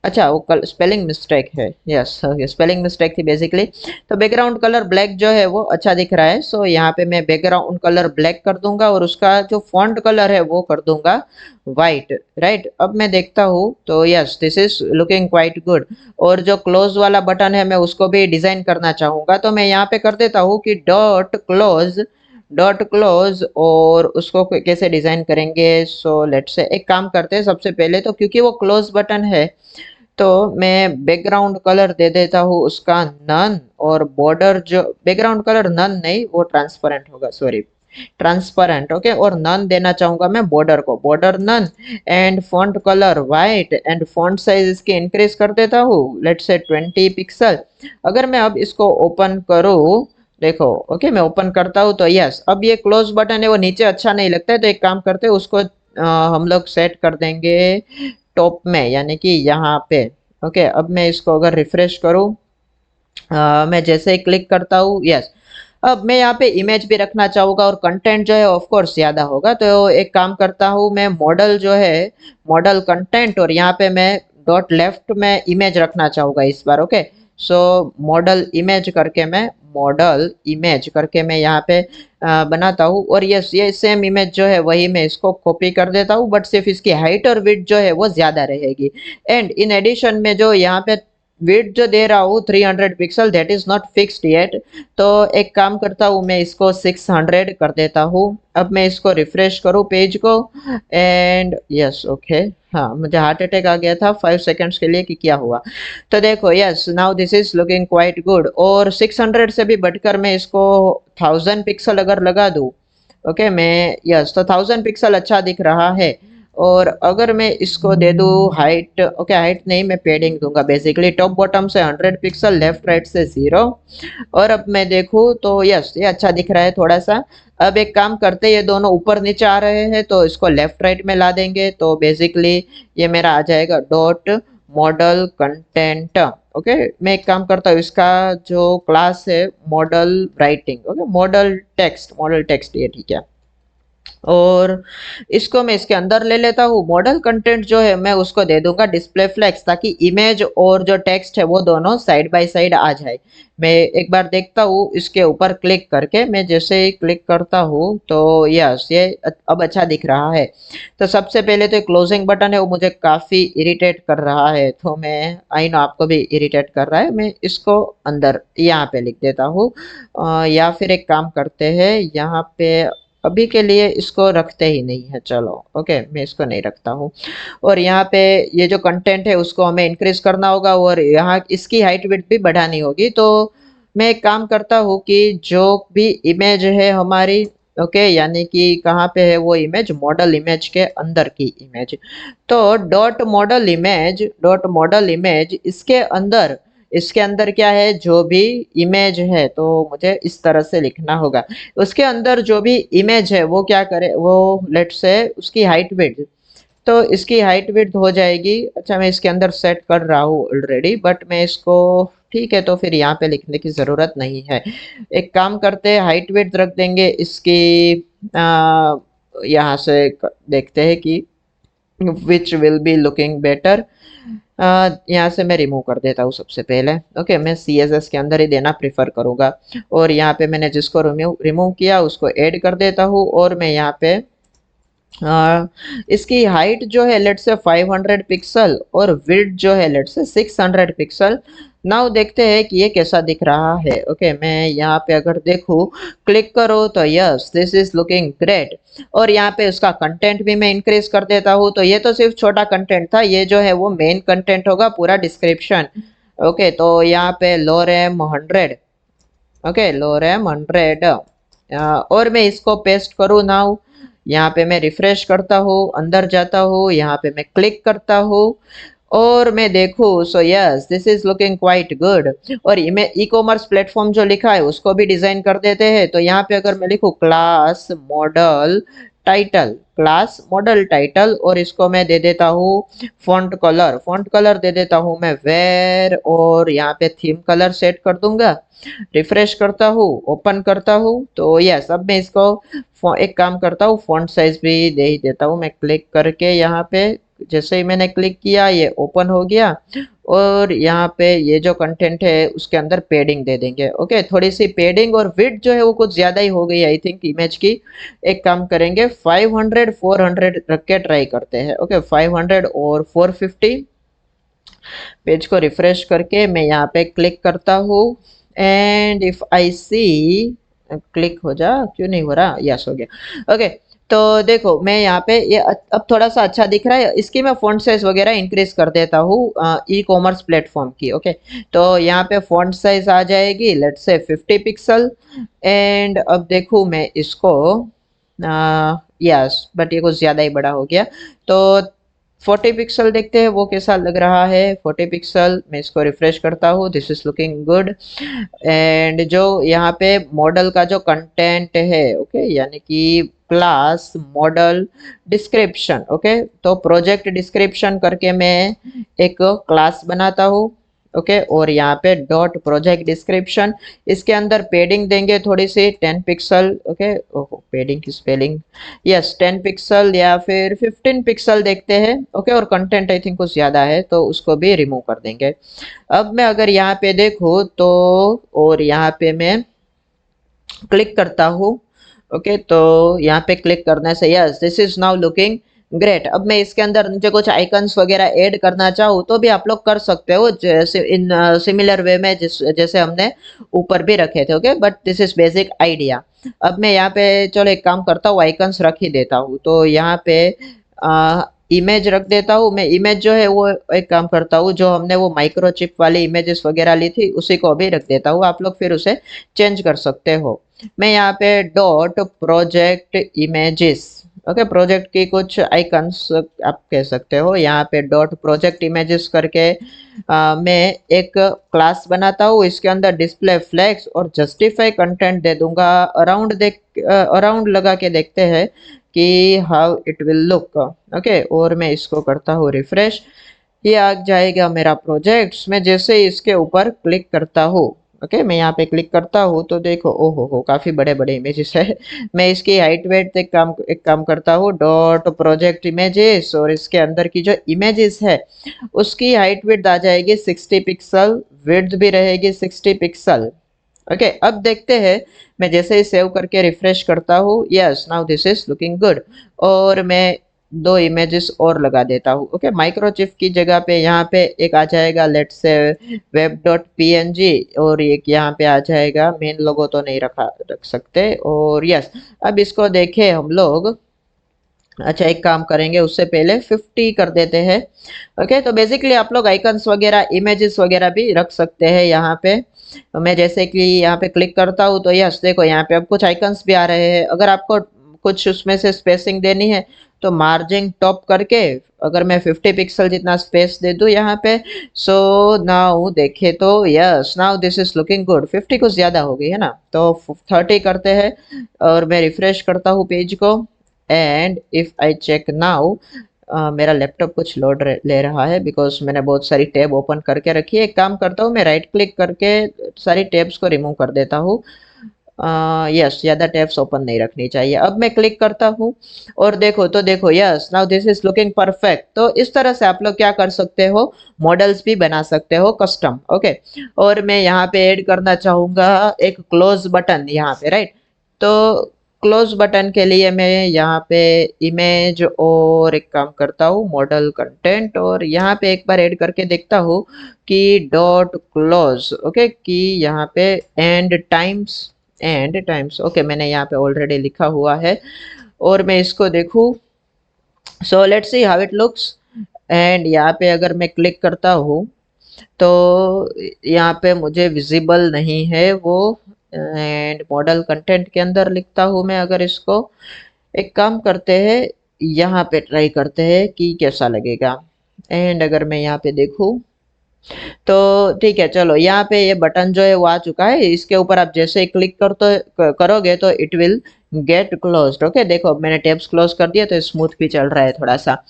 A: अच्छा वो कल स्पेलिंग मिस्टेक है, यस स्पेलिंग मिस्टेक थी बेसिकली। तो बैकग्राउंड कलर ब्लैक जो है वो अच्छा दिख रहा है, सो यहाँ पे मैं बैकग्राउंड कलर ब्लैक कर दूंगा और उसका जो फॉन्ट कलर है वो कर दूंगा वाइट, राइट। अब मैं देखता हूँ तो yes this is looking quite good. और जो क्लोज वाला बटन है मैं उसको भी डिजाइन करना चाहूंगा, तो मैं यहाँ पे कर देता हूँ कि डॉट क्लोज, डॉट क्लोज, और उसको कैसे डिजाइन करेंगे, सो लेट्स से एक काम करते हैं सबसे पहले तो क्योंकि वो क्लोज बटन है तो मैं बैकग्राउंड कलर दे देता हूँ उसका नन, और बॉर्डर जो बैकग्राउंड कलर नन नहीं वो ट्रांसपेरेंट होगा, सॉरी ट्रांसपेरेंट, ओके। और नन देना चाहूंगा मैं बॉर्डर को, border none, and font colour white, and font size इसकी इंक्रीज कर देता हूँ लेट्स से 20 पिक्सल। अगर मैं अब इसको ओपन करूँ, देखो ओके मैं ओपन करता हूँ तो यस अब ये क्लोज बटन है वो नीचे अच्छा नहीं लगता है, तो एक काम करते हैं उसको हम लोग सेट कर देंगे टॉप में, यानी कि यहाँ पे। ओके अब मैं इसको अगर रिफ्रेश करूँ, मैं जैसे ही क्लिक करता हूँ, यस अब मैं यहाँ पे इमेज भी रखना चाहूंगा और कंटेंट जो है ऑफ कोर्स ज्यादा होगा, तो एक काम करता हूँ मैं मॉडल जो है मॉडल कंटेंट, और यहाँ पे मैं डॉट लेफ्ट में इमेज रखना चाहूंगा इस बार, ओके। सो मॉडल इमेज करके मैं मॉडल इमेज करके मैं यहाँ पे बनाता हूँ, और यस ये सेम इमेज जो है वही मैं इसको कॉपी कर देता हूँ, बट सिर्फ इसकी हाइट और विड्थ जो है वो ज्यादा रहेगी। एंड इन एडिशन में जो यहाँ पे विड्थ जो दे रहा हूँ 300 pixel, that is not fixed yet, तो एक काम करता हूँ मैं इसको 600 कर देता हूँ। अब मैं इसको रिफ्रेश करूँ पेज को, एंड यस ओके, हाँ मुझे हार्ट अटैक आ गया था 5 सेकंड्स के लिए कि क्या हुआ। तो देखो yes now this is looking quite good, और 600 से भी बढ़कर मैं इसको 1000 पिक्सल अगर लगा दूँ, ओके मैं यस तो 1000 पिक्सल अच्छा दिख रहा है। और अगर मैं इसको दे दूँ हाइट, ओके हाइट नहीं मैं पेडिंग दूंगा बेसिकली, टॉप बॉटम से 100 पिक्सल, लेफ्ट राइट से 0। और अब मैं देखूँ तो यस ये अच्छा दिख रहा है थोड़ा सा। अब एक काम करते हैं, ये दोनों ऊपर नीचे आ रहे हैं तो इसको लेफ्ट राइट में ला देंगे, तो बेसिकली ये मेरा आ जाएगा डॉट मॉडल कंटेंट, ओके। मैं एक काम करता हूँ इसका जो क्लास है model writing, okay model text ये ठीक है। और इसको मैं इसके अंदर ले लेता हूँ, मॉडल कंटेंट जो है मैं उसको दे दूंगा डिस्प्ले फ्लेक्स, ताकि इमेज और जो टेक्स्ट है वो दोनों साइड बाय साइड आ जाए। मैं एक बार देखता हूँ इसके ऊपर क्लिक करके, मैं जैसे ही क्लिक करता हूँ तो यस ये अब अच्छा दिख रहा है। तो सबसे पहले तो क्लोजिंग बटन है वो मुझे काफी इरिटेट कर रहा है, तो मैं आई नो आपको भी इरिटेट कर रहा है, मैं इसको अंदर यहाँ पे लिख देता हूँ। या फिर एक काम करते हैं यहाँ पे अभी के लिए इसको रखते ही नहीं है, चलो ओके मैं इसको नहीं रखता हूँ। और यहाँ पे ये जो कंटेंट है उसको हमें इंक्रीज करना होगा और यहाँ इसकी हाइट विड्थ भी बढ़ानी होगी, तो मैं एक काम करता हूँ कि जो भी इमेज है हमारी, ओके यानी कि कहाँ पे है वो इमेज, मॉडल इमेज के अंदर की इमेज, तो डॉट मॉडल इमेज इसके अंदर क्या है जो भी इमेज है, तो मुझे इस तरह से लिखना होगा। उसके अंदर जो भी इमेज है वो क्या करे, वो लेट्स से उसकी हाइट विड्थ, तो इसकी हाइट विड्थ हो जाएगी, अच्छा मैं इसके अंदर सेट कर रहा हूँ ऑलरेडी, बट मैं इसको ठीक है तो फिर यहाँ पे लिखने की ज़रूरत नहीं है। एक काम करते हैं हाइट विड्थ रख देंगे इसकी, यहाँ से देखते हैं कि which will be looking better. यहाँ से मैं रिमूव कर देता हूँ सबसे पहले। ओके, मैं CSS के अंदर ही देना प्रिफर करूँगा। और यहाँ पे मैंने जिसको रिमूव रिमूव किया उसको ऐड कर देता हूँ। और मैं यहाँ पे इसकी हाइट जो है लेट से 500 पिक्सल और विड्थ जो है लेट से 600 पिक्सल। नाउ देखते हैं कि ये कैसा दिख रहा है। ओके, मैं यहाँ पे अगर देखूँ, क्लिक करो तो yes this is looking great. और यहाँ पे उसका कंटेंट भी मैं इंक्रीज कर देता हूँ। तो ये तो सिर्फ छोटा कंटेंट था, ये जो है वो मेन कंटेंट होगा, पूरा डिस्क्रिप्शन। ओके, तो यहाँ पे लो रैम 100। ओके, लो रैम 100। और मैं इसको पेस्ट करूँ नाउ। यहाँ पे मैं रिफ्रेश करता हूँ, अंदर जाता हूँ, यहाँ पे मैं क्लिक करता हूँ और मैं देखूँ so yes this is looking quite good. और मैं ई कॉमर्स प्लेटफॉर्म जो लिखा है उसको भी डिजाइन कर देते हैं। तो यहाँ पे अगर मैं लिखूँ क्लास मॉडल टाइटल और इसको मैं दे देता हूँ फॉन्ट कलर दे देता हूँ मैं वेर। और यहाँ पे थीम कलर सेट कर दूंगा। रिफ्रेश करता हूँ, ओपन करता हूँ तो यस अब मैं इसको एक काम करता हूँ, फॉन्ट साइज भी दे ही देता हूँ मैं क्लिक करके। यहाँ पे जैसे ही मैंने क्लिक किया ये ओपन हो गया। और यहाँ पे ये जो कंटेंट है उसके अंदर पेडिंग दे देंगे। ओके, थोड़ी सी पेडिंग और विड्थ जो है वो कुछ ज्यादा ही हो गई आई थिंक इमेज की। एक काम करेंगे 500 400 रख के ट्राई करते हैं। ओके, 500 और 450। पेज को रिफ्रेश करके मैं यहाँ पे क्लिक करता हूँ and if I see, click हो जा, क्यों नहीं हो रहा, यस हो गया। ओके, तो देखो मैं यहाँ पे ये अब थोड़ा सा अच्छा दिख रहा है। इसकी मैं फॉन्ट साइज वगैरह इंक्रीज कर देता हूँ ई कॉमर्स प्लेटफॉर्म की। ओके, तो यहाँ पे फॉन्ट साइज आ जाएगी लेट्स से 50 पिक्सल। एंड अब देखूँ मैं इसको, यस बट ये कुछ ज़्यादा ही बड़ा हो गया। तो 40 पिक्सल देखते हैं वो कैसा लग रहा है। 40 पिक्सल, मैं इसको रिफ्रेश करता हूँ, this is looking good. And जो यहाँ पे मॉडल का जो कंटेंट है, ओके यानी कि क्लास मॉडल डिस्क्रिप्शन। ओके, तो प्रोजेक्ट डिस्क्रिप्शन करके मैं एक क्लास बनाता हूँ। ओके, और यहाँ पे डॉट प्रोजेक्ट डिस्क्रिप्शन, इसके अंदर पेडिंग देंगे थोड़ी सी 10 पिक्सल। ओके, ओहो पेडिंग की स्पेलिंग, यस 10 पिक्सल या फिर 15 पिक्सल देखते हैं। ओके, और कंटेंट आई थिंक कुछ ज़्यादा है तो उसको भी रिमूव कर देंगे। अब मैं अगर यहाँ पे देखूँ तो, और यहाँ पे मैं क्लिक करता हूँ। ओके, तो यहाँ पे क्लिक करने से yes this is now looking great. अब मैं इसके अंदर नीचे कुछ आइकन्स वगैरह ऐड करना चाहूँ तो भी आप लोग कर सकते हो, जैसे इन सिमिलर वे में जैसे हमने ऊपर भी रखे थे। Okay, but this is basic idea. अब मैं यहाँ पे चलो एक काम करता हूँ, आइकन्स रख ही देता हूँ। तो यहाँ पे इमेज रख देता हूँ मैं। इमेज जो है वो एक काम करता हूँ, जो हमने वो माइक्रोचिप वाली इमेजेस वगैरह ली थी उसी को भी रख देता हूँ। आप लोग फिर उसे चेंज कर सकते हो। मैं यहाँ पे dot project images, okay project की कुछ आइकन्स आप कह सकते हो, यहाँ पे डॉट प्रोजेक्ट इमेजेस करके मैं एक क्लास बनाता हूँ। इसके अंदर डिस्प्ले फ्लेक्स और जस्टिफाई कंटेंट दे दूंगा। अराउंड लगा के देखते हैं कि how it will look. Okay, और मैं इसको करता हूँ रिफ्रेश, ये आ जाएगा मेरा प्रोजेक्ट्स। मैं जैसे ही इसके ऊपर क्लिक करता हूँ, ओके मैं यहाँ पे क्लिक करता हूँ तो देखो ओहो हो काफी बड़े बड़े इमेजेस है। मैं इसकी हाइट वेट एक काम करता हूँ, डॉट प्रोजेक्ट इमेजेस, और इसके अंदर की जो इमेजेस है उसकी हाइट वेट आ जाएगी 60 पिक्सल, विड्थ भी रहेगी 60 पिक्सल। ओके, अब देखते हैं, मैं जैसे ही सेव करके रिफ्रेश करता हूँ, yes now this is looking good. और मैं दो इमेजेस और लगा देता हूँ। ओके, माइक्रोचिप की जगह पे यहाँ पे एक आ जाएगा let's say web dot png, और एक यहाँ पे आ जाएगा, मेन लोगो तो नहीं रख सकते। और यस अब इसको देखें हम लोग, अच्छा एक काम करेंगे उससे पहले 50 कर देते हैं। ओके, तो बेसिकली आप लोग आइकन्स वगैरह इमेजेस वगैरह भी रख सकते हैं यहाँ पे। तो मैं जैसे कि यहाँ पे क्लिक करता हूँ तो यस देखो यहाँ पे अब कुछ आइकन्स भी आ रहे हैं। अगर आपको कुछ उसमें से स्पेसिंग देनी है तो मार्जिन टॉप करके अगर मैं 50 पिक्सल जितना स्पेस दे दूँ यहाँ पे, सो नाउ देखे तो yes now this is looking good. 50 कुछ ज़्यादा हो गई है ना, तो 30 करते हैं और मैं रिफ्रेश करता हूँ पेज को। And if I check now, मेरा लैपटॉप कुछ लोड ले रहा है बिकॉज मैंने बहुत सारी टैब ओपन करके रखी है। एक काम करता हूँ, मैं राइट क्लिक करके सारी टैब्स को रिमूव कर देता हूँ। यस, ज़्यादा टैब्स ओपन नहीं रखनी चाहिए। अब मैं क्लिक करता हूँ और देखो तो देखो, yes now this is looking perfect. तो इस तरह से आप लोग क्या कर सकते हो, मॉडल्स भी बना सकते हो कस्टम। ओके, और मैं यहाँ पे ऐड करना चाहूँगा एक क्लोज बटन यहाँ पे, राइट। तो क्लोज बटन के लिए मैं यहाँ पे इमेज और एक काम करता हूँ मॉडल कंटेंट, और यहाँ पे एक बार ऐड करके देखता हूँ कि डॉट क्लोज, ओके, कि यहाँ पे एंड टाइम्स ओके, मैंने यहाँ पे ऑलरेडी लिखा हुआ है और मैं इसको देखूँ। So let's see how it looks. And यहाँ पे अगर मैं क्लिक करता हूँ तो यहाँ पे मुझे विजिबल नहीं है वो। एंड मॉडल कंटेंट के अंदर लिखता हूँ मैं अगर इसको। एक काम करते हैं, यहाँ पे ट्राई करते हैं कि कैसा लगेगा। एंड अगर मैं यहाँ पे देखूँ तो ठीक है, चलो यहाँ पे ये बटन जो है वो आ चुका है। इसके ऊपर आप जैसे ही क्लिक करोगे तो it will get closed. Okay, देखो मैंने टैब्स क्लोज कर दिया तो स्मूथ भी चल रहा है थोड़ा सा।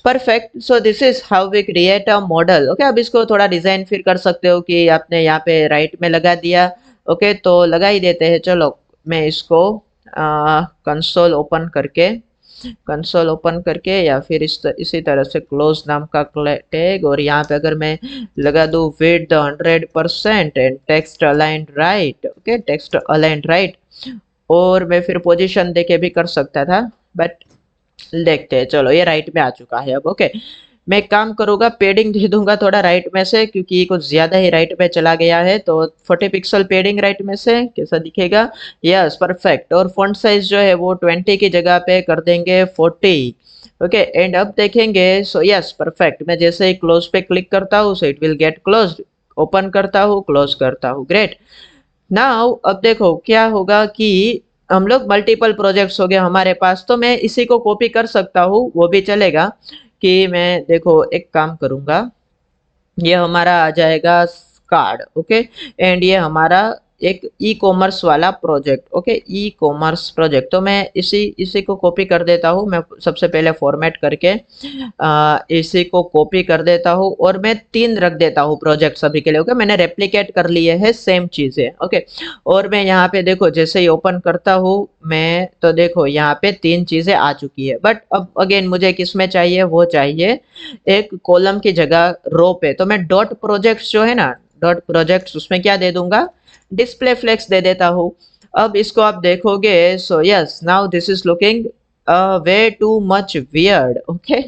A: Perfect, so this is how we create a modal. Okay, अब इसको थोड़ा डिजाइन फिर कर सकते हो कि आपने यहाँ पे राइट में लगा दिया। ओके, तो लगा ही देते हैं। चलो मैं इसको कंसोल ओपन करके या फिर इसी तरह से क्लोज नाम का टैग, और यहाँ पे अगर मैं लगा दूँ width 100% and text aligned right. Okay, text aligned right, और मैं फिर पोजीशन देके भी कर सकता था, बट देखते हैं। चलो ये राइट में आ चुका है अब। ओके, मैं एक काम करूंगा, पेडिंग दे दूंगा थोड़ा राइट में से, क्योंकि कुछ ज्यादा ही राइट में चला गया है। तो 40 पिक्सल पेडिंग राइट में से कैसा दिखेगा? Yes, perfect. और फॉन्ट साइज जो है वो 20 की जगह पे कर देंगे 40। ओके, एंड अब देखेंगे। So yes, perfect. मैं जैसे ही क्लोज पे क्लिक करता हूँ सो it will get close. Open करता हूँ, क्लोज करता हूँ, ग्रेट। नाउ अब देखो क्या होगा कि हम लोग मल्टीपल प्रोजेक्ट्स हो गए हमारे पास, तो मैं इसी को कॉपी कर सकता हूँ, वो भी चलेगा। कि मैं देखो एक काम करूंगा, ये हमारा आ जाएगा कार्ड। ओके, एंड ये हमारा एक ई कॉमर्स वाला project. Okay, e commerce project, तो मैं इसी इसी को कॉपी कर देता हूँ। मैं सबसे पहले फॉर्मेट करके इसी को कॉपी कर देता हूँ और मैं 3 रख देता हूँ प्रोजेक्ट सभी के लिए। ओके, मैंने रेप्लिकेट कर लिए है सेम चीजें। ओके, और मैं यहाँ पे देखो जैसे ही ओपन करता हूँ मैं, तो देखो यहाँ पे 3 चीजें आ चुकी है। बट अब अगेन मुझे किसमें चाहिए, वो चाहिए एक कॉलम की जगह रो पे। तो मैं डॉट प्रोजेक्ट्स जो है ना, डॉट प्रोजेक्ट्स, उसमें क्या दे दूंगा, डिस्प्ले फ्लेक्स दे देता हूँ। अब इसको आप देखोगे, so yes now this is looking way too much weird. Okay,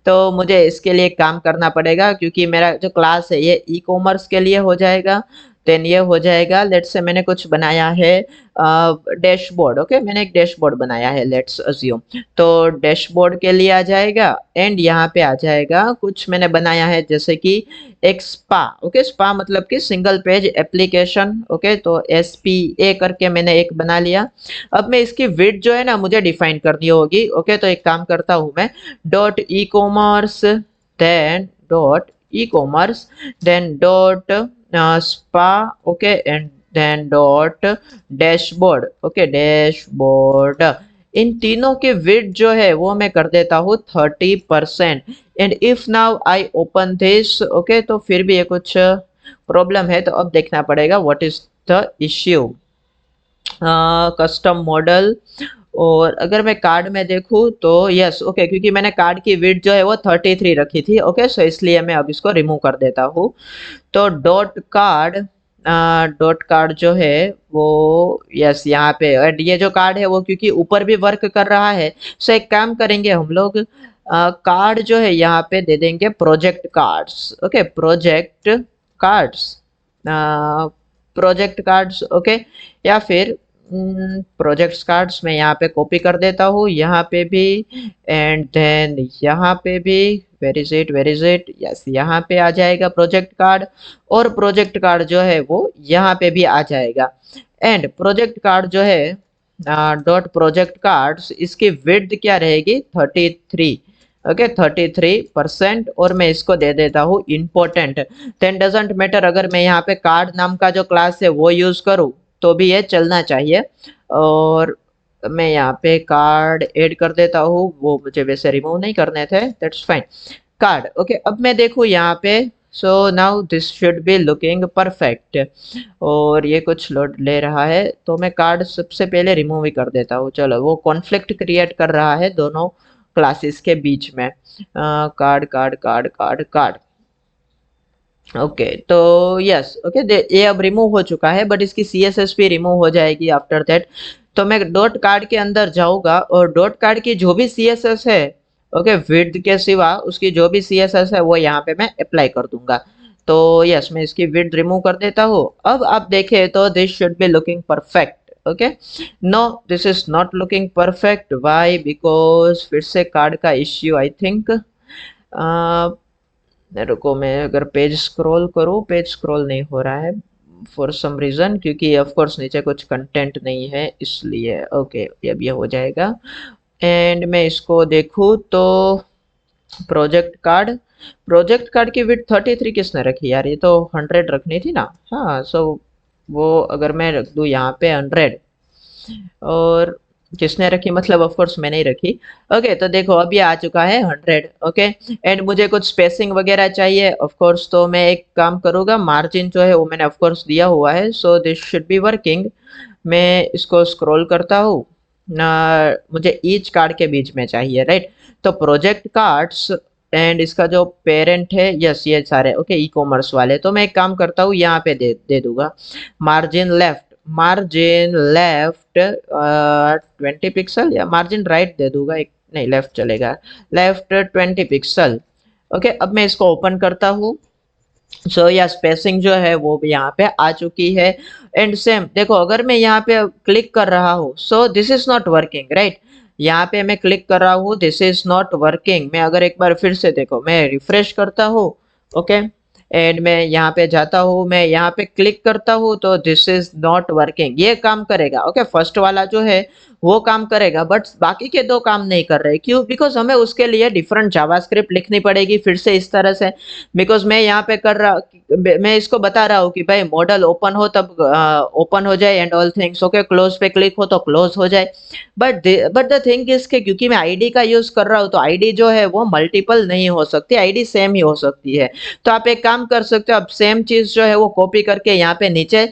A: तो मुझे इसके लिए काम करना पड़ेगा, क्योंकि मेरा जो क्लास है ये ई कॉमर्स के लिए हो जाएगा। देन ये हो जाएगा, लेट्स से मैंने कुछ बनाया है डैशबोर्ड। ओके, मैंने एक डैशबोर्ड बनाया है, लेट्स अज्यूम। तो डैशबोर्ड के लिए आ जाएगा, एंड यहाँ पे आ जाएगा कुछ मैंने बनाया है जैसे कि एक स्पा। ओके, स्पा मतलब कि सिंगल पेज एप्लीकेशन। ओके, तो SPA करके मैंने एक बना लिया। अब मैं इसकी विड्थ जो है ना मुझे डिफाइन करनी होगी। ओके, तो एक काम करता हूँ मैं, dot e commerce, then dot e commerce, then dot spa. Okay, and then dot dashboard. Okay, dashboard. इन तीनों के विड्थ जो है वो मैं कर देता हूँ 30%। And if now I open this, okay, तो फिर भी ये कुछ प्रॉब्लम है। तो अब देखना पड़ेगा what is the issue. Custom model, और अगर मैं कार्ड में देखूँ तो यस, ओके, क्योंकि मैंने कार्ड की विड्थ जो है वो 33 रखी थी। ओके, सो इसलिए मैं अब इसको रिमूव कर देता हूँ। तो डॉट कार्ड जो है वो, यस, यहाँ पे, और ये जो कार्ड है वो क्योंकि ऊपर भी वर्क कर रहा है, सो एक काम करेंगे हम लोग, कार्ड जो है यहाँ पे दे देंगे project cards. Okay, cards project cards. Okay, या फिर प्रोजेक्ट्स कार्ड्स मैं यहाँ पे कॉपी कर देता हूँ, यहाँ पे भी, एंड देन यहाँ पे भी। वेर इज इट, यस, यहाँ पे आ जाएगा प्रोजेक्ट कार्ड, और प्रोजेक्ट कार्ड जो है वो यहाँ पे भी आ जाएगा। एंड प्रोजेक्ट कार्ड जो है डॉट प्रोजेक्ट कार्ड्स, इसकी विड्थ क्या रहेगी, 33। ओके, 33%, और मैं इसको दे देता हूँ इम्पोर्टेंट। देन डजेंट मैटर अगर मैं यहाँ पे कार्ड नाम का जो क्लास है वो यूज करूँ तो भी ये चलना चाहिए। और मैं यहाँ पे कार्ड ऐड कर देता हूँ, वो मुझे वैसे रिमूव नहीं करने थे, दैट्स फाइन। कार्ड, ओके, अब मैं देखूँ यहाँ पे so now this should be looking perfect. और ये कुछ लोड ले रहा है, तो मैं कार्ड सबसे पहले रिमूव ही कर देता हूँ। चलो, वो कॉन्फ्लिक्ट क्रिएट कर रहा है दोनों क्लासेस के बीच में। Card card card card card. Okay, तो यस, ओके, ये अब रिमूव हो चुका है, बट इसकी सीएसएस भी रिमूव हो जाएगी आफ्टर दैट। तो मैं डॉट कार्ड के अंदर जाऊंगा और डॉट कार्ड की जो भी सीएसएस है, ओके, विड्थ के सिवा उसकी जो भी सीएसएस है वो यहाँ पे मैं अप्लाई कर दूंगा। तो यस, मैं इसकी विड्थ रिमूव कर देता हूँ। अब आप देखें तो this should be looking perfect. Okay, no, this is not looking perfect. Why? Because फिर से कार्ड का इश्यू आई थिंक। रुको, मैं अगर पेज स्क्रॉल करूँ, पेज स्क्रॉल नहीं हो रहा है फॉर सम रीज़न, क्योंकि ऑफ कोर्स नीचे कुछ कंटेंट नहीं है इसलिए। ओके, अब ये हो जाएगा। एंड मैं इसको देखूँ तो प्रोजेक्ट कार्ड की विड्थ 33 किसने रखी यार? ये तो 100 रखनी थी ना। हाँ, सो वो अगर मैं रख दूँ यहाँ पे 100, और किसने रखी, मतलब ऑफ कोर्स मैंने ही रखी। ओके, तो देखो अब ये आ चुका है 100। ओके, एंड मुझे कुछ स्पेसिंग वगैरह चाहिए ऑफ कोर्स, तो मैं एक काम करूँगा, मार्जिन जो है वो मैंने ऑफ कोर्स दिया हुआ है, so this should be working. मैं इसको स्क्रॉल करता हूँ ना, मुझे ईच कार्ड के बीच में चाहिए, राइट? तो प्रोजेक्ट कार्ड्स एंड इसका जो पेरेंट है, यस, ये सारे ओके ई कॉमर्स वाले। तो मैं एक काम करता हूँ, यहाँ पे दे दूंगा मार्जिन लेफ्ट 20 पिक्सल, या मार्जिन राइट दे दूंगा एक, नहीं लेफ्ट चलेगा, लेफ्ट 20 पिक्सल। ओके, अब मैं इसको ओपन करता हूँ। सो या स्पेसिंग जो है वो भी यहाँ पे आ चुकी है। एंड सेम देखो, अगर मैं यहाँ पे क्लिक कर रहा हूँ, सो this is not working, right? यहाँ पे मैं क्लिक कर रहा हूँ, दिस इज नॉट वर्किंग। मैं अगर एक बार फिर से देखो, मैं रिफ्रेश करता हूँ, ओके, एंड मैं यहाँ पे जाता हूँ, मैं यहाँ पे क्लिक करता हूँ, तो दिस इज नॉट वर्किंग। ये काम करेगा, ओके, फर्स्ट वाला जो है वो काम करेगा, बट बाकी के दो काम नहीं कर रहे। क्यों? बिकॉज हमें उसके लिए डिफरेंट जावास्क्रिप्ट लिखनी पड़ेगी फिर से इस तरह से। बिकॉज मैं यहाँ पे कर रहा, मैं इसको बता रहा हूँ कि भाई मॉडल ओपन हो तब ओपन हो जाए and all things, okay, close पे क्लिक हो तो क्लोज हो जाए। बट द थिंग इज के क्योंकि मैं आईडी का यूज कर रहा हूँ, तो आईडी जो है वो मल्टीपल नहीं हो सकती, आईडी सेम ही हो सकती है। तो आप एक काम कर सकते हो, आप सेम चीज जो है वो कॉपी करके यहाँ पे नीचे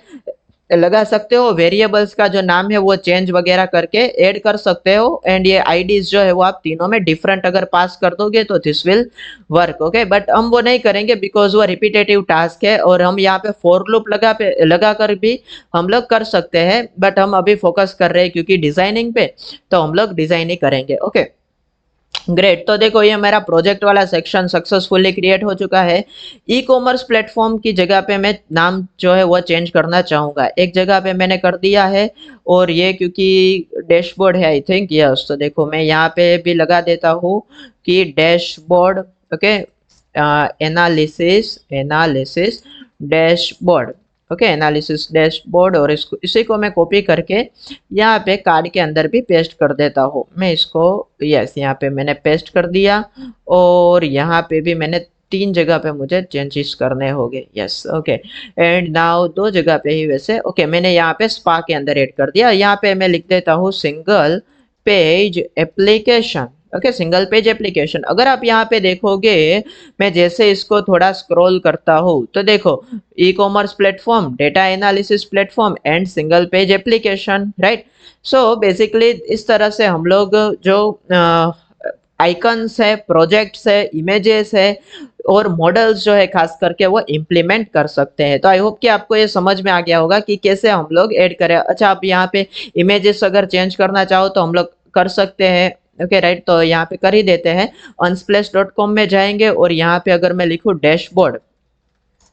A: लगा सकते हो, वेरिएबल्स का जो नाम है वो चेंज वगैरह करके ऐड कर सकते हो। एंड ये आईडीज जो है वो आप तीनों में डिफरेंट अगर पास कर दोगे तो this will work. Okay, but हम वो नहीं करेंगे बिकॉज वो रिपीटेटिव टास्क है, और हम यहाँ पे फॉर लूप लगा कर भी हम लोग कर सकते हैं, बट हम अभी फोकस कर रहे हैं क्योंकि डिजाइनिंग पे, तो हम लोग डिजाइन ही करेंगे। Okay, great. तो देखो, ये मेरा प्रोजेक्ट वाला सेक्शन सक्सेसफुली क्रिएट हो चुका है। ई कॉमर्स प्लेटफॉर्म की जगह पे मैं नाम जो है वो चेंज करना चाहूँगा, एक जगह पे मैंने कर दिया है। और ये क्योंकि डैशबोर्ड है आई थिंक, यस, तो देखो मैं यहाँ पे भी लगा देता हूँ कि dashboard. Okay, analysis analysis dashboard. Okay, analysis dashboard, और इसको इसी को मैं कॉपी करके यहाँ पे कार्ड के अंदर भी पेस्ट कर देता हूँ। मैं इसको, यस, यहाँ पे मैंने पेस्ट कर दिया, और यहाँ पे भी मैंने 3 जगह पे मुझे चेंजेस करने होंगे। यस, ओके, एंड नाउ 2 जगह पे ही वैसे। ओके, मैंने यहाँ पे स्पा के अंदर ऐड कर दिया। यहाँ पे मैं लिख देता हूँ single page application. Okay, single page application. अगर आप यहाँ पे देखोगे, मैं जैसे इसको थोड़ा स्क्रॉल करता हूँ, तो देखो, ई commerce platform, data analysis platform and single page application, right? So basically इस तरह से हम लोग जो आइकन्स है, प्रोजेक्ट्स है, इमेजेस है, और मॉडल्स जो है खास करके वो इम्प्लीमेंट कर सकते हैं। तो आई होप कि आपको ये समझ में आ गया होगा कि कैसे हम लोग ऐड करें। अच्छा, आप यहाँ पे इमेजेस अगर चेंज करना चाहो तो हम लोग कर सकते हैं। ओके, राइट, तो यहाँ पे कर ही देते हैं। unsplash.com में जाएंगे, और यहाँ पे अगर मैं लिखूँ डैशबोर्ड,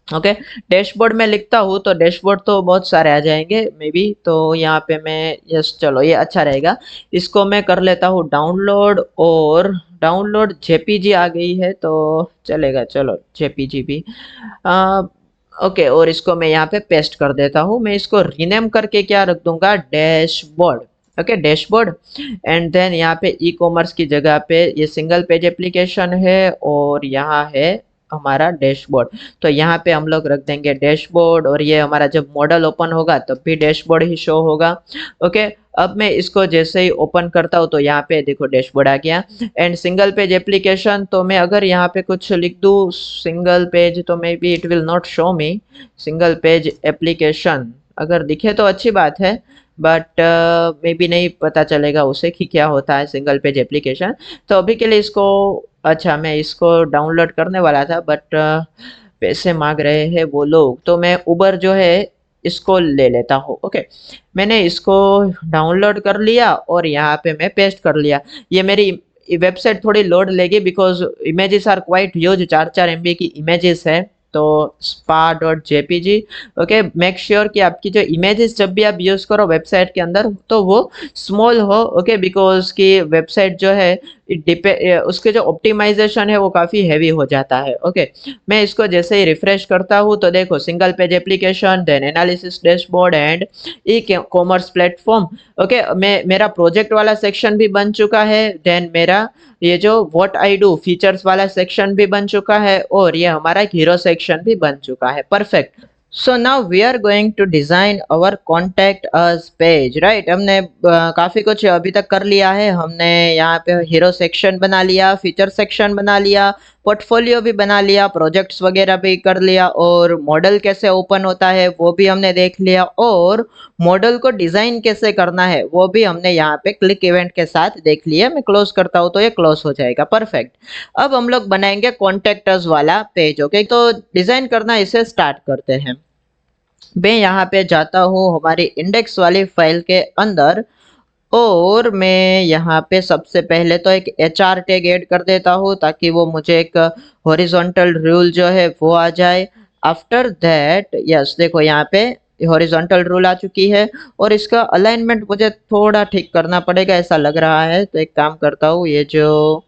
A: ओके, डैशबोर्ड में लिखता हूँ तो डैशबोर्ड तो बहुत सारे आ जाएंगे मे बी। तो यहाँ पे मैं, यस, चलो ये अच्छा रहेगा। इसको मैं कर लेता हूँ डाउनलोड, और डाउनलोड जेपीजी आ गई है तो चलेगा, चलो जेपीजी भी। ओके, और इसको मैं यहाँ पे पेस्ट कर देता हूँ। मैं इसको रीनेम करके क्या रख दूंगा, dashboard. Okay, dashboard. And then यहाँ पे ई कॉमर्स की जगह पे ये सिंगल पेज एप्लीकेशन है, और यहाँ है हमारा डैशबोर्ड। तो यहाँ पे हम लोग रख देंगे डैशबोर्ड, और ये हमारा जब मॉडल ओपन होगा तब भी डैशबोर्ड ही शो होगा। ओके, अब मैं इसको जैसे ही ओपन करता हूँ तो यहाँ पे देखो डैशबोर्ड आ गया। एंड सिंगल पेज एप्लीकेशन, तो मैं अगर यहाँ पे कुछ लिख दूँ सिंगल पेज, तो may be it will not show me single page application. अगर दिखे तो अच्छी बात है, बट मे बी नहीं पता चलेगा उसे कि क्या होता है सिंगल पेज एप्लीकेशन। तो अभी के लिए इसको, अच्छा मैं इसको डाउनलोड करने वाला था, बट पैसे मांग रहे हैं वो लोग, तो मैं उबर जो है इसको ले लेता हूँ। ओके, मैंने इसको डाउनलोड कर लिया और यहाँ पे मैं पेस्ट कर लिया। ये मेरी वेबसाइट थोड़ी लोड लेगी because images are quite huge, 4-4 MB की इमेजेस है। तो spa.jpg। ओके, मेक श्योर कि आपकी जो इमेजेस जब भी आप यूज करो वेबसाइट के अंदर तो वो स्मॉल हो। ओके, बिकॉज की वेबसाइट जो है उसके जो ऑप्टिमाइजेशन है वो काफी हैवी हो जाता है। ओके, मैं इसको जैसे ही रिफ्रेश करता हूँ तो देखो single page application, then analysis dashboard and E commerce platform. Okay, मैं मेरा प्रोजेक्ट वाला सेक्शन भी बन चुका है, देन मेरा ये जो व्हाट आई डू फीचर्स वाला सेक्शन भी बन चुका है, और ये हमारा हीरो सेक्शन भी बन चुका है। Perfect. So now we are going to design our contact us page, right. हमने काफी कुछ अभी तक कर लिया है। हमने यहाँ पे हीरो सेक्शन बना लिया, फीचर सेक्शन बना लिया, पोर्टफोलियो भी बना लिया, प्रोजेक्ट्स वगैरह भी कर लिया, और मॉडल कैसे ओपन होता है वो भी हमने देख लिया, और मॉडल को डिजाइन कैसे करना है वो भी हमने यहाँ पे क्लिक इवेंट के साथ देख लिया। मैं क्लोज करता हूँ तो ये क्लोज हो जाएगा। परफेक्ट। अब हम लोग बनाएंगे कॉन्टेक्टर्स वाला पेज। ओके, तो डिजाइन करना इसे स्टार्ट करते हैं। मैं यहाँ पे जाता हूँ हमारी इंडेक्स वाली फाइल के अंदर, और मैं यहाँ पे सबसे पहले तो एक HR टैग ऐड कर देता हूँ ताकि वो मुझे एक हॉरिजॉन्टल रूल जो है वो आ जाए। आफ्टर दैट यस, देखो यहाँ पे हॉरिजॉन्टल रूल आ चुकी है, और इसका अलाइनमेंट मुझे थोड़ा ठीक करना पड़ेगा ऐसा लग रहा है। तो एक काम करता हूँ, ये जो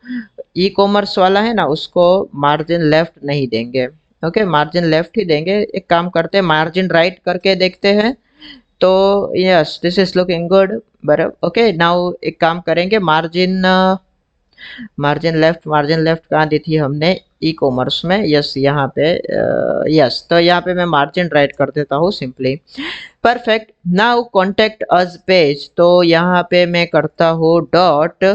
A: ई कॉमर्स वाला है ना उसको मार्जिन लेफ्ट नहीं देंगे। ओके, मार्जिन लेफ्ट ही देंगे। एक काम करते हैं, मार्जिन राइट करके देखते हैं। तो yes, this is looking good. बराबर। ओके, नाउ एक काम करेंगे, मार्जिन मार्जिन लेफ्ट कहाँ दी थी हमने, ई कॉमर्स में। यस, यहाँ पे यस, तो यहाँ पे मैं मार्जिन राइट कर देता हूँ simply. Perfect. Now contact us page, तो यहाँ पे मैं करता हूँ dot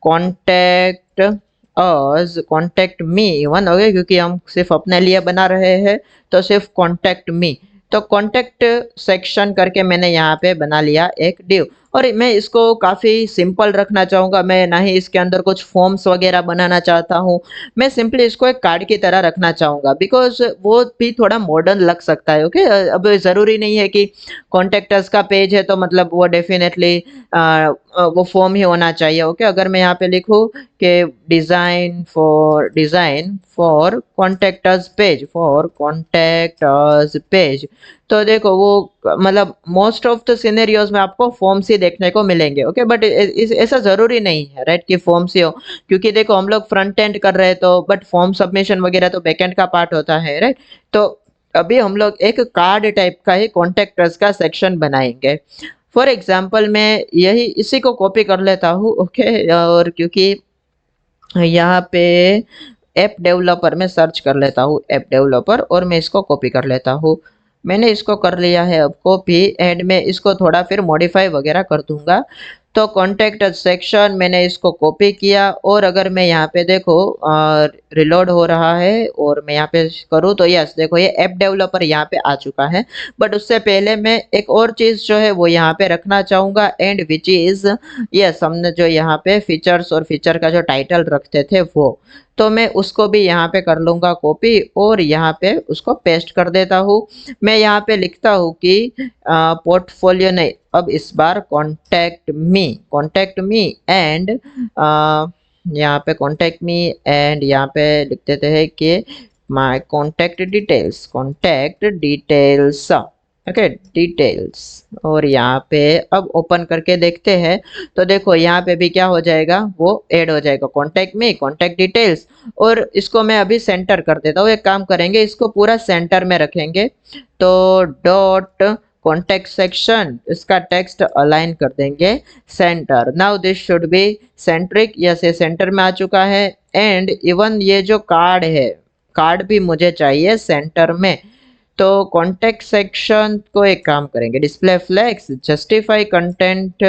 A: contact us, contact me even. Okay, क्योंकि हम सिर्फ अपने लिए बना रहे हैं तो सिर्फ कॉन्टेक्ट मी। तो कॉन्टेक्ट सेक्शन करके मैंने यहाँ पे बना लिया एक डिव, और मैं इसको काफ़ी सिंपल रखना चाहूँगा। मैं ना ही इसके अंदर कुछ फॉर्म्स वगैरह बनाना चाहता हूँ। मैं सिंपली इसको एक कार्ड की तरह रखना चाहूँगा बिकॉज वो भी थोड़ा मॉडर्न लग सकता है। ओके, अब ज़रूरी नहीं है कि कॉन्टेक्टर्स का पेज है तो मतलब वो डेफिनेटली वो फॉर्म ही होना चाहिए। ओके, अगर मैं यहाँ पे लिखूँ कि design for contractors page, for contractors page, तो देखो वो मतलब मोस्ट ऑफ द सिनेरियोज में आपको फॉर्म्स ही देखने को मिलेंगे। ओके, बट ऐसा जरूरी नहीं है, राइट, कि फॉर्म्स ही हो, क्योंकि देखो हम लोग फ्रंट एंड कर रहे हैं तो, बट फॉर्म सबमिशन वगैरह तो बैक एंड का पार्ट होता है, राइट। तो अभी हम लोग एक कार्ड टाइप का ही कॉन्टेक्टर्स का सेक्शन बनाएंगे। फॉर एग्जाम्पल मैं यही इसी को कॉपी कर लेता हूँ। ओके, और क्योंकि यहाँ पे ऐप डेवलपर में सर्च कर लेता हूँ, ऐप डेवलपर, और मैं इसको कॉपी कर लेता हूँ। मैंने इसको कर लिया है अब कॉपी, एंड मैं इसको थोड़ा फिर मॉडिफाई वगैरह कर दूंगा। तो कॉन्टेक्ट सेक्शन मैंने इसको कॉपी किया, और अगर मैं यहाँ पे देखो रिलोड हो रहा है और मैं यहाँ पे करूँ तो यस, देखो ये ऐप डेवलपर यहाँ पे आ चुका है। बट उससे पहले मैं एक और चीज़ जो है वो यहाँ पे रखना चाहूँगा, एंड विच इज़ यस, हमने जो यहाँ पे फीचर्स और फीचर का जो टाइटल रखते थे वो, तो मैं उसको भी यहाँ पे कर लूँगा कॉपी, और यहाँ पे उसको पेस्ट कर देता हूँ। मैं यहाँ पे लिखता हूँ कि पोर्टफोलियो नहीं, अब इस बार कॉन्टैक्ट मी एंड यहाँ पे कॉन्टैक्ट मी, एंड यहाँ पे लिख देते हैं कि my contact details. Okay, details, और यहाँ पे अब ओपन करके देखते हैं तो देखो यहाँ पे भी क्या हो जाएगा, वो ऐड हो जाएगा, कॉन्टैक्ट मी, कॉन्टैक्ट डिटेल्स। और इसको मैं अभी सेंटर कर देता हूँ। एक काम करेंगे, इसको पूरा सेंटर में रखेंगे। तो डॉट कॉन्टेक्ट सेक्शन, इसका टेक्स्ट अलाइन कर देंगे centre. Now this should B centric. Yes, ये सेंटर में आ चुका है। एंड इवन ये जो कार्ड है, कार्ड भी मुझे चाहिए सेंटर में। तो कॉन्टेक्ट सेक्शन को एक काम करेंगे, display flex, justify content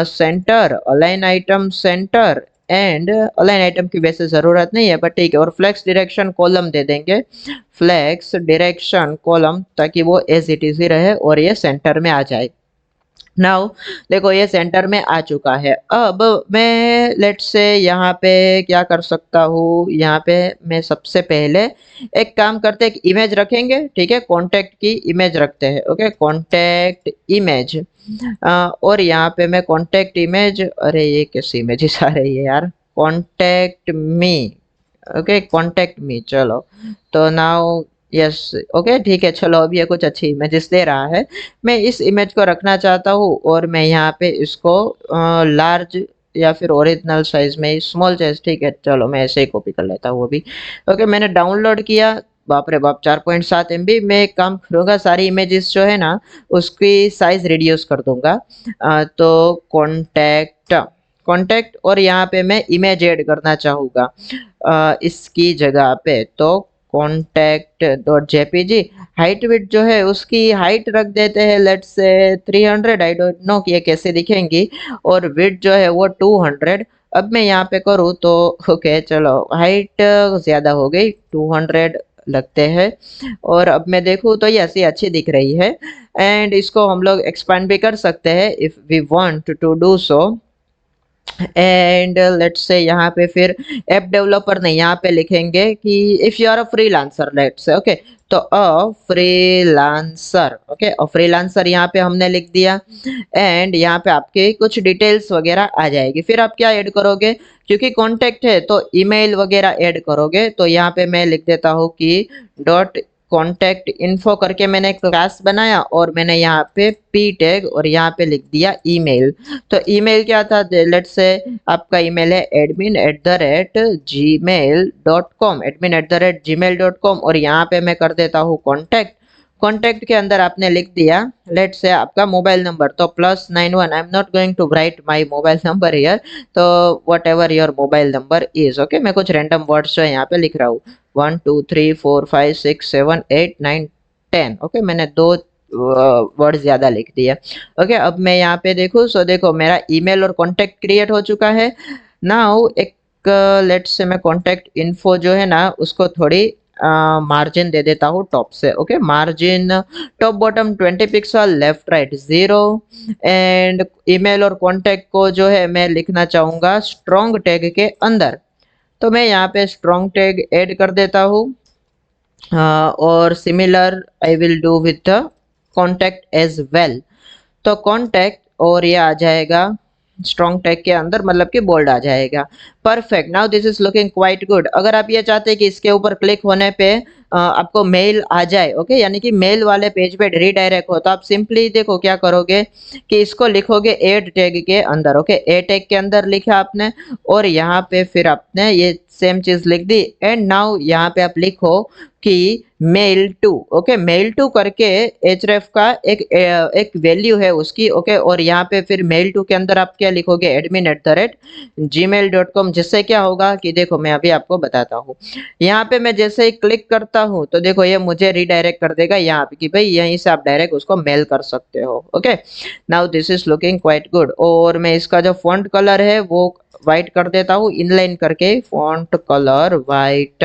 A: centre, align item centre and align item की वैसे ज़रूरत नहीं है बट ठीक है, और फ्लेक्स डायरेक्शन कॉलम दे देंगे, फ्लेक्स डायरेक्शन कॉलम, ताकि वो एज इट इज ही रहे और ये सेंटर में आ जाए। नाउ देखो ये सेंटर में आ चुका है। अब मैं लेट्स से यहाँ पे क्या कर सकता हूँ, यहाँ पे मैं सबसे पहले एक काम करते हैं, एक इमेज रखेंगे, ठीक है, कॉन्टैक्ट की इमेज रखते हैं, ओके, कॉन्टैक्ट इमेज। और यहाँ पे मैं कॉन्टैक्ट इमेज, अरे ये कैसी इमेजेस आ रही है यार, contact me, okay, contact me, चलो, तो नाउ यस, ओके ठीक है, चलो अब ये कुछ अच्छी इमेजेस दे रहा है। मैं इस इमेज को रखना चाहता हूँ और मैं यहाँ पे इसको लार्ज या फिर ओरिजिनल साइज में, स्मॉल साइज, ठीक है, चलो मैं ऐसे ही कॉपी कर लेता हूँ वो भी। ओके, मैंने डाउनलोड किया, बाप रे बाप 4.7 MB। मैं एक काम करूँगा, सारी इमेजेस जो है ना उसकी साइज रिड्यूस कर दूंगा। तो कॉन्टैक्ट, कॉन्टैक्ट, और यहाँ पे मैं इमेज ऐड करना चाहूँगा इसकी जगह पे, तो contact dot JPG. Height width जो है उसकी हाइट रख देते हैं let's say 300, I don't know कि ये कैसे दिखेंगी, और विड्थ जो है वो 200। अब मैं यहाँ पे करूँ तो ओके चलो, हाइट ज़्यादा हो गई, 200 लगते हैं, और अब मैं देखूँ तो यस ये अच्छी दिख रही है। एंड इसको हम लोग एक्सपांड भी कर सकते हैं if we want to do so. And let's say यहाँ पे फिर ऐप डेवलपर नहीं, यहाँ पे लिखेंगे कि if you are a freelancer, let's say, okay, तो a freelancer, okay, a freelancer यहाँ पे हमने लिख दिया। एंड यहाँ पे आपके कुछ डिटेल्स वगैरह आ जाएगी, फिर आप क्या ऐड करोगे, क्योंकि कॉन्टेक्ट है तो ईमेल वगैरह ऐड करोगे, तो यहाँ पे मैं लिख देता हूँ कि डॉट कॉन्टैक्ट इन्फो करके मैंने एक क्लास बनाया, और मैंने यहाँ पे पी टैग और यहाँ पे लिख दिया ईमेल। तो ईमेल क्या था, लेट्स से आपका ईमेल है admin@gmail.com, admin@gmail.com, और यहाँ पे मैं कर देता हूँ कॉन्टैक्ट। कॉन्टैक्ट के अंदर आपने लिख दिया लेट्स से आपका मोबाइल नंबर, तो +91, I am not going to write my mobile number here, तो whatever your mobile number is, okay, मैं कुछ रैंडम वर्ड्स जो है यहाँ पे लिख रहा हूँ, 1 2 3 4 5 6 7 8 9 10, ओके, मैंने दो वर्ड ज्यादा लिख दिया। ओके, अब मैं यहाँ पे देखूँ, सो देखो मेरा ईमेल और कॉन्टैक्ट क्रिएट हो चुका है। नाउ एक लेट्स से मैं कॉन्टैक्ट इन्फो जो है ना उसको थोड़ी मार्जिन दे देता हूँ टॉप से, okay, margin top bottom 20 pixel, left right 0। And email और कॉन्टैक्ट को जो है मैं लिखना चाहूँगा स्ट्रॉन्ग टैग के अंदर, तो मैं यहाँ पे स्ट्रॉन्ग टैग ऐड कर देता हूँ। और similar I will do with the contact as well, तो कॉन्टैक्ट और ये आ जाएगा स्ट्रॉन्ग टैग के अंदर, मतलब कि बोल्ड आ जाएगा। Perfect, now this is looking quite good. अगर आप ये चाहते हैं कि इसके ऊपर क्लिक होने पे आपको मेल आ जाए, ओके, यानी कि मेल वाले पेज पे रीडायरेक्ट हो, तो आप सिंपली देखो क्या करोगे कि इसको लिखोगे एड टैग के अंदर, ओके, ए टैग के अंदर लिखा आपने, और यहाँ पे फिर आपने ये सेम चीज लिख दी। एंड नाउ यहाँ पे आप लिखो कि mail to, okay, mail to करके href का एक वैल्यू है उसकी, ओके, और यहाँ पे फिर मेल टू के अंदर आप क्या लिखोगे, admin@gmail.com, जिससे क्या होगा कि देखो मैं अभी आपको बताता हूँ, यहाँ पे मैं जैसे ही क्लिक करता हूँ तो देखो ये मुझे रिडायरेक्ट कर देगा यहाँ पे कि भाई यहीं से आप डायरेक्ट उसको मेल कर सकते हो। Okay, now this is looking quite good, और मैं इसका जो फॉन्ट कलर है वो वाइट कर देता हूँ, इनलाइन करके फॉन्ट कलर वाइट।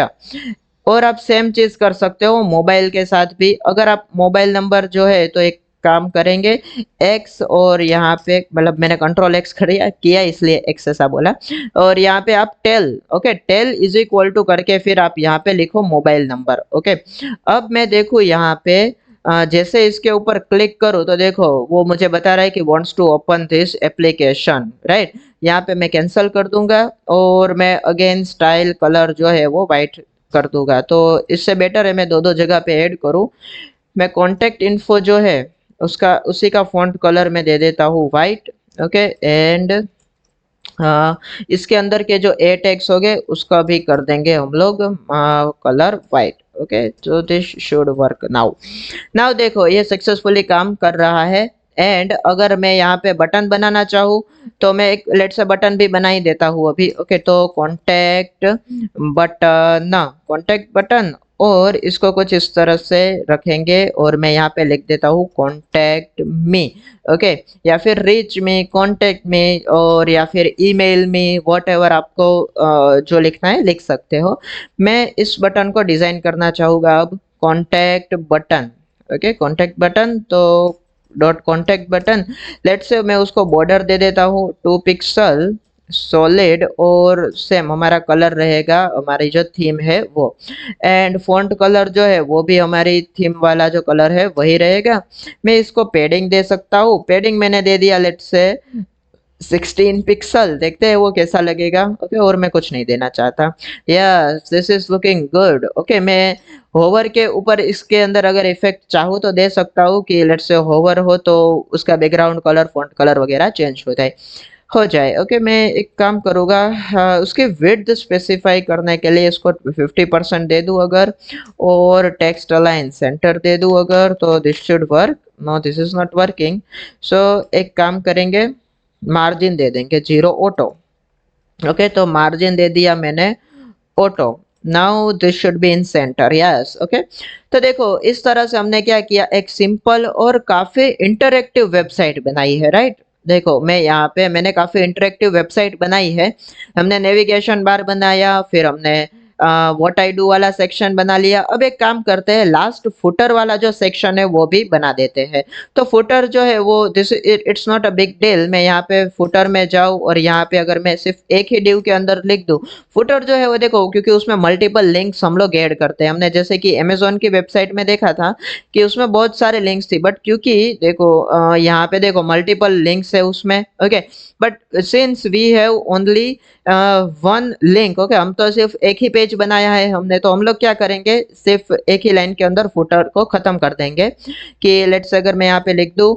A: और आप सेम चीज कर सकते हो मोबाइल के साथ भी, अगर आप मोबाइल नंबर जो है तो एक काम करेंगे एक्स, और यहाँ पे मतलब मैंने कंट्रोल एक्स किया इसलिए एक्स ऐसा बोला, और यहाँ पे आप tel, okay, tel is equal to करके फिर आप यहाँ पे लिखो मोबाइल नंबर, ओके। अब मैं देखूँ यहाँ पे जैसे इसके ऊपर क्लिक करूँ तो देखो वो मुझे बता रहा है कि wants to open this application, right, यहाँ पे मैं कैंसिल कर दूंगा, और मैं अगेन स्टाइल कलर जो है वो वाइट कर दूंगा, तो इससे बेटर है मैं दो दो जगह पे ऐड करूँ। मैं कॉन्टेक्ट इन्फो जो है उसका उसी का फॉन्ट कलर में दे देता हूँ वाइट, ओके, एंड इसके अंदर के जो ए टैग्स हो गए उसका भी कर देंगे हम लोग कलर वाइट, ओके, तो this should work now. Now देखो ये सक्सेसफुली काम कर रहा है। एंड अगर मैं यहाँ पे बटन बनाना चाहूँ तो मैं एक लेट से बटन भी बना ही देता हूँ अभी, ओके, तो कॉन्टैक्ट बटन, कॉन्टैक्ट बटन, और इसको कुछ इस तरह से रखेंगे और मैं यहाँ पे लिख देता हूँ कॉन्टैक्ट मी। ओके, या फिर रीच मी, कॉन्टैक्ट मी, और या फिर ईमेल मी, वॉट एवर आपको जो लिखना है लिख सकते हो। मैं इस बटन को डिजाइन करना चाहूँगा अब contact button. Okay, contact button, तो dot contact button, let's say मैं उसको बॉर्डर दे देता हूँ 2 पिक्सल सॉलिड, और सेम हमारा कलर रहेगा, हमारी जो थीम है वो। एंड फॉन्ट कलर जो है वो भी हमारी थीम वाला जो कलर है वही रहेगा। मैं इसको पेडिंग दे सकता हूँ, पेडिंग मैंने दे दिया लेट्स से 16 पिक्सल, देखते हैं वो कैसा लगेगा। ओके, और मैं कुछ नहीं देना चाहता। Yes, this is looking good. Okay, मैं होवर के ऊपर इसके अंदर अगर इफेक्ट चाहूँ तो दे सकता हूँ कि लेट्स से होवर हो तो उसका बैकग्राउंड कलर, फॉन्ट कलर वगैरह चेंज हो जाए। ओके, मैं एक काम करूँगा, उसकी विड्थ स्पेसिफाई करने के लिए इसको 50% दे दूँ अगर, और टेक्स्ट अलाइन सेंटर दे दूँ अगर, तो this should work. No, this is not working. So एक काम करेंगे, मार्जिन दे देंगे 0 ऑटो। ओके, तो मार्जिन दे दिया मैंने auto. Now this should be in centre. Yes, okay. तो देखो इस तरह से हमने क्या किया, एक सिंपल और काफी इंटरेक्टिव वेबसाइट बनाई है, राइट। देखो मैं यहाँ पे मैंने काफी इंटरेक्टिव वेबसाइट बनाई है। हमने नेविगेशन बार बनाया, फिर हमने व्हाट आई डू वाला सेक्शन बना लिया। अब एक काम करते हैं, लास्ट फुटर वाला जो सेक्शन है वो भी बना देते हैं। तो फुटर जो है वो this it's not a big deal. मैं यहाँ पे फुटर में जाऊँ और यहाँ पे अगर मैं सिर्फ एक ही डिव के अंदर लिख दूँ फुटर जो है वो, देखो क्योंकि उसमें मल्टीपल लिंक्स हम लोग ऐड करते हैं। हमने जैसे कि अमेजोन की वेबसाइट में देखा था कि उसमें बहुत सारे लिंक्स थी, बट क्योंकि देखो यहाँ पे देखो मल्टीपल लिंक्स है उसमें। Okay, but since we have only one link, okay, हम तो सिर्फ एक ही पेज बनाया है हमने, तो हम लोग क्या करेंगे, सिर्फ एक ही लाइन के अंदर फुटर को खत्म कर देंगे। कि लेट्स अगर मैं यहाँ पे लिख दूँ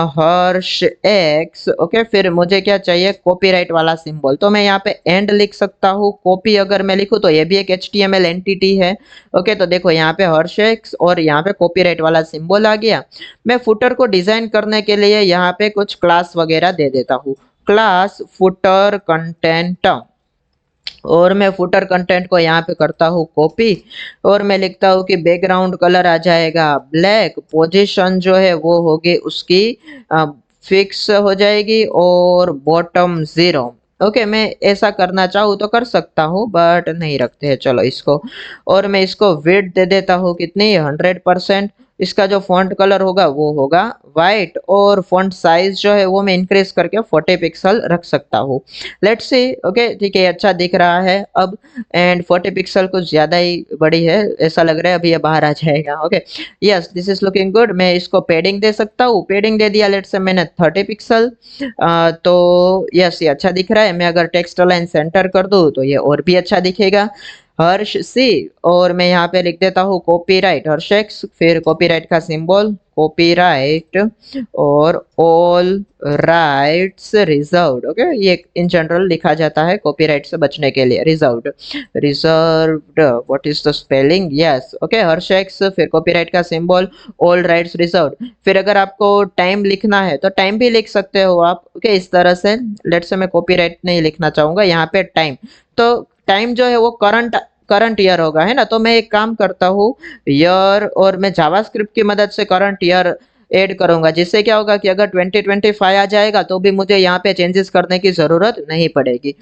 A: हर्ष एक्स, ओके, फिर मुझे क्या चाहिए, कॉपीराइट वाला सिंबल, तो मैं यहाँ पे एंड लिख सकता हूँ। कॉपी अगर मैं लिखूँ तो ये भी एक HTML एंटिटी है। ओके, तो देखो यहाँ पे हर्ष एक्स और यहाँ पे कॉपीराइट वाला सिंबल आ गया। मैं फुटर को डिजाइन करने के लिए यहाँ पे कुछ क्लास वगैरह दे देता हूँ, क्लास फुटर कंटेंट, और मैं फुटर कंटेंट को यहाँ पे करता हूँ कॉपी, और मैं लिखता हूँ कि बैकग्राउंड कलर आ जाएगा ब्लैक, पोजीशन जो है वो होगी उसकी फिक्स हो जाएगी, और बॉटम 0। ओके, मैं ऐसा करना चाहूँ तो कर सकता हूँ, बट नहीं रखते हैं चलो इसको। और मैं इसको विड्थ दे देता हूँ कितनी, 100%। इसका जो फॉन्ट कलर होगा वो होगा वाइट, और फॉन्ट साइज जो है वो मैं इंक्रीज करके 40 पिक्सल रख सकता हूँ। Let's see. ओके, ठीक है, अच्छा दिख रहा है अब। एंड 40 पिक्सल कुछ ज्यादा ही बड़ी है ऐसा लग रहा है, अभी ये बाहर आ जाएगा। Okay, yes, this is looking good. मैं इसको पेडिंग दे सकता हूँ, पेडिंग दे दिया लेट्स से मैंने 30 पिक्सल। तो यस, ये अच्छा दिख रहा है। मैं अगर टेक्स्ट अलाइन सेंटर कर दूँ तो ये और भी अच्छा दिखेगा, हर्ष सी। और मैं यहाँ पे लिख देता हूँ कॉपीराइट हर्षेक्स, फिर कॉपीराइट का सिंबल कॉपीराइट, और ऑल राइट्स रिजर्व्ड। ओके, ये इन जनरल लिखा जाता है कॉपीराइट से बचने के लिए, reserved, reserved, what is the spelling, yes. Okay, हर्षेक्स, फिर कॉपीराइट का सिंबल, ऑल राइट्स रिजर्व्ड। फिर अगर आपको टाइम लिखना है तो टाइम भी लिख सकते हो आप। ओके, इस तरह से। लेट्स से मैं कॉपीराइट नहीं लिखना चाहूंगा, यहाँ पे टाइम, तो टाइम जो है वो करंट करंट ईयर होगा, है ना। तो मैं एक काम करता हूँ ईयर, और मैं जावास्क्रिप्ट की मदद से करंट ईयर ऐड करूंगा, जिससे क्या होगा कि अगर 2025 आ जाएगा तो भी मुझे यहाँ पे चेंजेस करने की जरूरत नहीं पड़ेगी।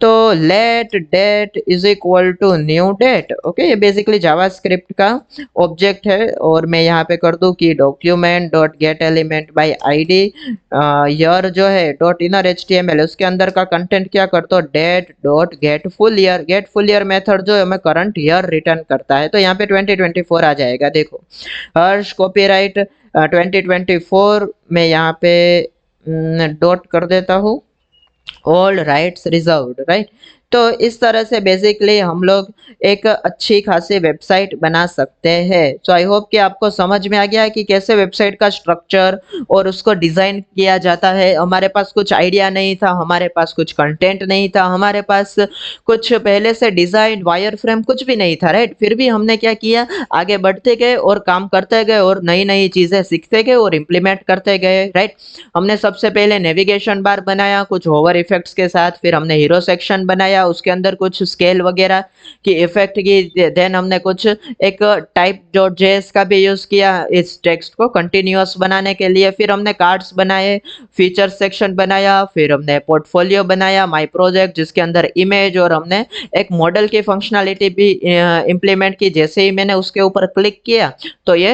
A: तो let date is equal to new date. Okay, ये बेसिकली जावास्क्रिप्ट का ऑब्जेक्ट है, और मैं यहाँ पे कर दूं कि document dot get element by ID, year जो है डॉट इनर HTML, उसके अंदर का कंटेंट क्या करता हूँ, date dot get full year. Get full year method जो है हमें करंट ईयर रिटर्न करता है, तो यहाँ पे 2024 आ जाएगा। देखो हर्ष कॉपीराइट 2024, मैं यहाँ पे डॉट कर देता हूँ, ऑल राइट्स रिजर्व्ड, राइट। तो इस तरह से बेसिकली हम लोग एक अच्छी खासी वेबसाइट बना सकते हैं। सो आई होप कि आपको समझ में आ गया है कि कैसे वेबसाइट का स्ट्रक्चर और उसको डिजाइन किया जाता है। हमारे पास कुछ आइडिया नहीं था, हमारे पास कुछ कंटेंट नहीं था, हमारे पास कुछ पहले से डिजाइन वायर फ्रेम कुछ भी नहीं था, राइट। फिर भी हमने क्या किया, आगे बढ़ते गए और काम करते गए और नई नई चीजें सीखते गए और इम्प्लीमेंट करते गए, राइट। हमने सबसे पहले नेविगेशन बार बनाया कुछ होवर इफेक्ट्स के साथ, फिर हमने हीरो सेक्शन बनाया बनाया, उसके अंदर कुछ स्केल वगैरह की इफेक्ट की, देन हमने कुछ एक टाइप डॉट जेएस का भी यूज किया इस टेक्स्ट को कंटिन्यूअस बनाने के लिए। फिर हमने कार्ड्स बनाए, फीचर सेक्शन बनाया, फिर हमने पोर्टफोलियो बनाया, माय प्रोजेक्ट जिसके अंदर इमेज, और हमने एक मॉडल की फंक्शनैलिटी भी इम्प्लीमेंट की। जैसे ही मैंने उसके ऊपर क्लिक किया तो ये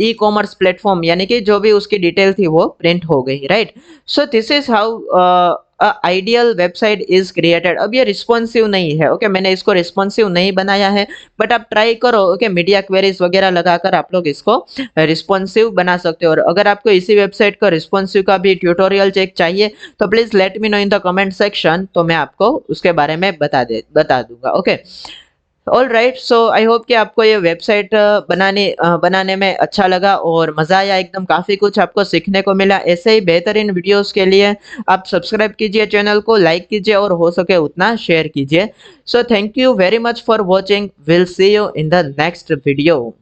A: ई कॉमर्स प्लेटफॉर्म यानी कि जो भी उसकी डिटेल थी वो प्रिंट हो गई, right. So this is how ideal website is created. अब ये रिस्पॉन्सिव नहीं है, ओके, मैंने इसको रिस्पॉन्सिव नहीं बनाया है, बट आप ट्राई करो, ओके, मीडिया क्वेरीज वगैरह लगाकर आप लोग इसको रिस्पॉन्सिव बना सकते हो। और अगर आपको इसी वेबसाइट का रिस्पॉन्सिव का भी ट्यूटोरियल चेक चाहिए तो please let me know in the comment section, तो मैं आपको उसके बारे में बता दूंगा, ओके। ऑल राइट, सो आई होप कि आपको ये वेबसाइट बनाने में अच्छा लगा और मज़ा आया एकदम, काफ़ी कुछ आपको सीखने को मिला। ऐसे ही बेहतरीन वीडियोस के लिए आप सब्सक्राइब कीजिए, चैनल को लाइक कीजिए और हो सके उतना शेयर कीजिए। So thank you very much for watching, will see you in the next video.